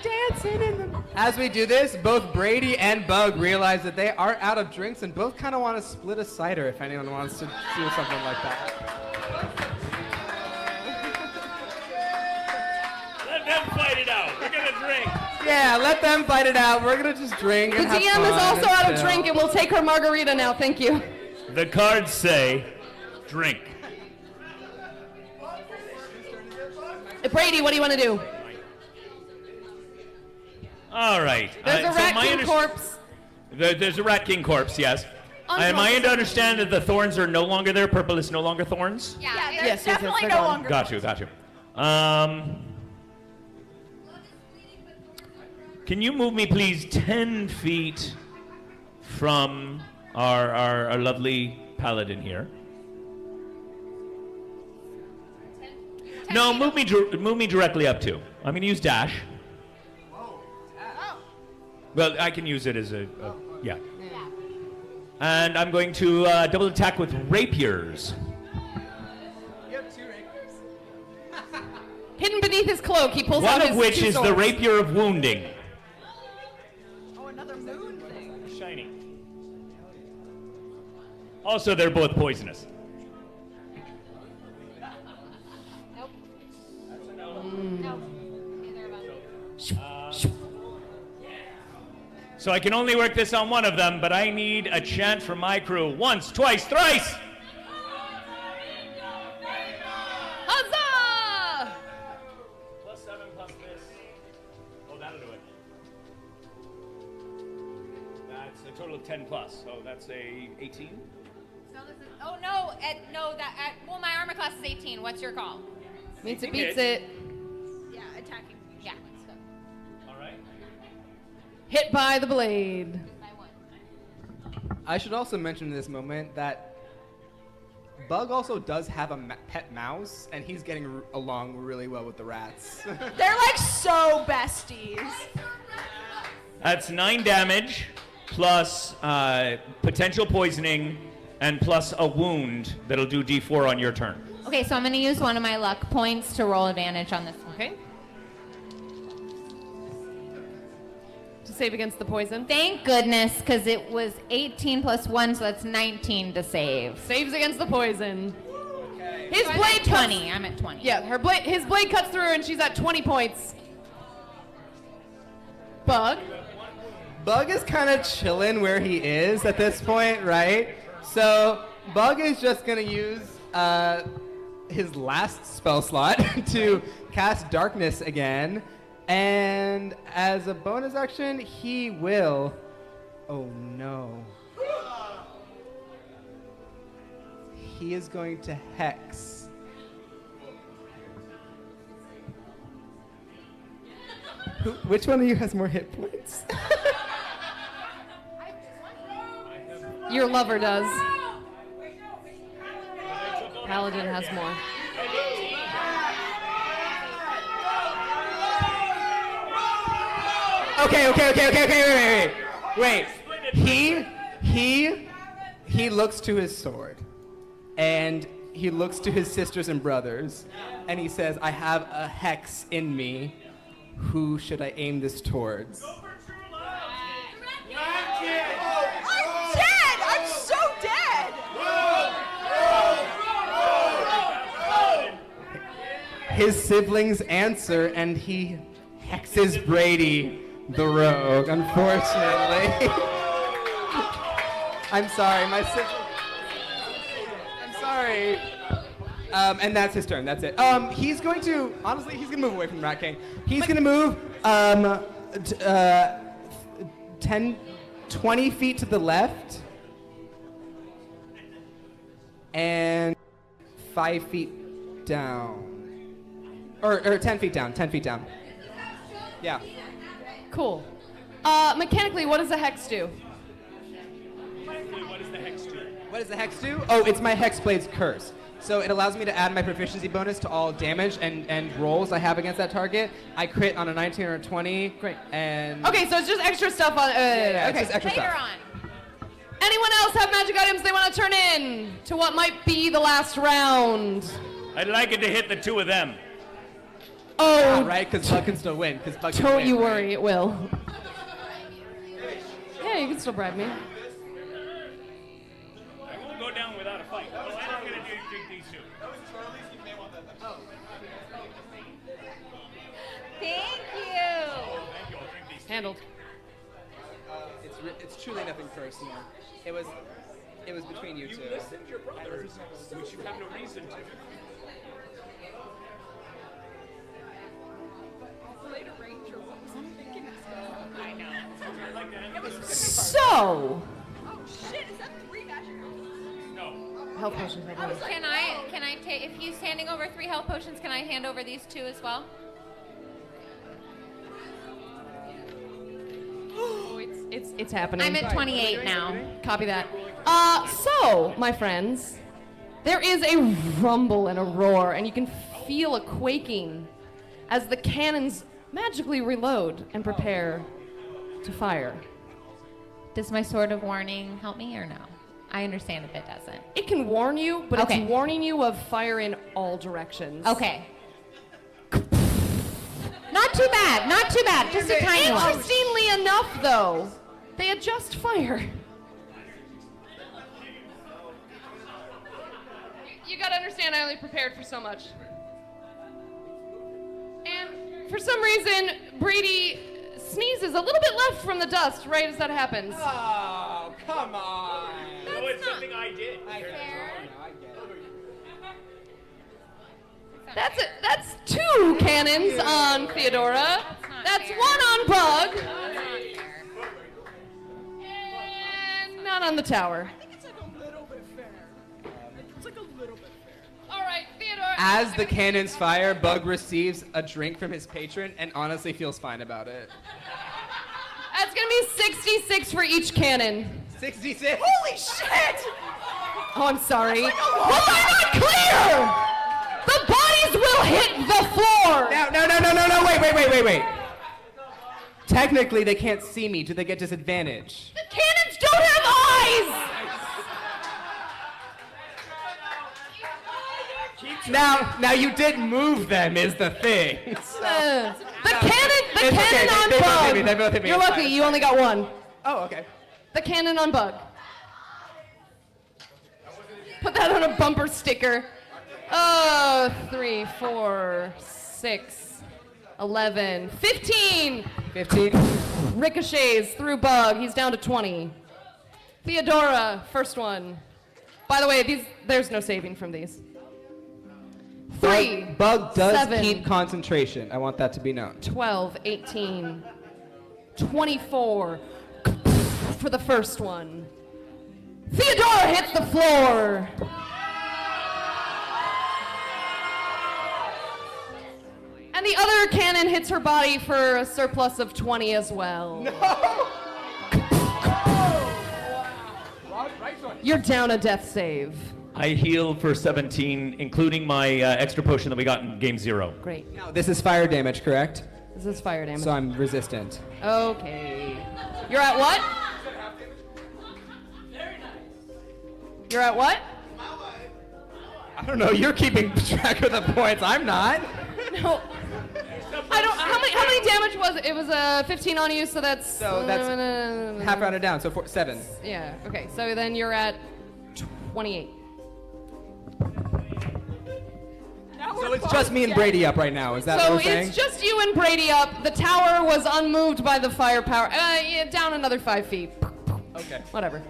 Speaker 1: Dancing in the...
Speaker 5: as we do this, both Brady and Bug realize that they are out of drinks and both kind of want to split a cider if anyone wants to do something like that.
Speaker 7: Let them fight it out. We're gonna drink.
Speaker 5: Yeah, let them fight it out. We're gonna just drink
Speaker 1: The
Speaker 5: and have
Speaker 1: DM is
Speaker 5: fun
Speaker 1: also
Speaker 5: and
Speaker 1: out of
Speaker 5: chill.
Speaker 1: drink and we'll take her margarita now, thank you.
Speaker 3: The cards say, drink.
Speaker 1: Brady, what do you want to do?
Speaker 3: All right.
Speaker 1: There's a
Speaker 3: so
Speaker 1: Rat
Speaker 3: my
Speaker 1: King corpse.
Speaker 3: There's a Rat King corpse, yes. Am I to understand that the thorns are no longer there? Purple is no longer thorns?
Speaker 4: Yeah,
Speaker 1: Yes,
Speaker 4: there's
Speaker 1: yes, yes,
Speaker 4: definitely
Speaker 1: they're
Speaker 4: no
Speaker 1: gone.
Speaker 4: longer.
Speaker 3: Got you. Can you move me, please, 10 feet from our lovely paladin here? No, move me directly up to. I'm going to use dash. Well, I can use it as a yeah. And I'm going to double attack with rapiers.
Speaker 1: Hidden beneath his cloak, he pulls
Speaker 3: One
Speaker 1: out
Speaker 3: of
Speaker 1: his
Speaker 3: which
Speaker 1: 2
Speaker 3: is the
Speaker 1: swords.
Speaker 3: rapier of wounding.
Speaker 4: Oh, another moon thing.
Speaker 3: Shiny. Also, they're both poisonous. So I can only work this on one of them, but I need a chant from my crew. Once, twice, thrice!
Speaker 1: Huzzah!
Speaker 3: +7 plus this. Oh, that'll do it. That's a total of 10 plus, so that's a 18.
Speaker 2: So this is, oh no, well my armor class is 18. What's your call?
Speaker 1: Meets it, beats it.
Speaker 4: Yeah, attacking.
Speaker 2: Yeah.
Speaker 3: All right.
Speaker 1: Hit by the blade.
Speaker 5: I should also mention in this moment that Bug also does have a pet mouse, and he's getting along really well with the rats.
Speaker 4: They're like so besties.
Speaker 3: That's 9 damage, plus potential poisoning, and plus a wound that'll do D4 on your turn.
Speaker 2: Okay, so I'm going to use one of my luck points to roll advantage on this one.
Speaker 1: Okay. To save against the poison.
Speaker 2: Thank goodness, because it was 18 plus 1, so that's 19 to save.
Speaker 1: Saves against the poison.
Speaker 5: Okay.
Speaker 1: His
Speaker 2: So
Speaker 1: blade
Speaker 2: I'm at 20. I'm at 20.
Speaker 1: Yeah, his blade cuts through and she's at 20 points. Bug.
Speaker 5: Bug is kind of chilling where he is at this point, right? So Bug is just gonna use his last spell slot to cast Darkness again, and as a bonus action, he will. Oh no! He is going to hex. Which one of you has more hit points?
Speaker 1: Your lover does. Paladin has more.
Speaker 5: Okay, wait. He looks to his sword, and he looks to his sisters and brothers, and he says, I have a hex in me. Who should I aim this towards?
Speaker 4: I'm dead! I'm so dead!
Speaker 5: His siblings answer, and he hexes Brady, the rogue, unfortunately. I'm sorry, my siblings. I'm sorry. And that's his turn, that's it. He's going to, honestly, he's gonna move away from Rat King. He's gonna move 20 feet to the left, and 5 feet down. Or 10 feet down, 10 feet down. Yeah.
Speaker 1: Cool. Mechanically, what does a hex do?
Speaker 3: What does the hex do?
Speaker 5: What does the hex do? Oh, it's my Hexblade's curse. So it allows me to add my proficiency bonus to all damage and rolls I have against that target. I crit on a 19 or a 20.
Speaker 1: Great.
Speaker 5: And
Speaker 1: Okay, so it's just extra stuff on.
Speaker 5: yeah, it's
Speaker 1: Okay.
Speaker 5: just extra
Speaker 2: Later
Speaker 5: stuff.
Speaker 2: on.
Speaker 1: Anyone else have magic items they want to turn in to what might be the last round?
Speaker 3: I'd like it to hit the 2 of them.
Speaker 5: Yeah,
Speaker 1: Oh,
Speaker 5: right? Because Bug can still win. Because Bug can
Speaker 1: don't
Speaker 5: win,
Speaker 1: you
Speaker 5: right?
Speaker 1: worry, it will. Yeah, you can still bribe me.
Speaker 3: I won't go down without a fight. Well, I'm going to do these 2.
Speaker 2: Thank you.
Speaker 1: Handled.
Speaker 5: It's truly nothing personal. It was between you two.
Speaker 3: You listened to your brothers, which you have no reason to.
Speaker 4: Later Ranger, what was I thinking?
Speaker 2: I know.
Speaker 1: So,
Speaker 4: Oh shit, is that 3 magic?
Speaker 1: health potions. I believe.
Speaker 2: Can I take, if he's handing over 3 health potions, can I hand over these 2 as well?
Speaker 1: Oh, it's happening.
Speaker 2: I'm at 28 now.
Speaker 1: Copy that. So, my friends, there is a rumble and a roar, and you can feel a quaking as the cannons magically reload and prepare to fire.
Speaker 2: Does my sword of warning help me or no? I understand if it doesn't.
Speaker 1: It can warn you, but
Speaker 2: Okay.
Speaker 1: it's warning you of fire in all directions.
Speaker 2: Okay. Not too bad, not too bad. Just a tiny one.
Speaker 1: Interestingly enough, though, they adjust fire. You gotta understand, I only prepared for so much. And for some reason, Brady sneezes a little bit left from the dust right as that happens.
Speaker 5: Oh, come on.
Speaker 3: No, it's something I did.
Speaker 1: That's it. That's 2 cannons on Theodora. That's
Speaker 2: fair.
Speaker 1: 1 on Bug.
Speaker 2: That's not fair.
Speaker 1: And none on the tower.
Speaker 4: I think it's like a little bit fair. It's like a little bit fair.
Speaker 1: All right, Theodora.
Speaker 5: As the cannons fire, Bug receives a drink from his patron and honestly feels fine about it.
Speaker 1: That's gonna be 66 for each cannon.
Speaker 5: 66.
Speaker 4: Holy shit!
Speaker 1: Oh, I'm sorry. Was I not clear? The bodies will hit the floor.
Speaker 5: No, wait. Technically, they can't see me. Do they get disadvantage?
Speaker 1: The cannons don't have eyes!
Speaker 5: Now you did move them, is the thing.
Speaker 1: The cannon
Speaker 5: okay.
Speaker 1: on
Speaker 5: They both
Speaker 1: Bug.
Speaker 5: hit me. They both hit me.
Speaker 1: You're
Speaker 5: It's
Speaker 1: lucky,
Speaker 5: fine.
Speaker 1: you only got one.
Speaker 5: Oh, okay.
Speaker 1: The cannon on Bug. Put that on a bumper sticker. 3, 4, 6, 11, 15.
Speaker 5: 15.
Speaker 1: Ricochets through Bug. He's down to 20. Theodora, first one. By the way, there's no saving from these. 3.
Speaker 5: Bug does
Speaker 1: 7,
Speaker 5: keep concentration. I want that to be known.
Speaker 1: 12, 18, 24 for the first one. Theodora hits the floor. And the other cannon hits her body for a surplus of 20 as well.
Speaker 5: No!
Speaker 1: You're down a death save.
Speaker 3: I heal for 17, including my extra potion that we got in game 0.
Speaker 1: Great.
Speaker 5: Now, this is fire damage, correct?
Speaker 1: This is fire damage.
Speaker 5: So I'm resistant.
Speaker 1: Okay. You're at what? You're at what?
Speaker 5: I don't know. You're keeping track of the points. I'm not.
Speaker 1: No. I don't. How many damage was it? It was 15 on you, so that's.
Speaker 5: Half rounded down, so 7.
Speaker 1: Yeah. Okay. So then you're at 28.
Speaker 5: So it's just me and Brady up right now. Is that
Speaker 1: So
Speaker 5: what we're saying?
Speaker 1: it's just you and Brady up. The tower was unmoved by the firepower. Yeah, down another 5 feet.
Speaker 5: Okay.
Speaker 1: Whatever.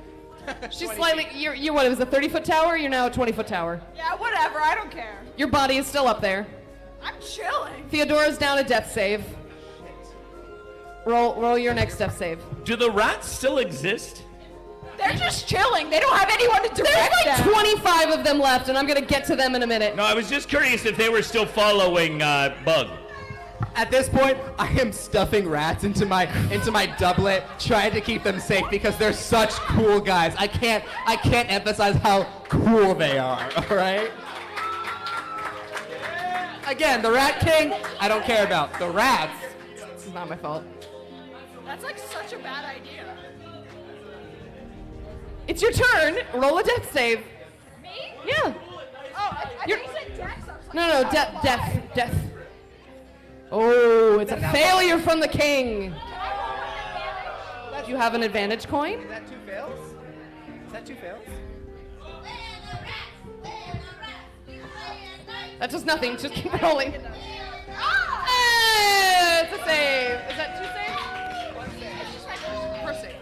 Speaker 1: She's slightly. You're what? It was a 30-foot tower. You're now a 20-foot tower.
Speaker 4: Yeah, whatever. I don't care.
Speaker 1: Your body is still up there.
Speaker 4: I'm chilling.
Speaker 1: Theodora's down a death save. Roll your next death save.
Speaker 3: Do the rats still exist?
Speaker 4: They're just chilling. They don't have anyone to direct
Speaker 1: There's like
Speaker 4: them.
Speaker 1: 25 of them left, and I'm gonna get to them in a minute.
Speaker 3: No, I was just curious if they were still following Bug.
Speaker 5: At this point, I am stuffing rats into my doublet, trying to keep them safe because they're such cool guys. I can't emphasize how cool they are. All right. Again, the Rat King, I don't care about. The rats.
Speaker 1: This is not my fault.
Speaker 4: That's like such a bad idea.
Speaker 1: It's your turn. Roll a death save.
Speaker 4: Me?
Speaker 1: Yeah.
Speaker 4: Oh, I thought you said Dex. I was like,
Speaker 1: No, death. Oh, it's a failure from the king. Do you have an advantage coin?
Speaker 5: Is that 2 fails? Is that 2 fails?
Speaker 1: That does nothing. Just keep rolling. Hey, it's a save. Is that 2 saves? First save.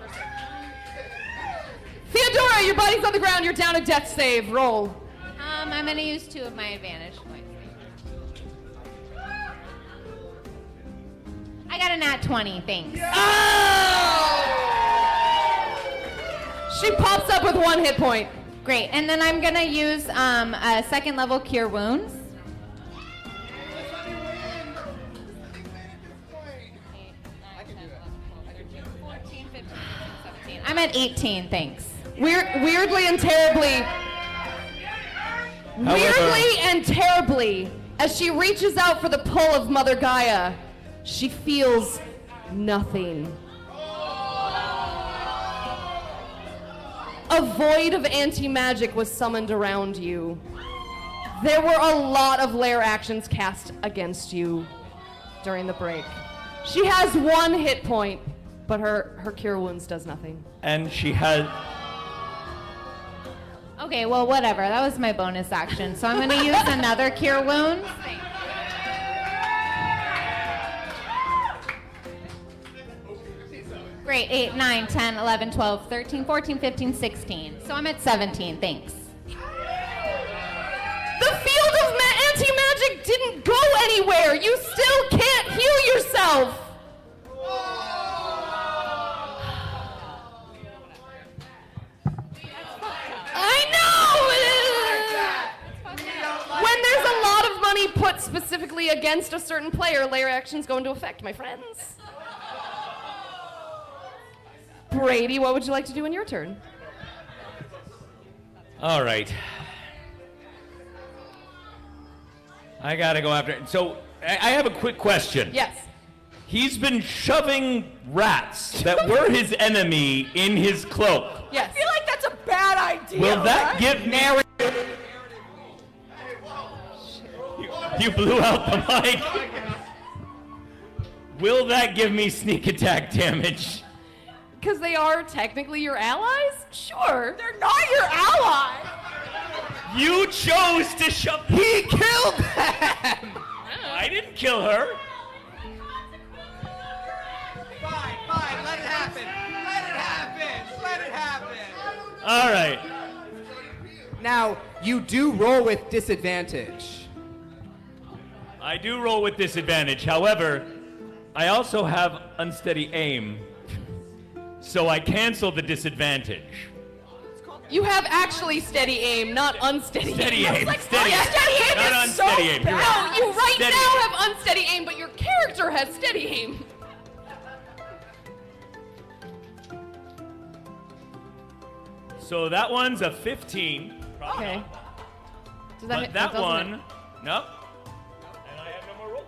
Speaker 1: Theodora, your body's on the ground. You're down a death save. Roll.
Speaker 2: I'm gonna use 2 of my advantage points. I got a nat 20, thanks.
Speaker 1: Oh! She pops up with 1 hit point.
Speaker 2: Great, and then I'm gonna use a 2nd level cure wounds. I'm at 18, thanks.
Speaker 1: Weirdly and terribly, as she reaches out for the pull of Mother Gaia, she feels nothing. A void of anti-magic was summoned around you. There were a lot of lair actions cast against you during the break. She has 1 hit point, but her cure wounds does nothing.
Speaker 3: And she has...
Speaker 2: Okay, well, whatever. That was my bonus action. So I'm going to use another cure wounds. Great, 8, 9, 10, 11, 12, 13, 14, 15, 16. So I'm at 17, thanks.
Speaker 1: The field of anti-magic didn't go anywhere. You still can't heal yourself. I know! When there's a lot of money put specifically against a certain player, layer actions go into effect, my friends. Brady, what would you like to do in your turn?
Speaker 3: All right. I gotta go after... So, I have a quick question.
Speaker 1: Yes.
Speaker 3: He's been shoving rats that were his enemy in his cloak.
Speaker 1: Yes.
Speaker 4: I feel like that's a bad idea.
Speaker 3: Will that
Speaker 4: right?
Speaker 3: give me... You blew out the mic. Will that give me sneak attack damage?
Speaker 1: Because they are technically your allies? Sure.
Speaker 4: They're not your ally.
Speaker 3: You chose to shove...
Speaker 5: He killed them!
Speaker 3: I didn't kill her.
Speaker 5: Fine, let it happen. Let it happen.
Speaker 3: All right.
Speaker 5: Now, you do roll with disadvantage.
Speaker 3: I do roll with disadvantage. However, I also have unsteady aim. So I cancel the disadvantage.
Speaker 1: You have actually steady aim, not unsteady
Speaker 3: Steady
Speaker 1: aim.
Speaker 3: aim.
Speaker 1: Like,
Speaker 3: Steady
Speaker 1: yeah,
Speaker 3: aim.
Speaker 1: steady aim
Speaker 3: Not
Speaker 1: is so
Speaker 3: unsteady aim. You're
Speaker 1: bad.
Speaker 3: right.
Speaker 1: No, you right
Speaker 3: Steady
Speaker 1: now
Speaker 3: aim.
Speaker 1: have unsteady aim, but your character has steady aim.
Speaker 3: So that one's a 15. Probably
Speaker 1: Okay.
Speaker 3: not.
Speaker 1: Does
Speaker 3: But
Speaker 1: hit?
Speaker 3: that
Speaker 1: doesn't
Speaker 3: one,
Speaker 1: hit.
Speaker 3: nope. And I have no more roll.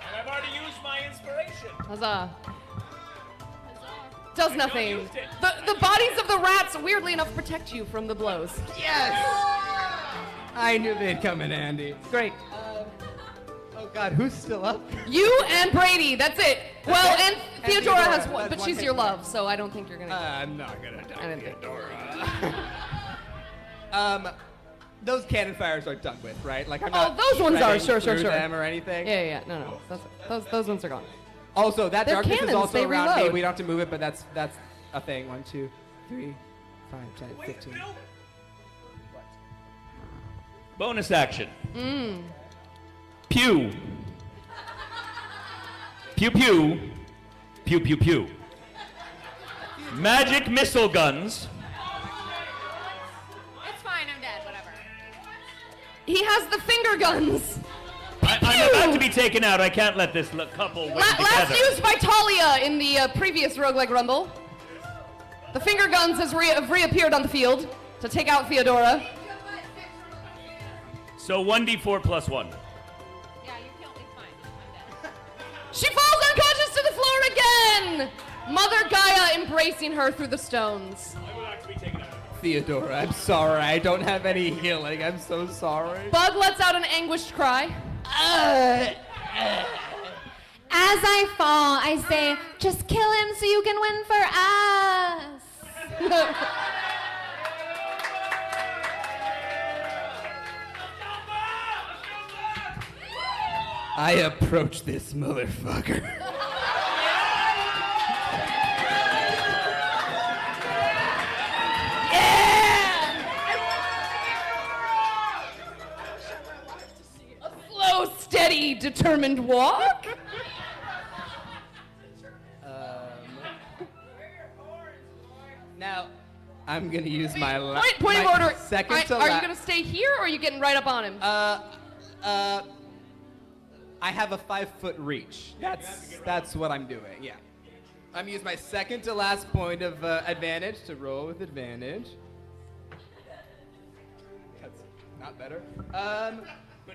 Speaker 3: And I've already used my inspiration.
Speaker 1: Huzzah. Does nothing.
Speaker 3: used it.
Speaker 1: The bodies of the rats, weirdly enough, protect you from the blows.
Speaker 5: Yes! I knew they'd come in handy.
Speaker 1: Great.
Speaker 5: Oh God, who's still up?
Speaker 1: You and Brady, that's it. Well,
Speaker 5: it.
Speaker 1: and
Speaker 5: And
Speaker 1: Theodora has
Speaker 5: Theodora,
Speaker 1: one,
Speaker 5: that's
Speaker 1: but
Speaker 5: one
Speaker 1: she's
Speaker 5: hit
Speaker 1: your
Speaker 5: point.
Speaker 1: love, so I don't think you're gonna.
Speaker 5: I'm not gonna
Speaker 1: I
Speaker 5: die,
Speaker 1: didn't think.
Speaker 5: Theodora. Those cannon fires are done with, right? Like I'm
Speaker 1: Oh,
Speaker 5: not
Speaker 1: those ones are,
Speaker 5: shredding
Speaker 1: sure,
Speaker 5: through
Speaker 1: sure.
Speaker 5: them or anything.
Speaker 1: Yeah, no. Those ones are gone.
Speaker 5: Also, that
Speaker 1: They're
Speaker 5: darkness
Speaker 1: cannons,
Speaker 5: is also
Speaker 1: they
Speaker 5: around me.
Speaker 1: reload.
Speaker 5: We don't have to move it, but that's a thing. 1, 2, 3, 5, 10, 15.
Speaker 3: Bonus action. Pew. Pew pew. Pew pew pew. Magic missile guns.
Speaker 2: It's fine, I'm dead, whatever.
Speaker 1: He has the finger guns.
Speaker 3: I'm about to be taken out. I can't let this couple win
Speaker 1: Last
Speaker 3: together.
Speaker 1: used by Talia in the previous Roguelike Rumble. The finger guns have reappeared on the field to take out Theodora.
Speaker 3: So 1d4 plus 1.
Speaker 2: Yeah, you killed me, fine. I'm dead.
Speaker 1: She falls unconscious to the floor again. Mother Gaia embracing her through the stones.
Speaker 3: I will actually be taken out.
Speaker 5: Theodora, I'm sorry. I don't have any healing. I'm so sorry.
Speaker 1: Bug lets out an anguished cry.
Speaker 2: As I fall, I say, just kill him so you can win for us.
Speaker 5: I approach this motherfucker.
Speaker 1: Slow, steady, determined walk.
Speaker 5: Now, I'm gonna use my
Speaker 1: Point of order.
Speaker 5: second to
Speaker 1: Are you gonna stay here, or are you getting right up on him?
Speaker 5: I have a 5-foot reach. That's what I'm doing. Yeah. I'm using my second to last point of advantage to roll with advantage. That's not better.
Speaker 3: But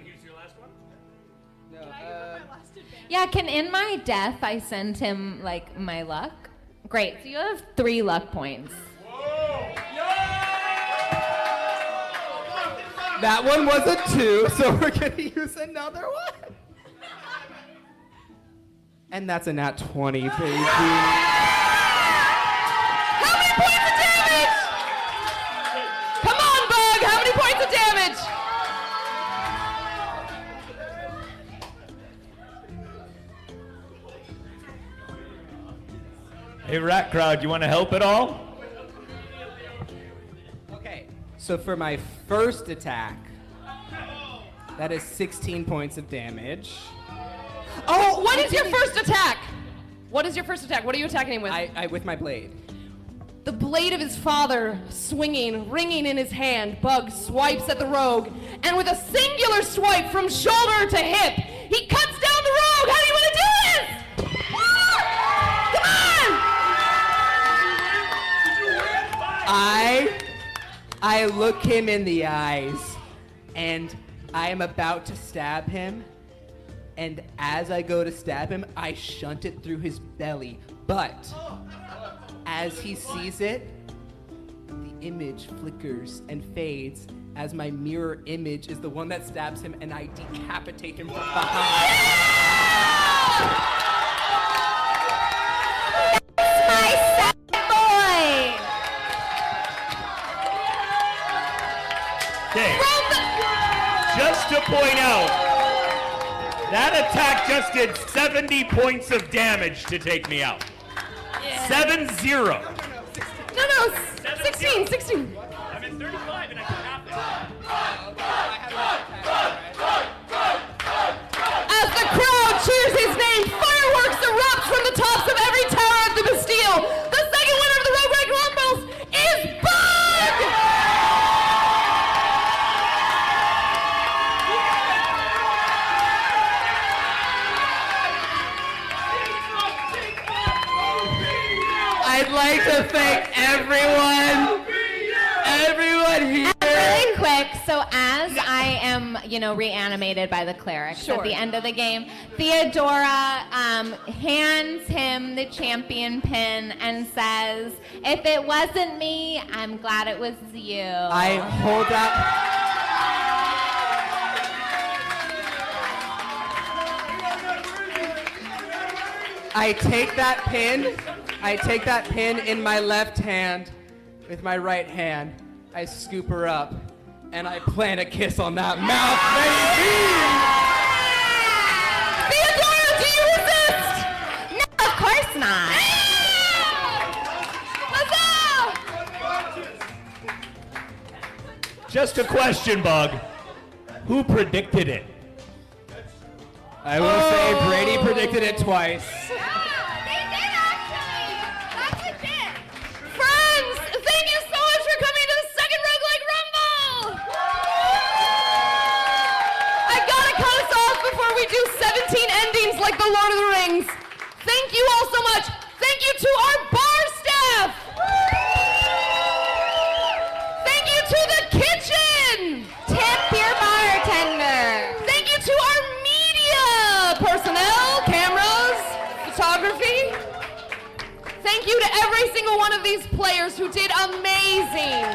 Speaker 3: here's your last one.
Speaker 5: No.
Speaker 2: Yeah, can in my death I send him like my luck? Great. So you have 3 luck points.
Speaker 5: That one was a 2, so we're gonna use another one. And that's a nat 20, baby.
Speaker 1: How many points of damage? Come on, Bug. How many points of damage?
Speaker 3: Hey, Rat Crowd, you want to help at all?
Speaker 5: Okay, so for my first attack, that is 16 points of damage.
Speaker 1: Oh, what is your first attack? What is your first attack? What are you attacking him with?
Speaker 5: I with my blade.
Speaker 1: The blade of his father, swinging, ringing in his hand, Bug swipes at the rogue, and with a singular swipe from shoulder to hip, he cuts down the rogue. How do you want to do this? Come on!
Speaker 5: I look him in the eyes, and I am about to stab him, and as I go to stab him, I shunt it through his belly. But as he sees it, the image flickers and fades as my mirror image is the one that stabs him, and I decapitate him from behind.
Speaker 2: My sad boy!
Speaker 3: Okay. Just to point out, that attack just did 70 points of damage to take me out. 7-0.
Speaker 1: No, 16.
Speaker 7: I'm at 35 and I can half it.
Speaker 1: As the crowd cheers his name, fireworks erupt from the tops of every tower of the Bastille. The second winner of the Roguelike Rumbles is Bug!
Speaker 5: I'd like to thank everyone here.
Speaker 2: Really quick, so as I am, reanimated by the clerics
Speaker 1: Sure.
Speaker 2: at the end of the game, Theodora hands him the champion pin and says, "If it wasn't me, I'm glad it was you."
Speaker 5: I hold out. I take that pin in my left hand. With my right hand, I scoop her up, and I plant a kiss on that mouth, baby!
Speaker 2: Theodora, do you resist? No, of course not.
Speaker 3: Just a question, Bug. Who predicted it?
Speaker 5: I will say Brady predicted it twice.
Speaker 1: Friends, thank you so much for coming to the second Roguelike Rumble! I gotta cut us off before we do 17 endings like the Lord of the Rings. Thank you all so much. Thank you to our bar staff. Thank you to the kitchen.
Speaker 2: Tip your bartender.
Speaker 1: Thank you to our media personnel, cameras, photography. Thank you to every single one of these players who did amazing.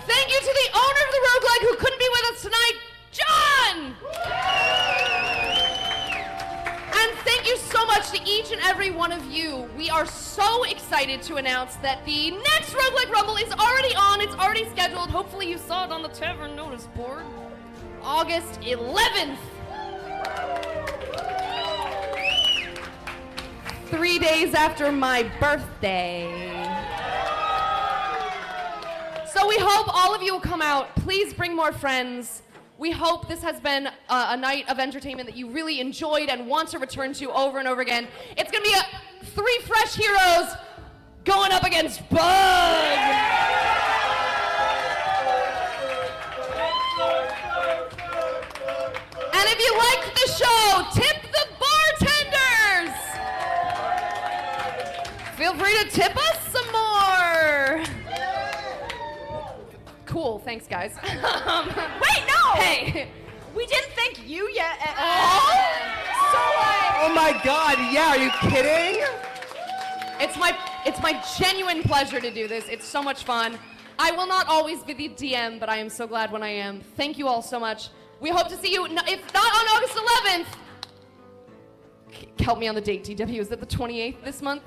Speaker 1: Thank you to the owner of the Roguelike who couldn't be with us tonight, John! And thank you so much to each and every one of you. We are so excited to announce that the next Roguelike Rumble is already on. It's already scheduled. Hopefully you saw it on the Tavern notice board. August 11th. 3 days after my birthday. So we hope all of you will come out. Please bring more friends. We hope this has been a night of entertainment that you really enjoyed and want to return to over and over again. It's gonna be 3 fresh heroes going up against Bug. And if you liked the show, tip the bartenders. Feel free to tip us some more. Cool, thanks guys.
Speaker 4: Wait, no!
Speaker 1: Hey,
Speaker 4: We didn't thank you yet at all.
Speaker 5: Oh my God, yeah, are you kidding?
Speaker 1: it's my genuine pleasure to do this. It's so much fun. I will not always be the DM, but I am so glad when I am. Thank you all so much. We hope to see you, if not on August 11th. Help me on the date, DW. Is it the 28th this month?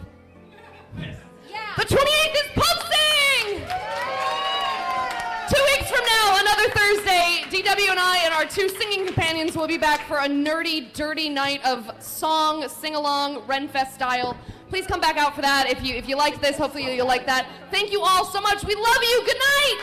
Speaker 4: Yeah.
Speaker 1: The 28th is Pub Sing! 2 weeks from now, another Thursday, DW and I and our 2 singing companions will be back for a nerdy, dirty night of song, sing-along, Renfest style. Please come back out for that. If you liked this, hopefully you'll like that. Thank you all so much. We love you. Good night.